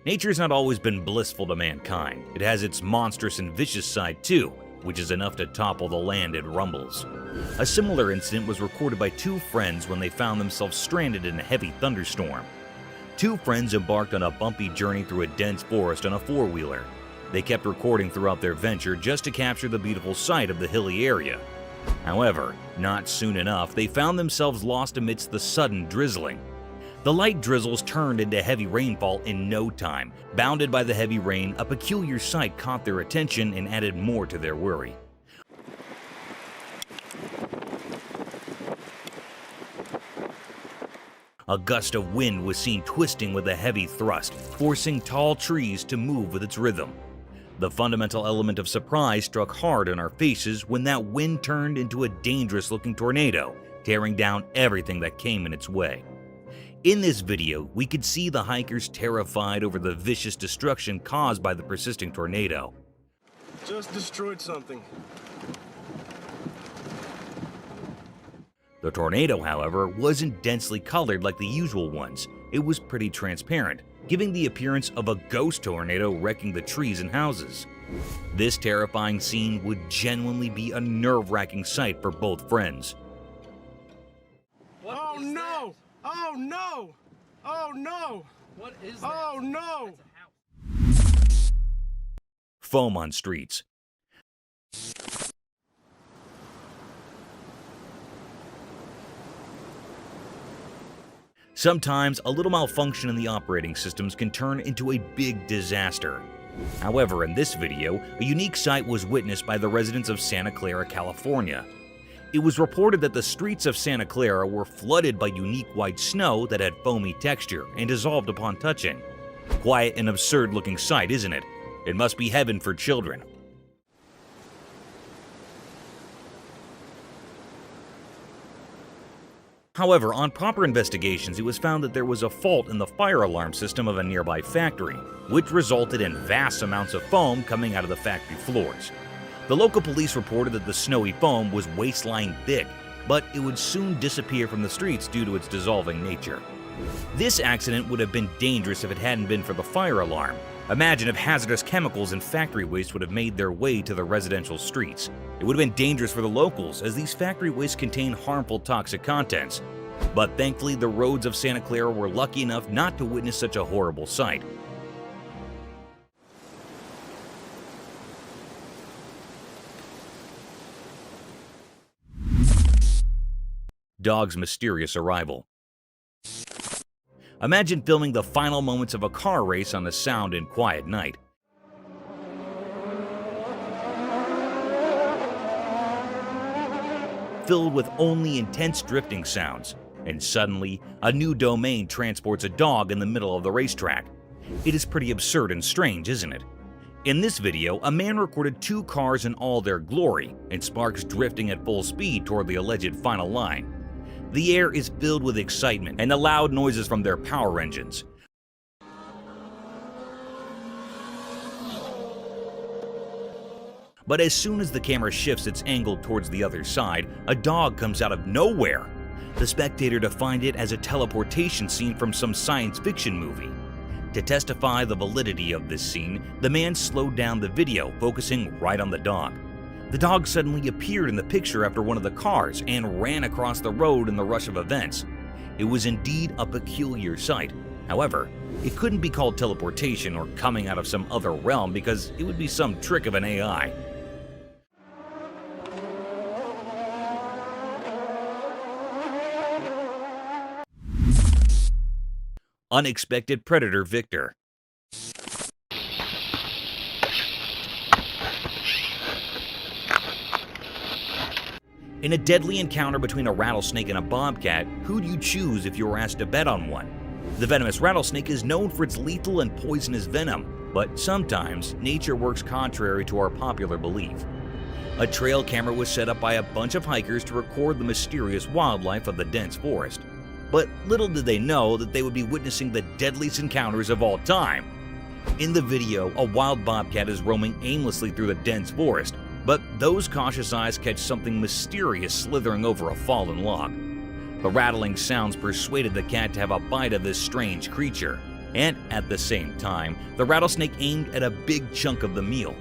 Nature's not always been blissful to mankind. It has its monstrous and vicious side too, which is enough to topple the land it rumbles. A similar incident was recorded by 2 friends when they found themselves stranded in a heavy thunderstorm. 2 friends embarked on a bumpy journey through a dense forest on a 4-wheeler. They kept recording throughout their venture just to capture the beautiful sight of the hilly area. However, not soon enough, they found themselves lost amidst the sudden drizzling. The light drizzles turned into heavy rainfall in no time. Bounded by the heavy rain, a peculiar sight caught their attention and added more to their worry. A gust of wind was seen twisting with a heavy thrust, forcing tall trees to move with its rhythm. The fundamental element of surprise struck hard in our faces when that wind turned into a dangerous-looking tornado, tearing down everything that came in its way. In this video, we could see the hikers terrified over the vicious destruction caused by the persisting tornado. Just destroyed something. The tornado, however, wasn't densely colored like the usual ones. It was pretty transparent, giving the appearance of a ghost tornado wrecking the trees and houses. This terrifying scene would genuinely be a nerve-wracking sight for both friends. Oh no! Oh no! Oh no! What is that? Oh no! Foam on streets. Sometimes, a little malfunction in the operating systems can turn into a big disaster. However, in this video, a unique sight was witnessed by the residents of Santa Clara, California. It was reported that the streets of Santa Clara were flooded by unique white snow that had foamy texture and dissolved upon touching. Quite an absurd-looking sight, isn't it? It must be heaven for children. However, on proper investigations, it was found that there was a fault in the fire alarm system of a nearby factory, which resulted in vast amounts of foam coming out of the factory floors. The local police reported that the snowy foam was waist-line thick, but it would soon disappear from the streets due to its dissolving nature. This accident would have been dangerous if it hadn't been for the fire alarm. Imagine if hazardous chemicals and factory waste would have made their way to the residential streets. It would have been dangerous for the locals, as these factory wastes contain harmful toxic contents. But thankfully, the roads of Santa Clara were lucky enough not to witness such a horrible sight. Dog's mysterious arrival. Imagine filming the final moments of a car race on a sound and quiet night. Filled with only intense drifting sounds, and suddenly, a new domain transports a dog in the middle of the racetrack. It is pretty absurd and strange, isn't it? In this video, a man recorded 2 cars in all their glory, and sparks drifting at full speed toward the alleged final line. The air is filled with excitement and the loud noises from their power engines. But as soon as the camera shifts its angle towards the other side, a dog comes out of nowhere. The spectator defined it as a teleportation scene from some science fiction movie. To testify the validity of this scene, the man slowed down the video, focusing right on the dog. The dog suddenly appeared in the picture after one of the cars and ran across the road in the rush of events. It was indeed a peculiar sight. However, it couldn't be called teleportation or coming out of some other realm because it would be some trick of an AI. Unexpected predator Victor. In a deadly encounter between a rattlesnake and a bobcat, who'd you choose if you were asked to bet on one? The venomous rattlesnake is known for its lethal and poisonous venom, but sometimes nature works contrary to our popular belief. A trail camera was set up by a bunch of hikers to record the mysterious wildlife of the dense forest. But little did they know that they would be witnessing the deadliest encounters of all time. In the video, a wild bobcat is roaming aimlessly through the dense forest, but those cautious eyes catch something mysterious slithering over a fallen log. The rattling sounds persuaded the cat to have a bite of this strange creature, and at the same time, the rattlesnake aimed at a big chunk of the meal.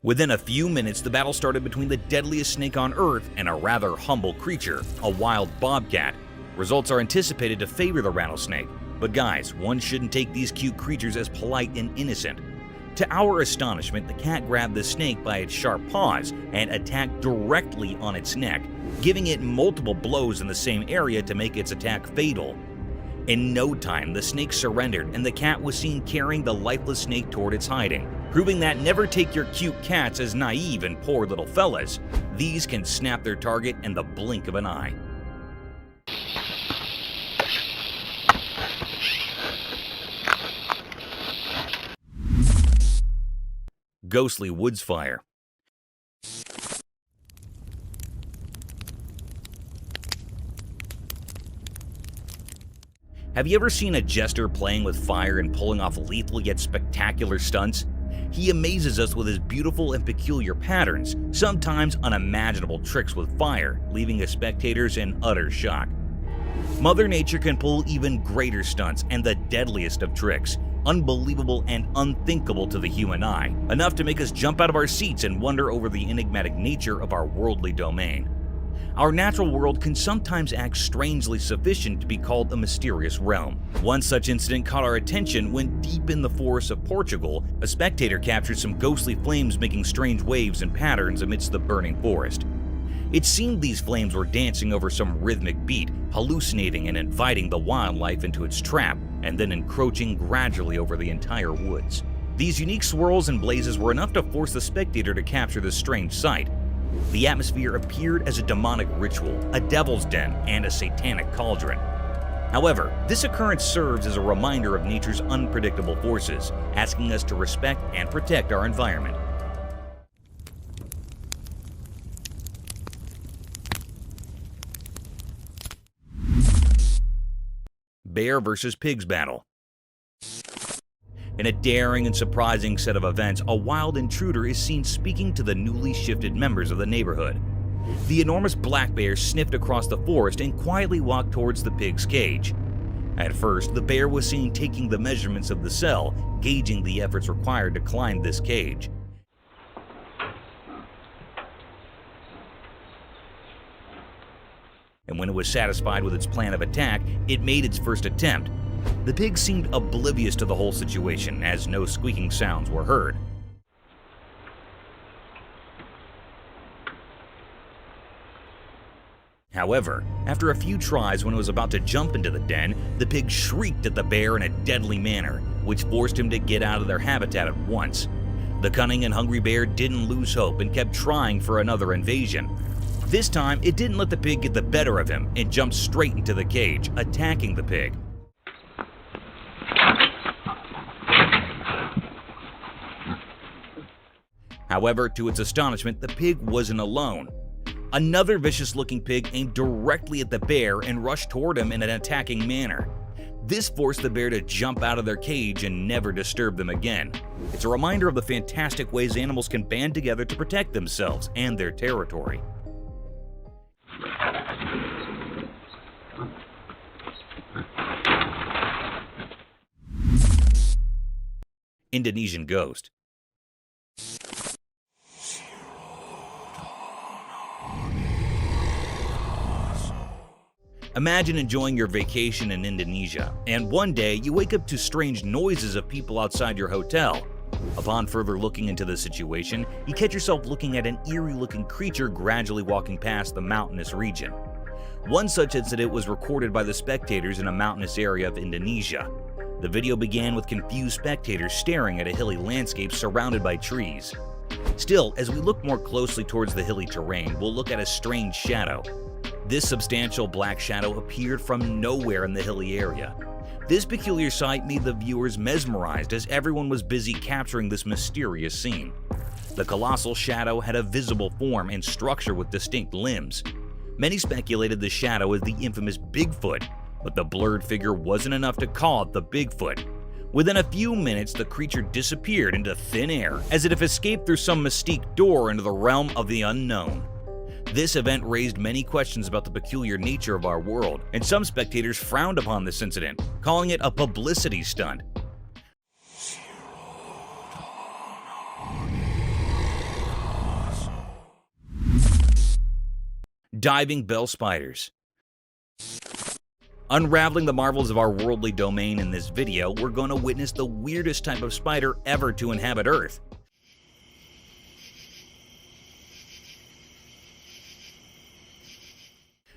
Within a few minutes, the battle started between the deadliest snake on Earth and a rather humble creature, a wild bobcat. Results are anticipated to favor the rattlesnake. But guys, one shouldn't take these cute creatures as polite and innocent. To our astonishment, the cat grabbed the snake by its sharp paws and attacked directly on its neck, giving it multiple blows in the same area to make its attack fatal. In no time, the snake surrendered and the cat was seen carrying the lifeless snake toward its hiding, proving that never take your cute cats as naive and poor little fellas. These can snap their target in the blink of an eye. Ghostly woods fire. Have you ever seen a jester playing with fire and pulling off lethal yet spectacular stunts? He amazes us with his beautiful and peculiar patterns, sometimes unimaginable tricks with fire, leaving his spectators in utter shock. Mother Nature can pull even greater stunts and the deadliest of tricks, unbelievable and unthinkable to the human eye, enough to make us jump out of our seats and wonder over the enigmatic nature of our worldly domain. Our natural world can sometimes act strangely sufficient to be called a mysterious realm. One such incident caught our attention when, deep in the forests of Portugal, a spectator captured some ghostly flames making strange waves and patterns amidst the burning forest. It seemed these flames were dancing over some rhythmic beat, hallucinating and inviting the wildlife into its trap, and then encroaching gradually over the entire woods. These unique swirls and blazes were enough to force the spectator to capture this strange sight. The atmosphere appeared as a demonic ritual, a devil's den, and a satanic cauldron. However, this occurrence serves as a reminder of nature's unpredictable forces, asking us to respect and protect our environment. Bear versus pigs battle. In a daring and surprising set of events, a wild intruder is seen speaking to the newly shifted members of the neighborhood. The enormous black bear sniffed across the forest and quietly walked towards the pig's cage. At first, the bear was seen taking the measurements of the cell, gauging the efforts required to climb this cage. And when it was satisfied with its plan of attack, it made its first attempt. The pig seemed oblivious to the whole situation, as no squeaking sounds were heard. However, after a few tries, when it was about to jump into the den, the pig shrieked at the bear in a deadly manner, which forced him to get out of their habitat at once. The cunning and hungry bear didn't lose hope and kept trying for another invasion. This time, it didn't let the pig get the better of him and jumped straight into the cage, attacking the pig. However, to its astonishment, the pig wasn't alone. Another vicious-looking pig aimed directly at the bear and rushed toward him in an attacking manner. This forced the bear to jump out of their cage and never disturb them again. It's a reminder of the fantastic ways animals can band together to protect themselves and their territory. Indonesian ghost. Imagine enjoying your vacation in Indonesia, and one day you wake up to strange noises of people outside your hotel. Upon further looking into the situation, you catch yourself looking at an eerie-looking creature gradually walking past the mountainous region. One such incident was recorded by the spectators in a mountainous area of Indonesia. The video began with confused spectators staring at a hilly landscape surrounded by trees. Still, as we look more closely towards the hilly terrain, we'll look at a strange shadow. This substantial black shadow appeared from nowhere in the hilly area. This peculiar sight made the viewers mesmerized as everyone was busy capturing this mysterious scene. The colossal shadow had a visible form and structure with distinct limbs. Many speculated the shadow as the infamous Bigfoot, but the blurred figure wasn't enough to call it the Bigfoot. Within a few minutes, the creature disappeared into thin air, as if it escaped through some mystique door into the realm of the unknown. This event raised many questions about the peculiar nature of our world, and some spectators frowned upon this incident, calling it a publicity stunt. Diving bell spiders. Unraveling the marvels of our worldly domain in this video, we're going to witness the weirdest type of spider ever to inhabit Earth.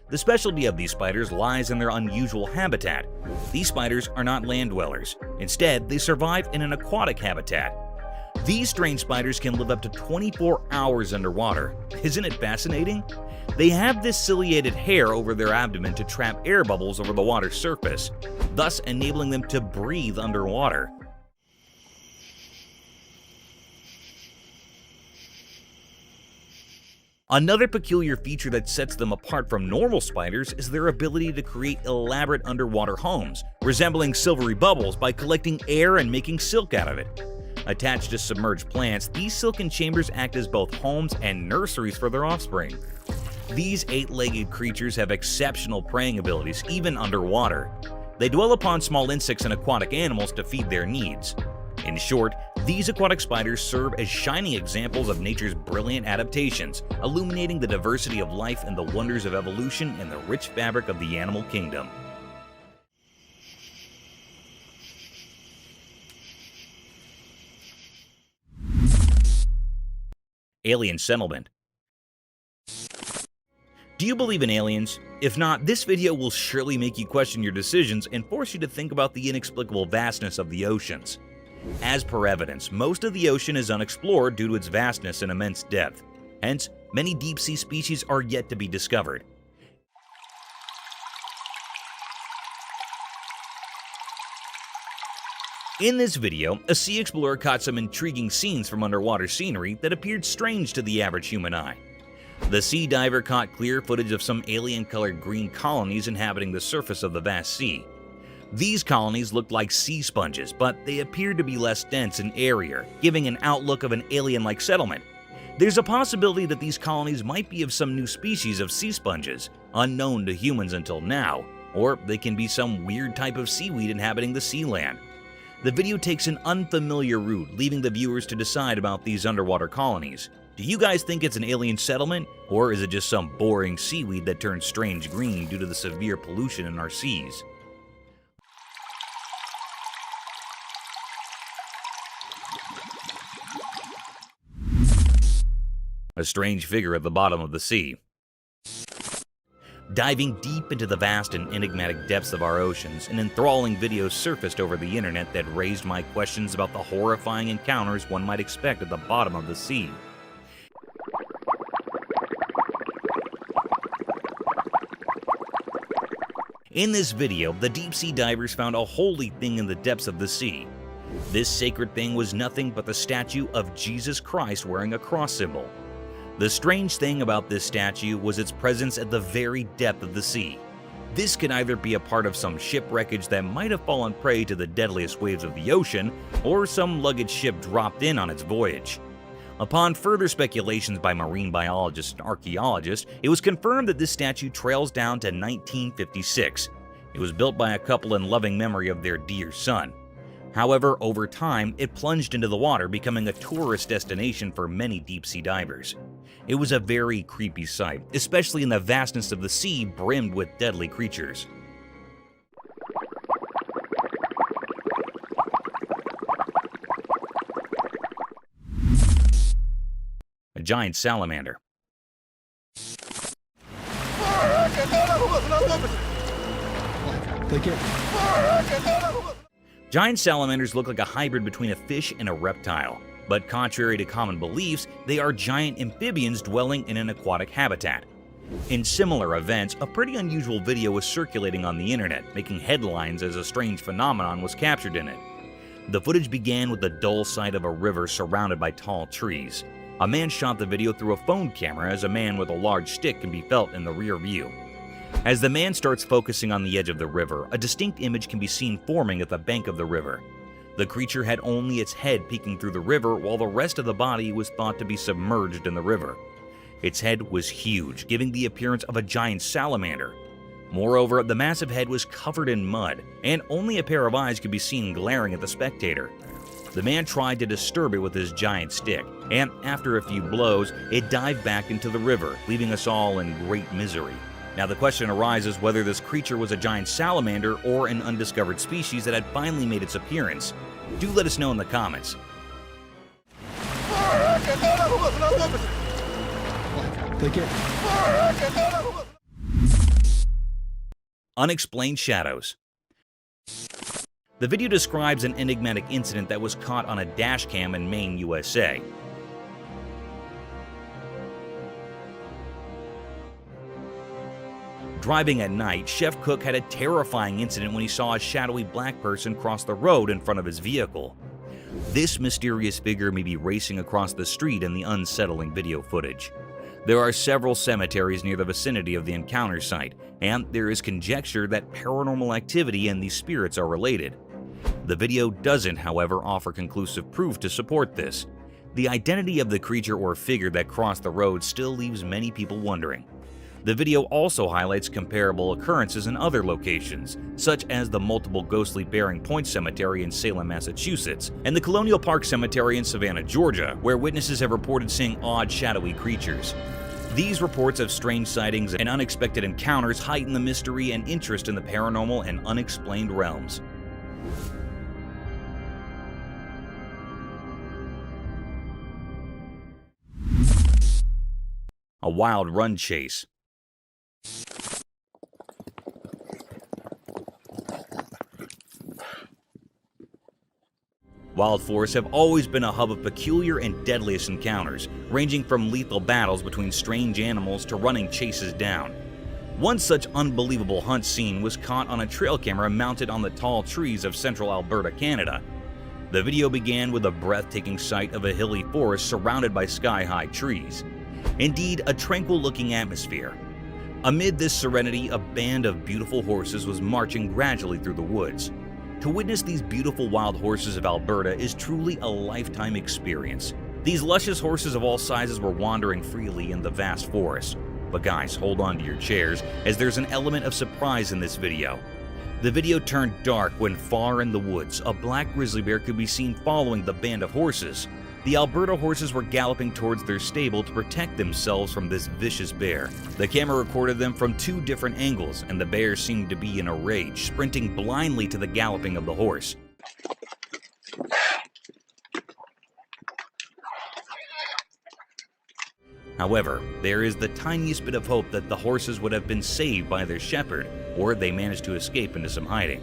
The specialty of these spiders lies in their unusual habitat. These spiders are not land dwellers. Instead, they survive in an aquatic habitat. These strange spiders can live up to 24 hours underwater. Isn't it fascinating? They have this ciliated hair over their abdomen to trap air bubbles over the water's surface, thus enabling them to breathe underwater. Another peculiar feature that sets them apart from normal spiders is their ability to create elaborate underwater homes, resembling silvery bubbles by collecting air and making silk out of it. Attached to submerged plants, these silken chambers act as both homes and nurseries for their offspring. These 8-legged creatures have exceptional preying abilities even underwater. They dwell upon small insects and aquatic animals to feed their needs. In short, these aquatic spiders serve as shining examples of nature's brilliant adaptations, illuminating the diversity of life and the wonders of evolution in the rich fabric of the animal kingdom. Alien settlement. Do you believe in aliens? If not, this video will surely make you question your decisions and force you to think about the inexplicable vastness of the oceans. As per evidence, most of the ocean is unexplored due to its vastness and immense depth. Hence, many deep-sea species are yet to be discovered. In this video, a sea explorer caught some intriguing scenes from underwater scenery that appeared strange to the average human eye. The sea diver caught clear footage of some alien-colored green colonies inhabiting the surface of the vast sea. These colonies looked like sea sponges, but they appeared to be less dense and airier, giving an outlook of an alien-like settlement. There's a possibility that these colonies might be of some new species of sea sponges, unknown to humans until now, or they can be some weird type of seaweed inhabiting the sea land. The video takes an unfamiliar route, leaving the viewers to decide about these underwater colonies. Do you guys think it's an alien settlement, or is it just some boring seaweed that turns strange green due to the severe pollution in our seas? A strange figure at the bottom of the sea. Diving deep into the vast and enigmatic depths of our oceans, an enthralling video surfaced over the internet that raised my questions about the horrifying encounters one might expect at the bottom of the sea. In this video, the deep-sea divers found a holy thing in the depths of the sea. This sacred thing was nothing but the statue of Jesus Christ wearing a cross symbol. The strange thing about this statue was its presence at the very depth of the sea. This could either be a part of some shipwreckage that might have fallen prey to the deadliest waves of the ocean, or some luggage ship dropped in on its voyage. Upon further speculations by marine biologists and archaeologists, it was confirmed that this statue trails down to 1956. It was built by a couple in loving memory of their dear son. However, over time, it plunged into the water, becoming a tourist destination for many deep-sea divers. It was a very creepy sight, especially in the vastness of the sea brimmed with deadly creatures. A giant salamander. Giant salamanders look like a hybrid between a fish and a reptile, but contrary to common beliefs, they are giant amphibians dwelling in an aquatic habitat. In similar events, a pretty unusual video was circulating on the internet, making headlines as a strange phenomenon was captured in it. The footage began with the dull sight of a river surrounded by tall trees. A man shot the video through a phone camera as a man with a large stick can be felt in the rear view. As the man starts focusing on the edge of the river, a distinct image can be seen forming at the bank of the river. The creature had only its head peeking through the river, while the rest of the body was thought to be submerged in the river. Its head was huge, giving the appearance of a giant salamander. Moreover, the massive head was covered in mud, and only a pair of eyes could be seen glaring at the spectator. The man tried to disturb it with his giant stick, and after a few blows, it dived back into the river, leaving us all in great misery. Now the question arises whether this creature was a giant salamander or an undiscovered species that had finally made its appearance. Do let us know in the comments. Unexplained shadows. The video describes an enigmatic incident that was caught on a dash cam in Maine, USA. Driving at night, Chef Cook had a terrifying incident when he saw a shadowy black person cross the road in front of his vehicle. This mysterious figure may be racing across the street in the unsettling video footage. There are several cemeteries near the vicinity of the encounter site, and there is conjecture that paranormal activity and these spirits are related. The video doesn't, however, offer conclusive proof to support this. The identity of the creature or figure that crossed the road still leaves many people wondering. The video also highlights comparable occurrences in other locations, such as the multiple ghostly Bearing Point Cemetery in Salem, Massachusetts, and the Colonial Park Cemetery in Savannah, Georgia, where witnesses have reported seeing odd, shadowy creatures. These reports of strange sightings and unexpected encounters heighten the mystery and interest in the paranormal and unexplained realms. A wild run chase. Wild forests have always been a hub of peculiar and deadliest encounters, ranging from lethal battles between strange animals to running chases down. One such unbelievable hunt scene was caught on a trail camera mounted on the tall trees of central Alberta, Canada. The video began with a breathtaking sight of a hilly forest surrounded by sky-high trees. Indeed, a tranquil-looking atmosphere. Amid this serenity, a band of beautiful horses was marching gradually through the woods. To witness these beautiful wild horses of Alberta is truly a lifetime experience. These luscious horses of all sizes were wandering freely in the vast forest. But guys, hold on to your chairs, as there's an element of surprise in this video. The video turned dark when far in the woods, a black grizzly bear could be seen following the band of horses. The Alberta horses were galloping towards their stable to protect themselves from this vicious bear. The camera recorded them from two different angles, and the bear seemed to be in a rage, sprinting blindly to the galloping of the horse. However, there is the tiniest bit of hope that the horses would have been saved by their shepherd, or they managed to escape into some hiding.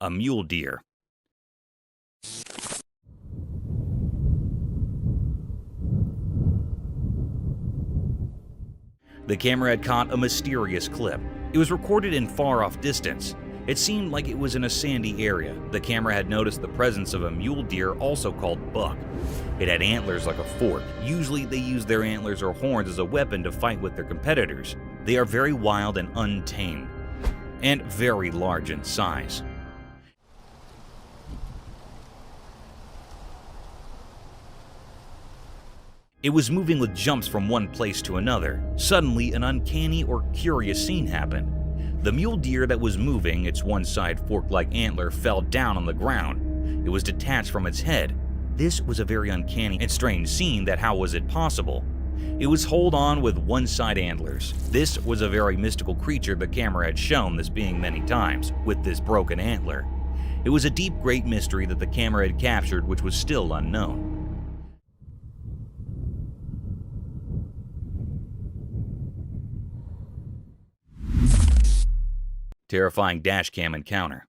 A mule deer. The camera had caught a mysterious clip. It was recorded in far-off distance. It seemed like it was in a sandy area. The camera had noticed the presence of a mule deer, also called buck. It had antlers like a fork. Usually they use their antlers or horns as a weapon to fight with their competitors. They are very wild and untamed, and very large in size. It was moving with jumps from one place to another. Suddenly, an uncanny or curious scene happened. The mule deer that was moving, its one side fork-like antler, fell down on the ground. It was detached from its head. This was a very uncanny and strange scene that how was it possible? It was hold on with one side antlers. This was a very mystical creature the camera had shown this being many times, with this broken antler. It was a deep, great mystery that the camera had captured which was still unknown. Terrifying dashcam encounter.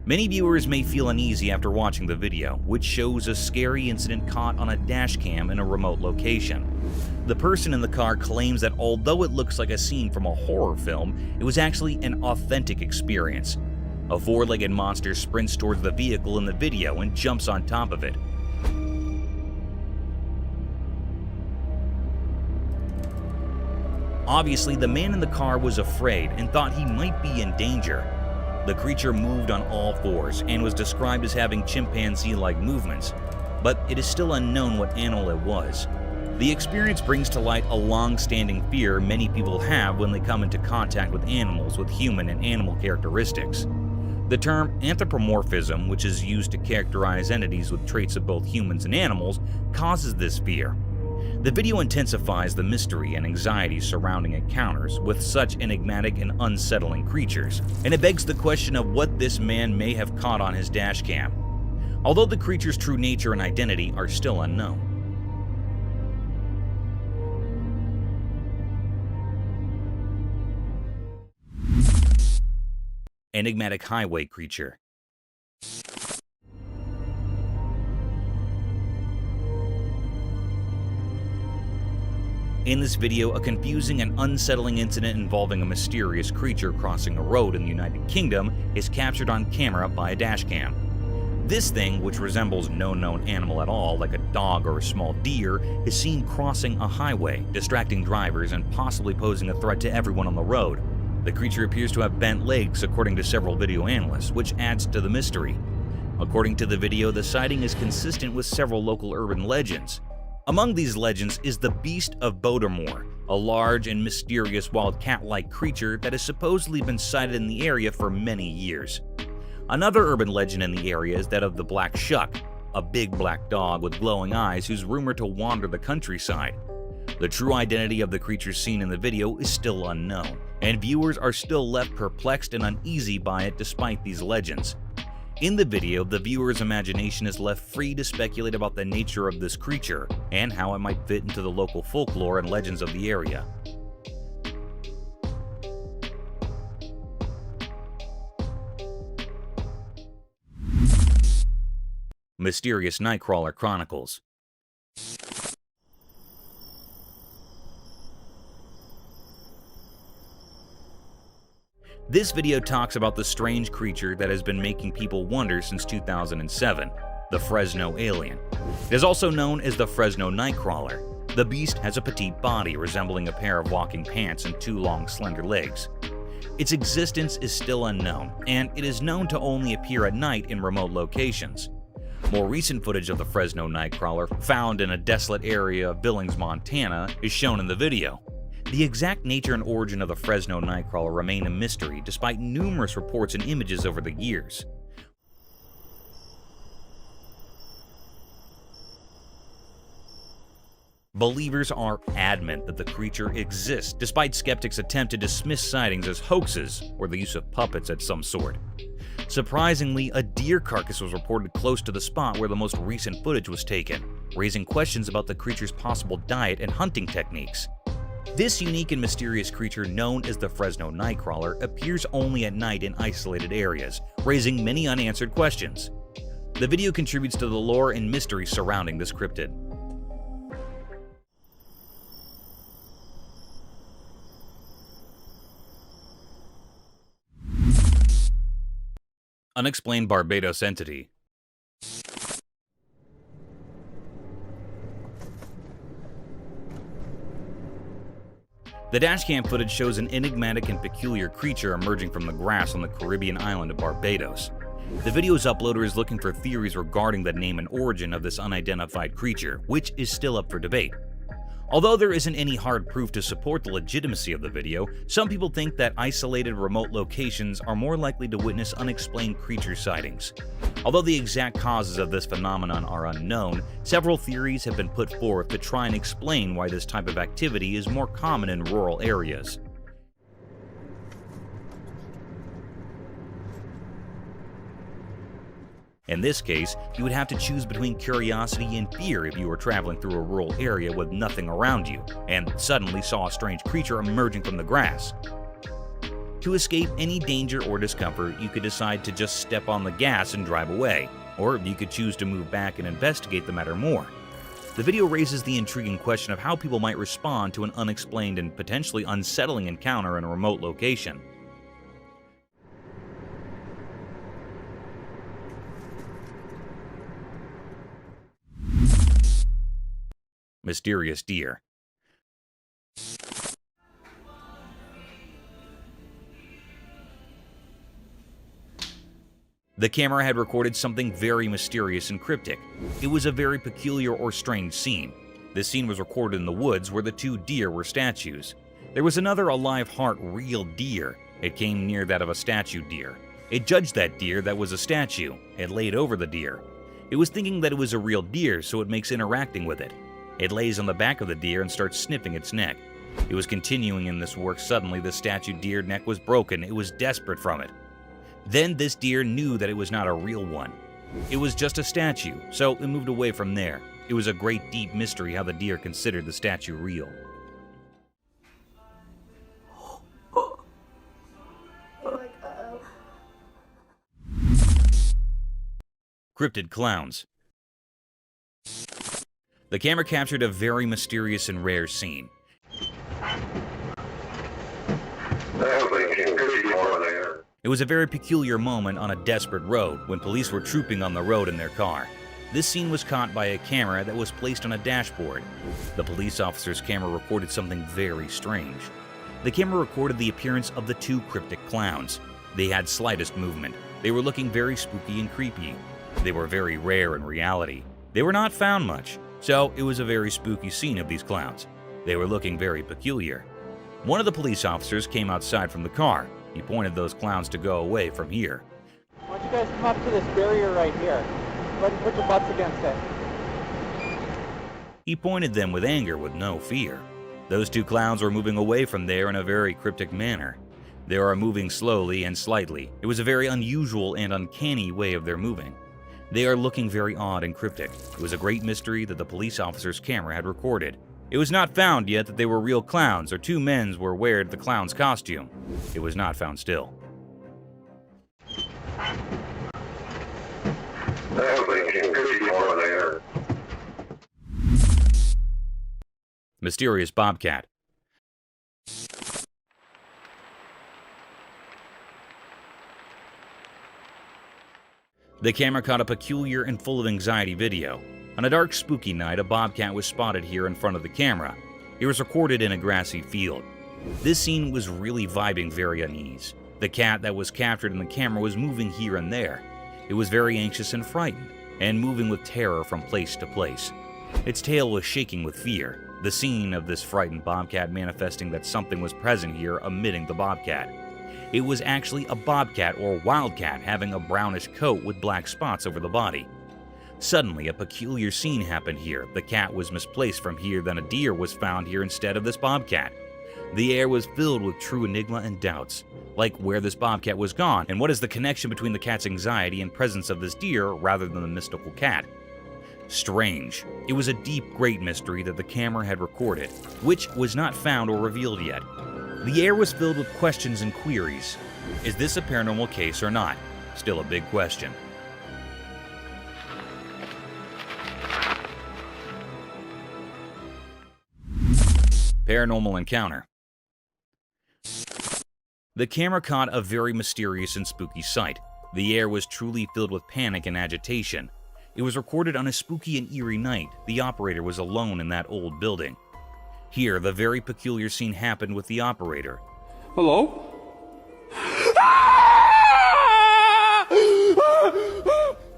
Many viewers may feel uneasy after watching the video, which shows a scary incident caught on a dashcam in a remote location. The person in the car claims that although it looks like a scene from a horror film, it was actually an authentic experience. A four-legged monster sprints towards the vehicle in the video and jumps on top of it. Obviously, the man in the car was afraid and thought he might be in danger. The creature moved on all fours and was described as having chimpanzee-like movements, but it is still unknown what animal it was. The experience brings to light a long-standing fear many people have when they come into contact with animals with human and animal characteristics. The term anthropomorphism, which is used to characterize entities with traits of both humans and animals, causes this fear. The video intensifies the mystery and anxiety surrounding encounters with such enigmatic and unsettling creatures, and it begs the question of what this man may have caught on his dashcam, although the creature's true nature and identity are still unknown. Enigmatic highway creature. In this video, a confusing and unsettling incident involving a mysterious creature crossing a road in the United Kingdom is captured on camera by a dashcam. This thing, which resembles no known animal at all, like a dog or a small deer, is seen crossing a highway, distracting drivers and possibly posing a threat to everyone on the road. The creature appears to have bent legs according to several video analysts, which adds to the mystery. According to the video, the sighting is consistent with several local urban legends. Among these legends is the Beast of Bodemore, a large and mysterious wild cat-like creature that has supposedly been sighted in the area for many years. Another urban legend in the area is that of the Black Shuck, a big black dog with glowing eyes who's rumored to wander the countryside. The true identity of the creature seen in the video is still unknown, and viewers are still left perplexed and uneasy by it despite these legends. In the video, the viewer's imagination is left free to speculate about the nature of this creature and how it might fit into the local folklore and legends of the area. Mysterious Nightcrawler Chronicles. This video talks about the strange creature that has been making people wonder since 2007, the Fresno alien. It is also known as the Fresno Nightcrawler. The beast has a petite body resembling a pair of walking pants and 2 long, slender legs. Its existence is still unknown, and it is known to only appear at night in remote locations. More recent footage of the Fresno Nightcrawler, found in a desolate area of Billings, Montana, is shown in the video. The exact nature and origin of the Fresno Nightcrawler remain a mystery despite numerous reports and images over the years. Believers are adamant that the creature exists, despite skeptics' attempt to dismiss sightings as hoaxes or the use of puppets of some sort. Surprisingly, a deer carcass was reported close to the spot where the most recent footage was taken, raising questions about the creature's possible diet and hunting techniques. This unique and mysterious creature, known as the Fresno Nightcrawler, appears only at night in isolated areas, raising many unanswered questions. The video contributes to the lore and mystery surrounding this cryptid. Unexplained Barbados entity. The dashcam footage shows an enigmatic and peculiar creature emerging from the grass on the Caribbean island of Barbados. The video's uploader is looking for theories regarding the name and origin of this unidentified creature, which is still up for debate. Although there isn't any hard proof to support the legitimacy of the video, some people think that isolated remote locations are more likely to witness unexplained creature sightings. Although the exact causes of this phenomenon are unknown, several theories have been put forth to try and explain why this type of activity is more common in rural areas. In this case, you would have to choose between curiosity and fear if you were traveling through a rural area with nothing around you, and suddenly saw a strange creature emerging from the grass. To escape any danger or discomfort, you could decide to just step on the gas and drive away, or you could choose to move back and investigate the matter more. The video raises the intriguing question of how people might respond to an unexplained and potentially unsettling encounter in a remote location. Mysterious deer. The camera had recorded something very mysterious and cryptic. It was a very peculiar or strange scene. This scene was recorded in the woods where the 2 deer were statues. There was another alive heart real deer. It came near that of a statue deer. It judged that deer that was a statue. It laid over the deer. It was thinking that it was a real deer, so it makes interacting with it. It lays on the back of the deer and starts sniffing its neck. It was continuing in this work. Suddenly, the statue deer neck was broken. It was desperate from it. Then this deer knew that it was not a real one. It was just a statue, so it moved away from there. It was a great deep mystery how the deer considered the statue real. Cryptid clowns. The camera captured a very mysterious and rare scene. It was a very peculiar moment on a desperate road when police were trooping on the road in their car. This scene was caught by a camera that was placed on a dashboard. The police officer's camera recorded something very strange. The camera recorded the appearance of the two cryptic clowns. They had slightest movement. They were looking very spooky and creepy. They were very rare in reality. They were not found much, so it was a very spooky scene of these clowns. They were looking very peculiar. One of the police officers came outside from the car. He pointed those clowns to go away from here. Why don't you guys come up to this barrier right here? Go ahead and put your butts against it. He pointed them with anger with no fear. Those two clowns were moving away from there in a very cryptic manner. They are moving slowly and slightly. It was a very unusual and uncanny way of their moving. They are looking very odd and cryptic. It was a great mystery that the police officer's camera had recorded. It was not found yet that they were real clowns or two men were wearing the clown's costume. It was not found still. Mysterious bobcat. The camera caught a peculiar and full of anxiety video. On a dark, spooky night, a bobcat was spotted here in front of the camera. It was recorded in a grassy field. This scene was really vibing very unease. The cat that was captured in the camera was moving here and there. It was very anxious and frightened, and moving with terror from place to place. Its tail was shaking with fear, the scene of this frightened bobcat manifesting that something was present here emitting the bobcat. It was actually a bobcat or wildcat having a brownish coat with black spots over the body. Suddenly, a peculiar scene happened here. The cat was misplaced from here, then a deer was found here instead of this bobcat. The air was filled with true enigma and doubts, like where this bobcat was gone, and what is the connection between the cat's anxiety and presence of this deer rather than the mystical cat. Strange. It was a deep, great mystery that the camera had recorded, which was not found or revealed yet. The air was filled with questions and queries. Is this a paranormal case or not? Still a big question. Paranormal encounter. The camera caught a very mysterious and spooky sight. The air was truly filled with panic and agitation. It was recorded on a spooky and eerie night. The operator was alone in that old building. Here, the very peculiar scene happened with the operator. Hello?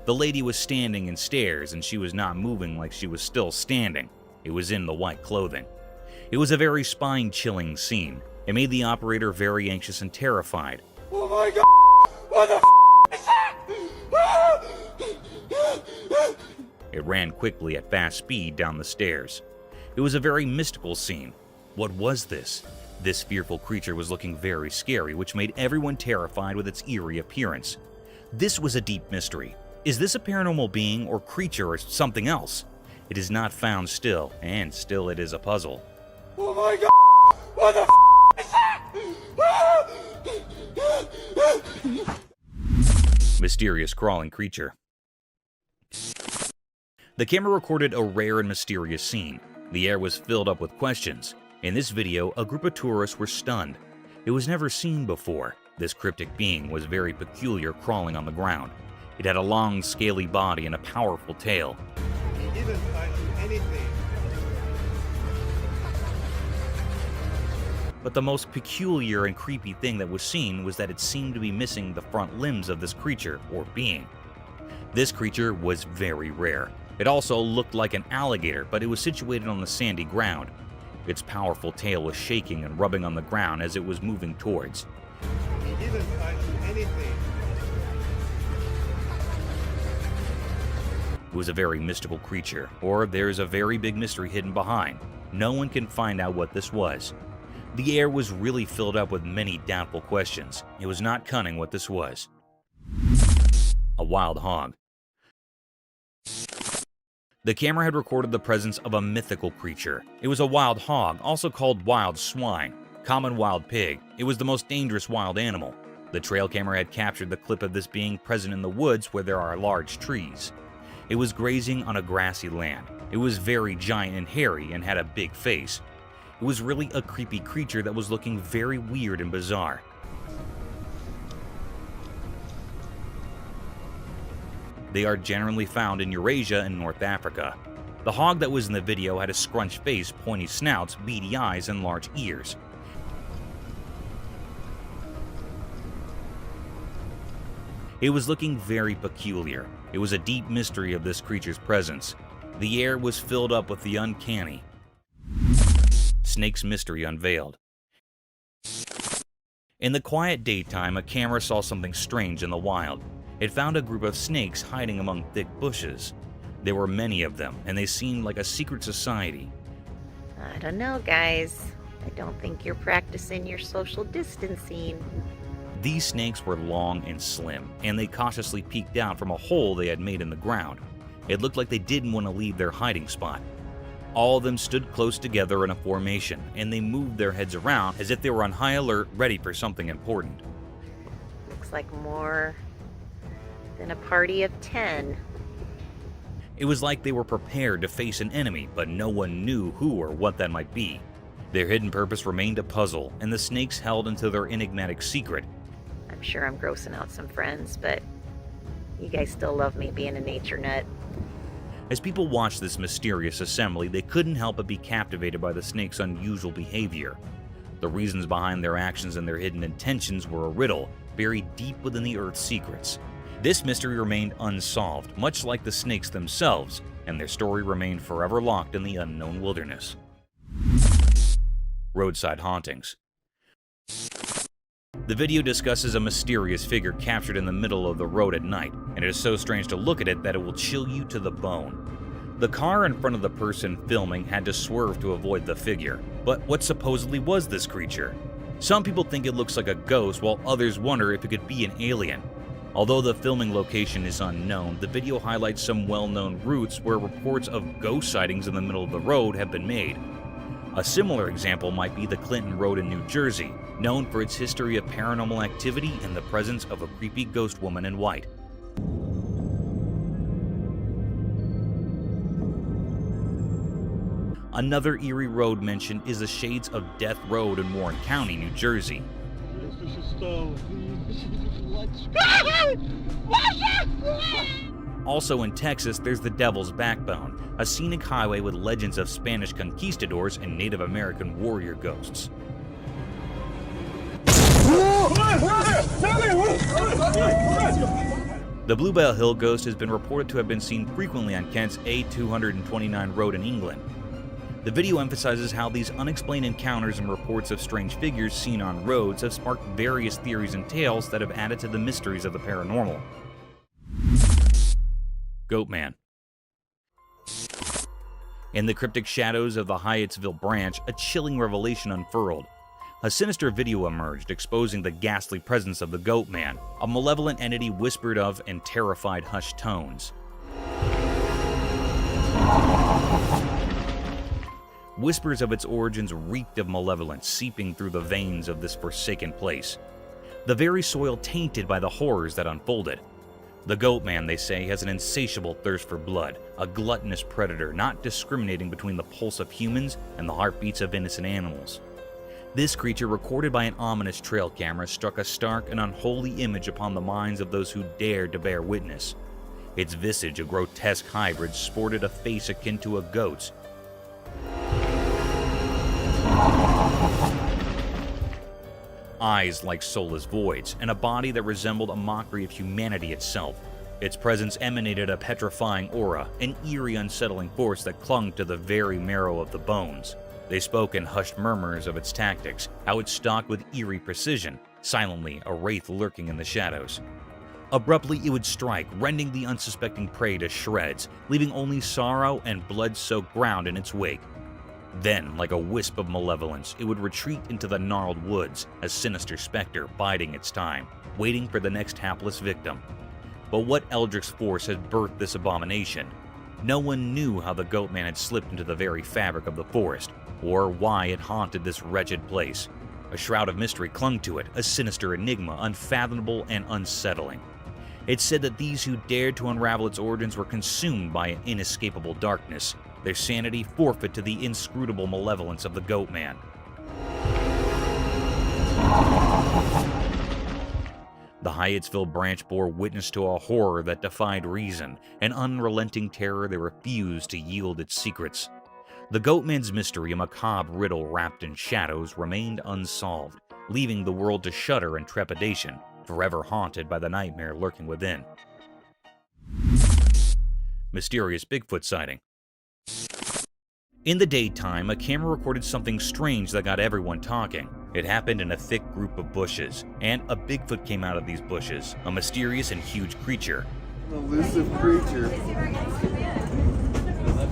The lady was standing in stairs, and she was not moving like she was still standing. It was in the white clothing. It was a very spine-chilling scene. It made the operator very anxious and terrified. Oh my god! What the is that? It ran quickly at fast speed down the stairs. It was a very mystical scene. What was this? This fearful creature was looking very scary, which made everyone terrified with its eerie appearance. This was a deep mystery. Is this a paranormal being or creature or something else? It is not found still, and still it is a puzzle. Oh my god! What the is that? Mysterious crawling creature. The camera recorded a rare and mysterious scene. The air was filled up with questions. In this video, a group of tourists were stunned. It was never seen before. This cryptic being was very peculiar, crawling on the ground. It had a long, scaly body and a powerful tail. He didn't find anything. But the most peculiar and creepy thing that was seen was that it seemed to be missing the front limbs of this creature or being. This creature was very rare. It also looked like an alligator, but it was situated on the sandy ground. Its powerful tail was shaking and rubbing on the ground as it was moving towards. He didn't find anything. It was a very mystical creature, or there's a very big mystery hidden behind. No one can find out what this was. The air was really filled up with many doubtful questions. It was not cunning what this was. A wild hog. The camera had recorded the presence of a mythical creature. It was a wild hog, also called wild swine, common wild pig. It was the most dangerous wild animal. The trail camera had captured the clip of this being present in the woods where there are large trees. It was grazing on a grassy land. It was very giant and hairy and had a big face. It was really a creepy creature that was looking very weird and bizarre. They are generally found in Eurasia and North Africa. The hog that was in the video had a scrunched face, pointy snouts, beady eyes, and large ears. It was looking very peculiar. It was a deep mystery of this creature's presence. The air was filled up with the uncanny. Snake's mystery unveiled. In the quiet daytime, a camera saw something strange in the wild. It found a group of snakes hiding among thick bushes. There were many of them, and they seemed like a secret society. I don't know, guys. I don't think you're practicing your social distancing. These snakes were long and slim, and they cautiously peeked out from a hole they had made in the ground. It looked like they didn't want to leave their hiding spot. All of them stood close together in a formation, and they moved their heads around as if they were on high alert, ready for something important. Looks like more than a party of 10. It was like they were prepared to face an enemy, but no one knew who or what that might be. Their hidden purpose remained a puzzle, and the snakes held into their enigmatic secret. I'm sure I'm grossing out some friends, but you guys still love me being a nature nut. As people watched this mysterious assembly, they couldn't help but be captivated by the snakes' unusual behavior. The reasons behind their actions and their hidden intentions were a riddle, buried deep within the Earth's secrets. This mystery remained unsolved, much like the snakes themselves, and their story remained forever locked in the unknown wilderness. Roadside hauntings. The video discusses a mysterious figure captured in the middle of the road at night, and it is so strange to look at it that it will chill you to the bone. The car in front of the person filming had to swerve to avoid the figure, but what supposedly was this creature? Some people think it looks like a ghost, while others wonder if it could be an alien. Although the filming location is unknown, the video highlights some well-known routes where reports of ghost sightings in the middle of the road have been made. A similar example might be the Clinton Road in New Jersey, known for its history of paranormal activity and the presence of a creepy ghost woman in white. Another eerie road mentioned is the Shades of Death Road in Warren County, New Jersey. Also in Texas, there's the Devil's Backbone, a scenic highway with legends of Spanish conquistadors and Native American warrior ghosts. The Bluebell Hill ghost has been reported to have been seen frequently on Kent's A229 road in England. The video emphasizes how these unexplained encounters and reports of strange figures seen on roads have sparked various theories and tales that have added to the mysteries of the paranormal. Goatman. In the cryptic shadows of the Hyattsville branch, a chilling revelation unfurled. A sinister video emerged, exposing the ghastly presence of the Goatman, a malevolent entity whispered of in terrified hushed tones. Whispers of its origins reeked of malevolence seeping through the veins of this forsaken place. The very soil tainted by the horrors that unfolded. The Goatman, they say, has an insatiable thirst for blood, a gluttonous predator not discriminating between the pulse of humans and the heartbeats of innocent animals. This creature, recorded by an ominous trail camera, struck a stark and unholy image upon the minds of those who dared to bear witness. Its visage, a grotesque hybrid, sported a face akin to a goat's. Eyes like soulless voids, and a body that resembled a mockery of humanity itself. Its presence emanated a petrifying aura, an eerie, unsettling force that clung to the very marrow of the bones. They spoke in hushed murmurs of its tactics, how it stalked with eerie precision, silently a wraith lurking in the shadows. Abruptly, it would strike, rending the unsuspecting prey to shreds, leaving only sorrow and blood-soaked ground in its wake. Then, like a wisp of malevolence, it would retreat into the gnarled woods, a sinister specter biding its time, waiting for the next hapless victim. But what eldritch force had birthed this abomination? No one knew how the Goatman had slipped into the very fabric of the forest, or why it haunted this wretched place. A shroud of mystery clung to it, a sinister enigma, unfathomable and unsettling. It said that these who dared to unravel its origins were consumed by an inescapable darkness, their sanity forfeit to the inscrutable malevolence of the Goatman. The Hyattsville branch bore witness to a horror that defied reason, an unrelenting terror that refused to yield its secrets. The Goatman's mystery, a macabre riddle wrapped in shadows, remained unsolved, leaving the world to shudder in trepidation, forever haunted by the nightmare lurking within. Mysterious Bigfoot sighting. In the daytime, a camera recorded something strange that got everyone talking. It happened in a thick group of bushes, and a Bigfoot came out of these bushes, a mysterious and huge creature. An elusive creature.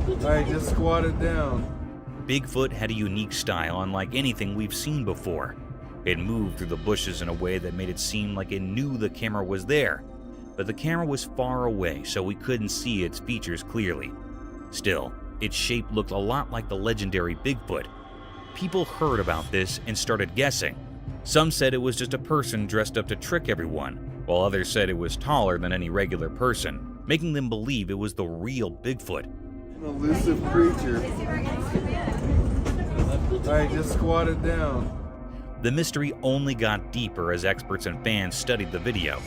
Alright, just squat it down. Bigfoot had a unique style unlike anything we've seen before. It moved through the bushes in a way that made it seem like it knew the camera was there, but the camera was far away, so we couldn't see its features clearly. Still, its shape looked a lot like the legendary Bigfoot. People heard about this and started guessing. Some said it was just a person dressed up to trick everyone, while others said it was taller than any regular person, making them believe it was the real Bigfoot. An elusive creature. Alright, just squat it down. The mystery only got deeper as experts and fans studied the video.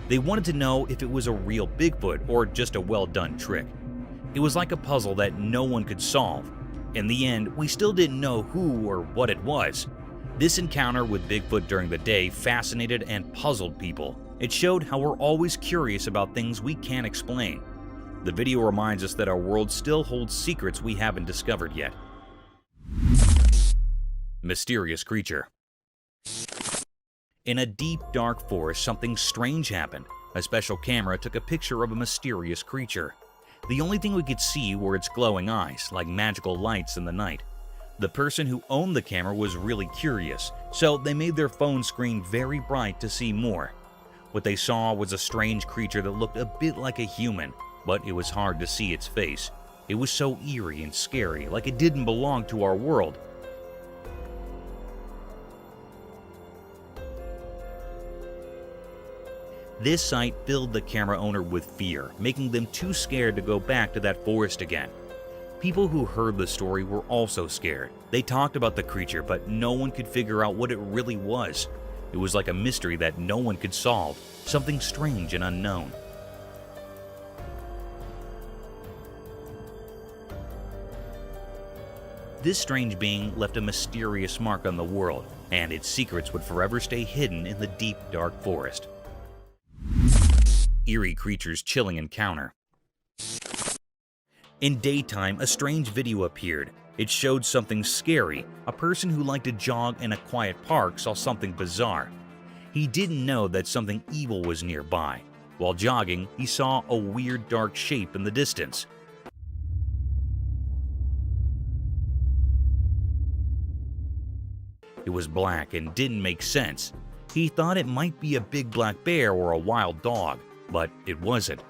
They wanted to know if it was a real Bigfoot or just a well-done trick. It was like a puzzle that no one could solve. In the end, we still didn't know who or what it was. This encounter with Bigfoot during the day fascinated and puzzled people. It showed how we're always curious about things we can't explain. The video reminds us that our world still holds secrets we haven't discovered yet. Mysterious creature. In a deep, dark forest, something strange happened. A special camera took a picture of a mysterious creature. The only thing we could see were its glowing eyes, like magical lights in the night. The person who owned the camera was really curious, so they made their phone screen very bright to see more. What they saw was a strange creature that looked a bit like a human, but it was hard to see its face. It was so eerie and scary, like it didn't belong to our world. This sight filled the camera owner with fear, making them too scared to go back to that forest again. People who heard the story were also scared. They talked about the creature, but no one could figure out what it really was. It was like a mystery that no one could solve, something strange and unknown. This strange being left a mysterious mark on the world, and its secrets would forever stay hidden in the deep, dark forest. Eerie creature's chilling encounter. In daytime, a strange video appeared. It showed something scary. A person who liked to jog in a quiet park saw something bizarre. He didn't know that something evil was nearby. While jogging, he saw a weird dark shape in the distance. It was black and didn't make sense. He thought it might be a big black bear or a wild dog, but it wasn't.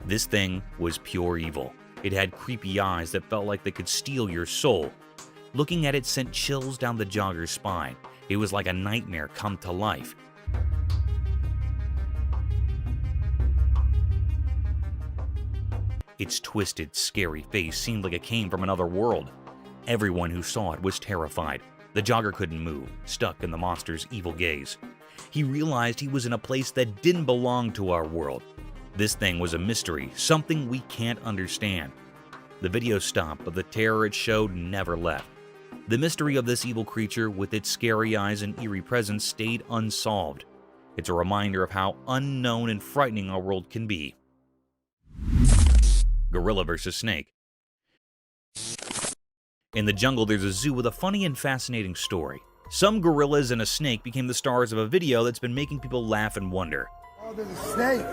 This thing was pure evil. It had creepy eyes that felt like they could steal your soul. Looking at it sent chills down the jogger's spine. It was like a nightmare come to life. Its twisted, scary face seemed like it came from another world. Everyone who saw it was terrified. The jogger couldn't move, stuck in the monster's evil gaze. He realized he was in a place that didn't belong to our world. This thing was a mystery, something we can't understand. The video stopped, but the terror it showed never left. The mystery of this evil creature with its scary eyes and eerie presence stayed unsolved. It's a reminder of how unknown and frightening our world can be. Gorilla versus snake. In the jungle, there's a zoo with a funny and fascinating story. Some gorillas and a snake became the stars of a video that's been making people laugh and wonder. Oh, there's a snake.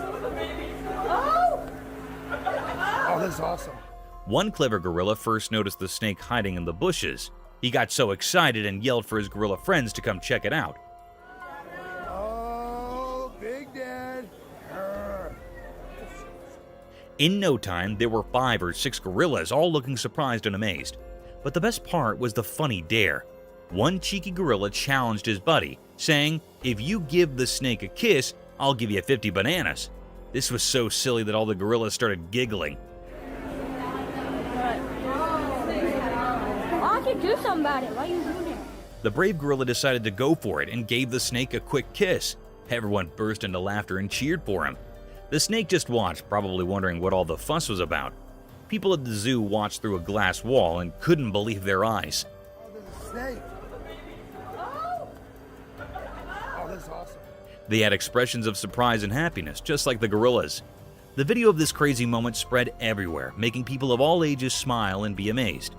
Oh, that's awesome. One clever gorilla first noticed the snake hiding in the bushes. He got so excited and yelled for his gorilla friends to come check it out. Oh, Big Dad. In no time, there were 5 or 6 gorillas, all looking surprised and amazed. But the best part was the funny dare. One cheeky gorilla challenged his buddy, saying, "If you give the snake a kiss, I'll give you 50 bananas." This was so silly that all the gorillas started giggling. I can do something about it. Why are you doing it? The brave gorilla decided to go for it and gave the snake a quick kiss. Everyone burst into laughter and cheered for him. The snake just watched, probably wondering what all the fuss was about. People at the zoo watched through a glass wall and couldn't believe their eyes. Oh, there's a snake. Oh, that's awesome. They had expressions of surprise and happiness, just like the gorillas. The video of this crazy moment spread everywhere, making people of all ages smile and be amazed.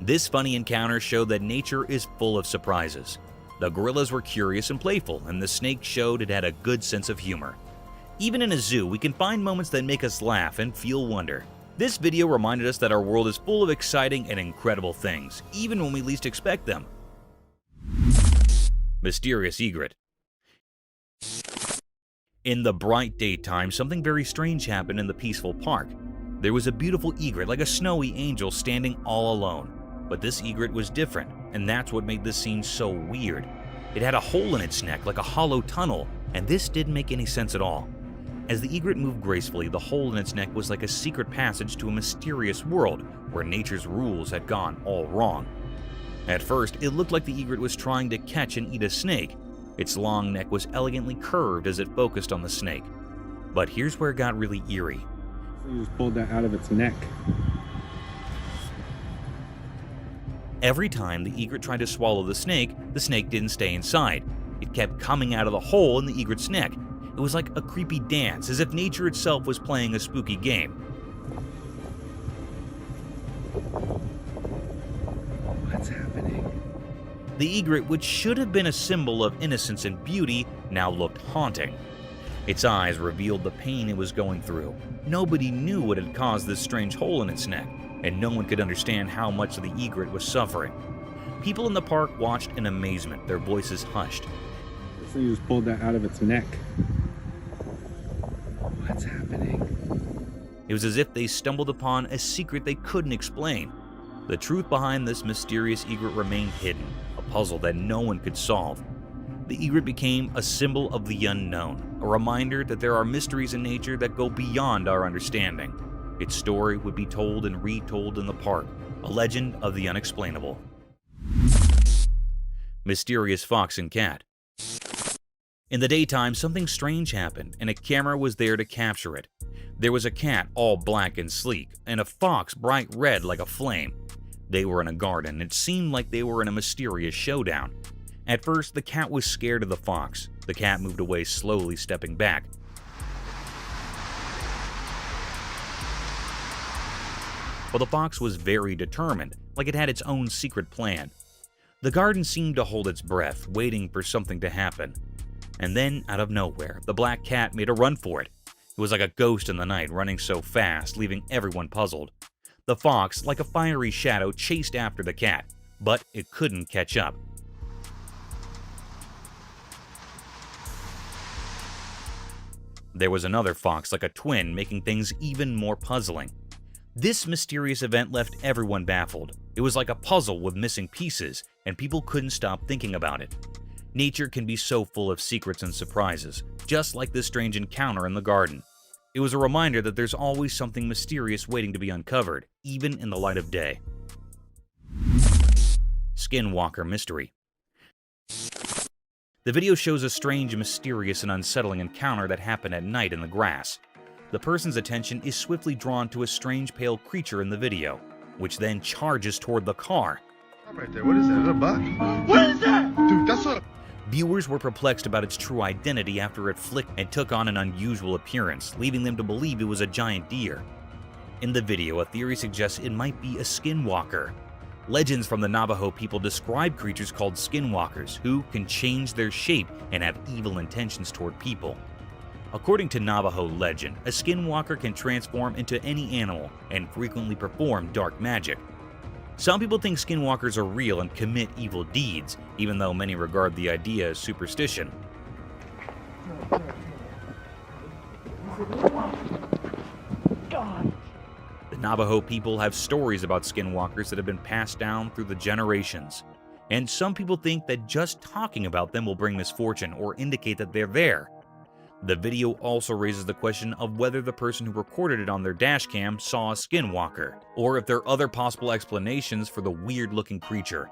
This funny encounter showed that nature is full of surprises. The gorillas were curious and playful, and the snake showed it had a good sense of humor. Even in a zoo, we can find moments that make us laugh and feel wonder. This video reminded us that our world is full of exciting and incredible things, even when we least expect them. Mysterious egret. In the bright daytime, something very strange happened in the peaceful park. There was a beautiful egret like a snowy angel standing all alone. But this egret was different, and that's what made this scene so weird. It had a hole in its neck like a hollow tunnel, and this didn't make any sense at all. As the egret moved gracefully, the hole in its neck was like a secret passage to a mysterious world where nature's rules had gone all wrong. At first, it looked like the egret was trying to catch and eat a snake. Its long neck was elegantly curved as it focused on the snake. But here's where it got really eerie. You just pulled that out of its neck. Every time the egret tried to swallow the snake didn't stay inside. It kept coming out of the hole in the egret's neck. It was like a creepy dance, as if nature itself was playing a spooky game. What's happening? The egret, which should have been a symbol of innocence and beauty, now looked haunting. Its eyes revealed the pain it was going through. Nobody knew what had caused this strange hole in its neck, and no one could understand how much the egret was suffering. People in the park watched in amazement, their voices hushed. So you just pulled that out of its neck. What's happening? It was as if they stumbled upon a secret they couldn't explain. The truth behind this mysterious egret remained hidden, a puzzle that no one could solve. The egret became a symbol of the unknown, a reminder that there are mysteries in nature that go beyond our understanding. Its story would be told and retold in the park, a legend of the unexplainable. Mysterious fox and cat. In the daytime, something strange happened, and a camera was there to capture it. There was a cat all black and sleek, and a fox bright red like a flame. They were in a garden. It seemed like they were in a mysterious showdown. At first, the cat was scared of the fox. The cat moved away slowly, stepping back. But the fox was very determined, like it had its own secret plan. The garden seemed to hold its breath, waiting for something to happen. And then, out of nowhere, the black cat made a run for it. It was like a ghost in the night, running so fast, leaving everyone puzzled. The fox, like a fiery shadow, chased after the cat, but it couldn't catch up. There was another fox, like a twin, making things even more puzzling. This mysterious event left everyone baffled. It was like a puzzle with missing pieces, and people couldn't stop thinking about it. Nature can be so full of secrets and surprises, just like this strange encounter in the garden. It was a reminder that there's always something mysterious waiting to be uncovered, even in the light of day. Skinwalker Mystery. The video shows a strange, mysterious, and unsettling encounter that happened at night in the grass. The person's attention is swiftly drawn to a strange pale creature in the video, which then charges toward the car. Right there, what is that? Is that a buck? What is that? Dude, that's a... Viewers were perplexed about its true identity after it flicked and took on an unusual appearance, leaving them to believe it was a giant deer. In the video, a theory suggests it might be a skinwalker. Legends from the Navajo people describe creatures called skinwalkers, who can change their shape and have evil intentions toward people. According to Navajo legend, a skinwalker can transform into any animal and frequently perform dark magic. Some people think skinwalkers are real and commit evil deeds, even though many regard the idea as superstition. The Navajo people have stories about skinwalkers that have been passed down through the generations, and some people think that just talking about them will bring misfortune or indicate that they're there. The video also raises the question of whether the person who recorded it on their dashcam saw a skinwalker, or if there are other possible explanations for the weird-looking creature.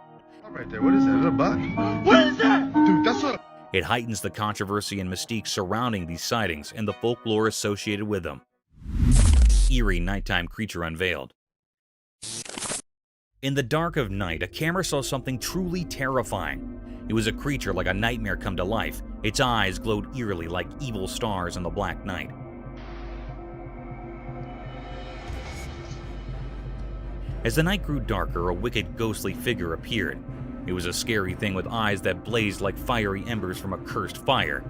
Right there, what is that? Is that a buck? What is that? Dude, that's a... It heightens the controversy and mystique surrounding these sightings and the folklore associated with them. Eerie nighttime creature unveiled. In the dark of night, a camera saw something truly terrifying. It was a creature like a nightmare come to life. Its eyes glowed eerily like evil stars in the black night. As the night grew darker, a wicked, ghostly figure appeared. It was a scary thing with eyes that blazed like fiery embers from a cursed fire.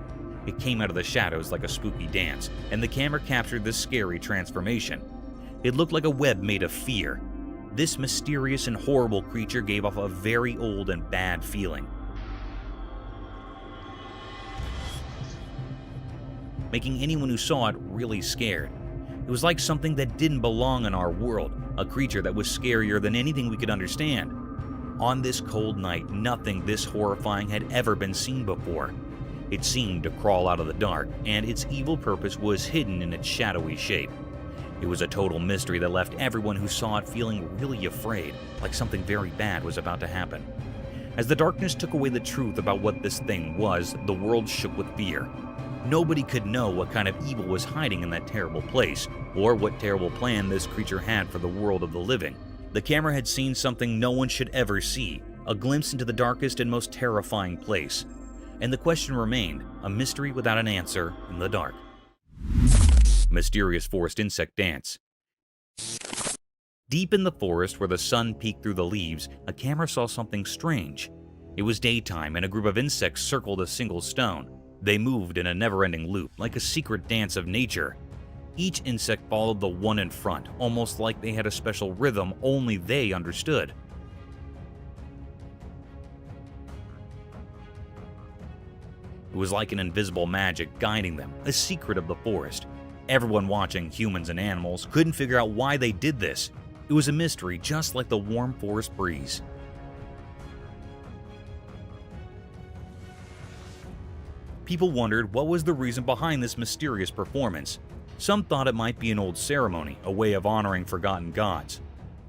It came out of the shadows like a spooky dance, and the camera captured this scary transformation. It looked like a web made of fear. This mysterious and horrible creature gave off a very old and bad feeling, making anyone who saw it really scared. It was like something that didn't belong in our world, a creature that was scarier than anything we could understand. On this cold night, nothing this horrifying had ever been seen before. It seemed to crawl out of the dark, and its evil purpose was hidden in its shadowy shape. It was a total mystery that left everyone who saw it feeling really afraid, like something very bad was about to happen. As the darkness took away the truth about what this thing was, the world shook with fear. Nobody could know what kind of evil was hiding in that terrible place, or what terrible plan this creature had for the world of the living. The camera had seen something no one should ever see, a glimpse into the darkest and most terrifying place. And the question remained, a mystery without an answer in the dark. Mysterious forest insect dance. Deep in the forest where the sun peeked through the leaves, a camera saw something strange. It was daytime and a group of insects circled a single stone. They moved in a never-ending loop, like a secret dance of nature. Each insect followed the one in front, almost like they had a special rhythm only they understood. It was like an invisible magic guiding them, a secret of the forest. Everyone watching, humans and animals, couldn't figure out why they did this. It was a mystery just like the warm forest breeze. People wondered what was the reason behind this mysterious performance. Some thought it might be an old ceremony, a way of honoring forgotten gods.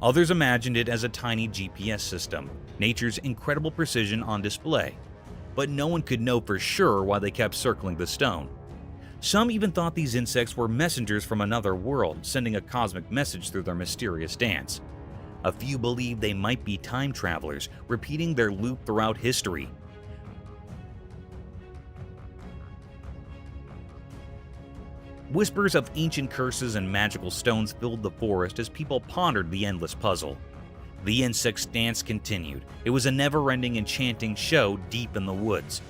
Others imagined it as a tiny GPS system, nature's incredible precision on display. But no one could know for sure why they kept circling the stone. Some even thought these insects were messengers from another world, sending a cosmic message through their mysterious dance. A few believed they might be time travelers, repeating their loop throughout history. Whispers of ancient curses and magical stones filled the forest as people pondered the endless puzzle. The insects' dance continued. It was a never-ending enchanting show deep in the woods.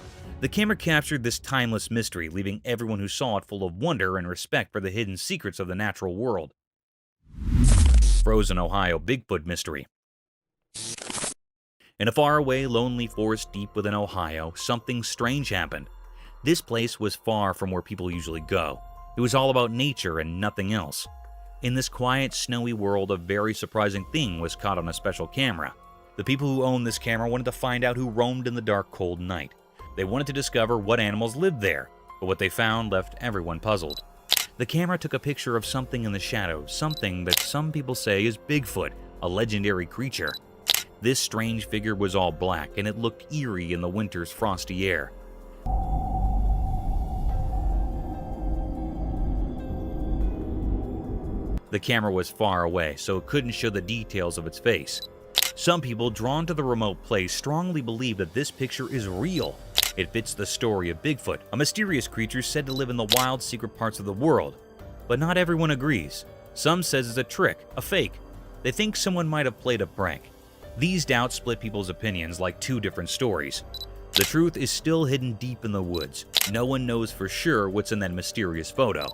The camera captured this timeless mystery, leaving everyone who saw it full of wonder and respect for the hidden secrets of the natural world. Frozen Ohio Bigfoot Mystery. In a faraway, lonely forest deep within Ohio, something strange happened. This place was far from where people usually go. It was all about nature and nothing else. In this quiet, snowy world, a very surprising thing was caught on a special camera. The people who owned this camera wanted to find out who roamed in the dark, cold night. They wanted to discover what animals lived there, but what they found left everyone puzzled. The camera took a picture of something in the shadows, something that some people say is Bigfoot, a legendary creature. This strange figure was all black, and it looked eerie in the winter's frosty air. The camera was far away, so it couldn't show the details of its face. Some people drawn to the remote place strongly believe that this picture is real. It fits the story of Bigfoot, a mysterious creature said to live in the wild, secret parts of the world. But not everyone agrees. Some says it's a trick, a fake. They think someone might have played a prank. These doubts split people's opinions like two different stories. The truth is still hidden deep in the woods. No one knows for sure what's in that mysterious photo.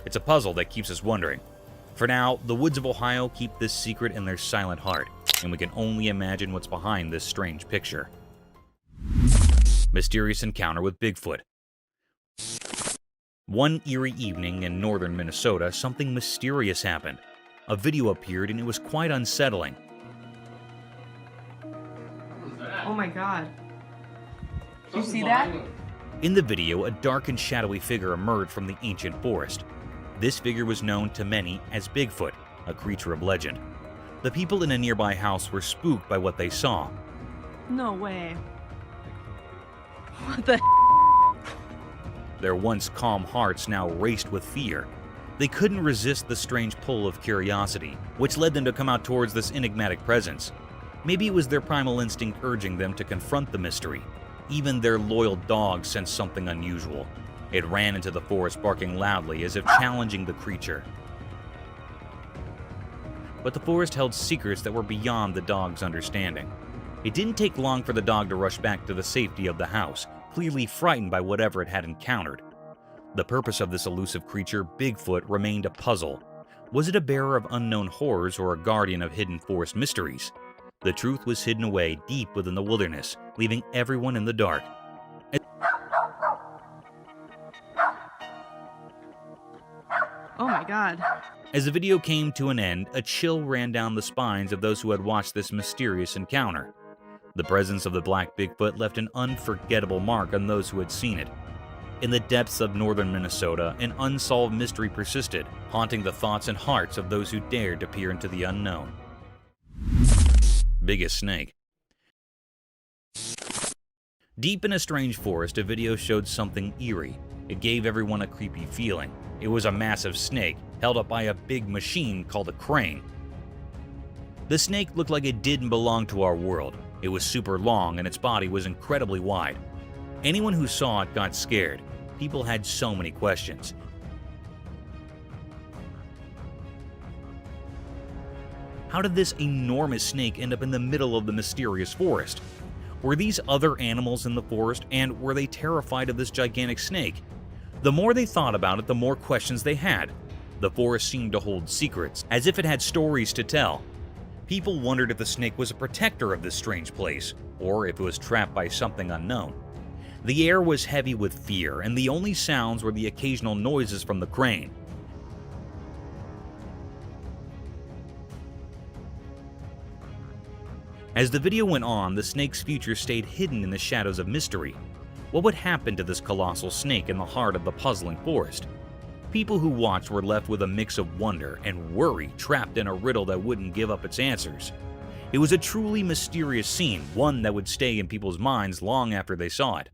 It's a puzzle that keeps us wondering. For now, the woods of Ohio keep this secret in their silent heart, and we can only imagine what's behind this strange picture. Mysterious encounter with Bigfoot. One eerie evening in northern Minnesota, something mysterious happened. A video appeared and it was quite unsettling. Oh my God. Did you see that? In the video, a dark and shadowy figure emerged from the ancient forest. This figure was known to many as Bigfoot, a creature of legend. The people in a nearby house were spooked by what they saw. No way. What the Their once calm hearts now raced with fear. They couldn't resist the strange pull of curiosity, which led them to come out towards this enigmatic presence. Maybe it was their primal instinct urging them to confront the mystery. Even their loyal dog sensed something unusual. It ran into the forest barking loudly as if challenging the creature. But the forest held secrets that were beyond the dog's understanding. It didn't take long for the dog to rush back to the safety of the house, clearly frightened by whatever it had encountered. The purpose of this elusive creature, Bigfoot, remained a puzzle. Was it a bearer of unknown horrors or a guardian of hidden forest mysteries? The truth was hidden away deep within the wilderness, leaving everyone in the dark. Oh my God. As the video came to an end, a chill ran down the spines of those who had watched this mysterious encounter. The presence of the black Bigfoot left an unforgettable mark on those who had seen it. In the depths of northern Minnesota, an unsolved mystery persisted, haunting the thoughts and hearts of those who dared to peer into the unknown. Biggest snake. Deep in a strange forest, a video showed something eerie. It gave everyone a creepy feeling. It was a massive snake, held up by a big machine called a crane. The snake looked like it didn't belong to our world. It was super long and its body was incredibly wide. Anyone who saw it got scared. People had so many questions. How did this enormous snake end up in the middle of the mysterious forest? Were these other animals in the forest, and were they terrified of this gigantic snake? The more they thought about it, the more questions they had. The forest seemed to hold secrets, as if it had stories to tell. People wondered if the snake was a protector of this strange place, or if it was trapped by something unknown. The air was heavy with fear, and the only sounds were the occasional noises from the crane. As the video went on, the snake's future stayed hidden in the shadows of mystery. What would happen to this colossal snake in the heart of the puzzling forest? People who watched were left with a mix of wonder and worry, trapped in a riddle that wouldn't give up its answers. It was a truly mysterious scene, one that would stay in people's minds long after they saw it.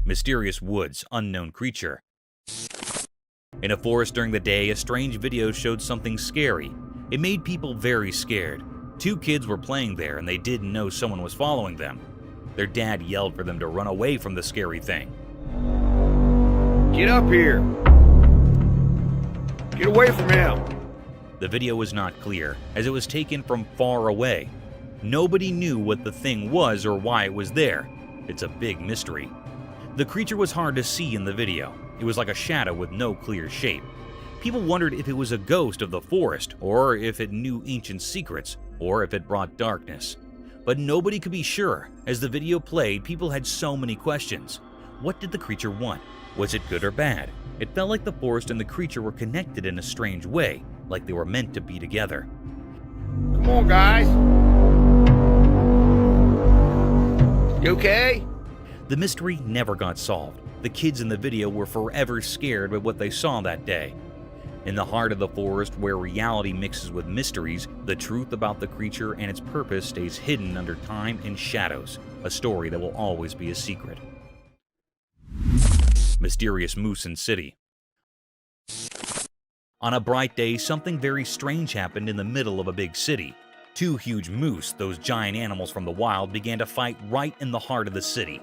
Mysterious woods, unknown creature. In a forest during the day, a strange video showed something scary. It made people very scared. 2 kids were playing there and they didn't know someone was following them. Their dad yelled for them to run away from the scary thing. Get up here! Get away from him! The video was not clear, as it was taken from far away. Nobody knew what the thing was or why it was there. It's a big mystery. The creature was hard to see in the video. It was like a shadow with no clear shape. People wondered if it was a ghost of the forest, or if it knew ancient secrets, or if it brought darkness. But nobody could be sure. As the video played, people had so many questions. What did the creature want? Was it good or bad? It felt like the forest and the creature were connected in a strange way, like they were meant to be together. Come on, guys! You okay? The mystery never got solved. The kids in the video were forever scared by what they saw that day. In the heart of the forest, where reality mixes with mysteries, the truth about the creature and its purpose stays hidden under time and shadows, a story that will always be a secret. Mysterious moose in city. On a bright day, something very strange happened in the middle of a big city. 2 huge moose, those giant animals from the wild, began to fight right in the heart of the city.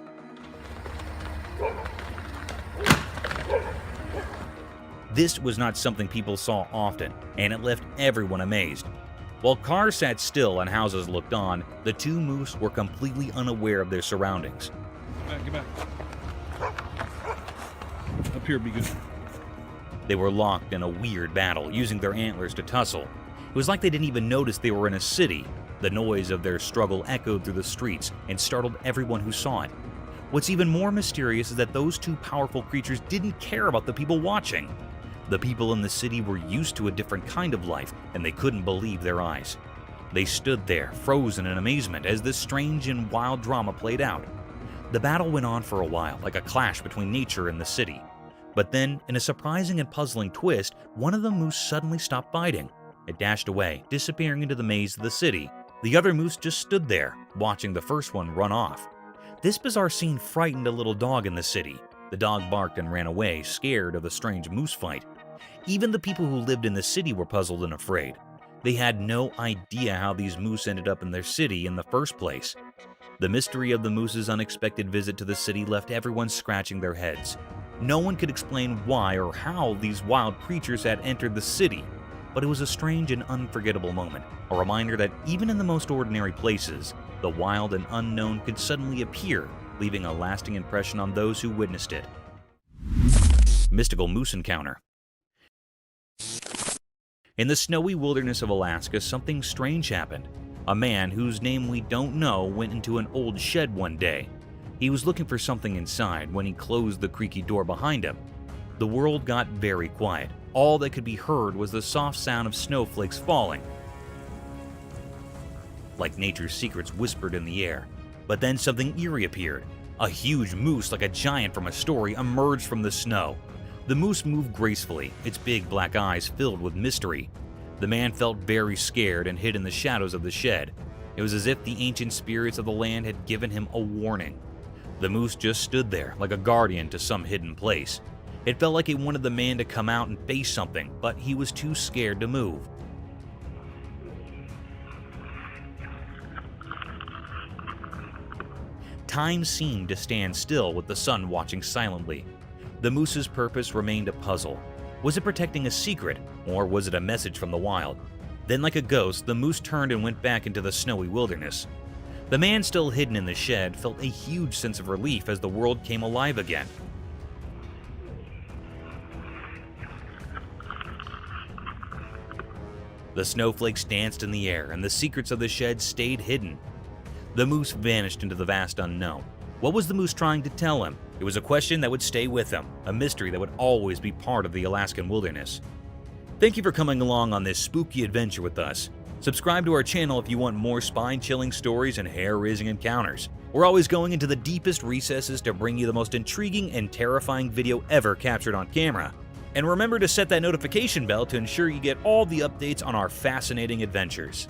This was not something people saw often, and it left everyone amazed. While cars sat still and houses looked on, the 2 moose were completely unaware of their surroundings. Get back. Up here, be good. They were locked in a weird battle, using their antlers to tussle. It was like they didn't even notice they were in a city. The noise of their struggle echoed through the streets and startled everyone who saw it. What's even more mysterious is that those 2 powerful creatures didn't care about the people watching. The people in the city were used to a different kind of life, and they couldn't believe their eyes. They stood there, frozen in amazement, as this strange and wild drama played out. The battle went on for a while, like a clash between nature and the city. But then, in a surprising and puzzling twist, one of the moose suddenly stopped fighting. It dashed away, disappearing into the maze of the city. The other moose just stood there, watching the first one run off. This bizarre scene frightened a little dog in the city. The dog barked and ran away, scared of the strange moose fight. Even the people who lived in the city were puzzled and afraid. They had no idea how these moose ended up in their city in the first place. The mystery of the moose's unexpected visit to the city left everyone scratching their heads. No one could explain why or how these wild creatures had entered the city, but it was a strange and unforgettable moment, a reminder that even in the most ordinary places, the wild and unknown could suddenly appear, leaving a lasting impression on those who witnessed it. Mystical moose encounter. In the snowy wilderness of Alaska, something strange happened. A man whose name we don't know went into an old shed one day. He was looking for something inside when he closed the creaky door behind him. The world got very quiet. All that could be heard was the soft sound of snowflakes falling, like nature's secrets whispered in the air. But then something eerie appeared. A huge moose, like a giant from a story, emerged from the snow. The moose moved gracefully, its big black eyes filled with mystery. The man felt very scared and hid in the shadows of the shed. It was as if the ancient spirits of the land had given him a warning. The moose just stood there, like a guardian to some hidden place. It felt like it wanted the man to come out and face something, but he was too scared to move. Time seemed to stand still with the sun watching silently. The moose's purpose remained a puzzle. Was it protecting a secret, or was it a message from the wild? Then, like a ghost, the moose turned and went back into the snowy wilderness. The man, still hidden in the shed, felt a huge sense of relief as the world came alive again. The snowflakes danced in the air, and the secrets of the shed stayed hidden. The moose vanished into the vast unknown. What was the moose trying to tell him? It was a question that would stay with him, a mystery that would always be part of the Alaskan wilderness. Thank you for coming along on this spooky adventure with us. Subscribe to our channel if you want more spine-chilling stories and hair-raising encounters. We're always going into the deepest recesses to bring you the most intriguing and terrifying video ever captured on camera. And remember to set that notification bell to ensure you get all the updates on our fascinating adventures.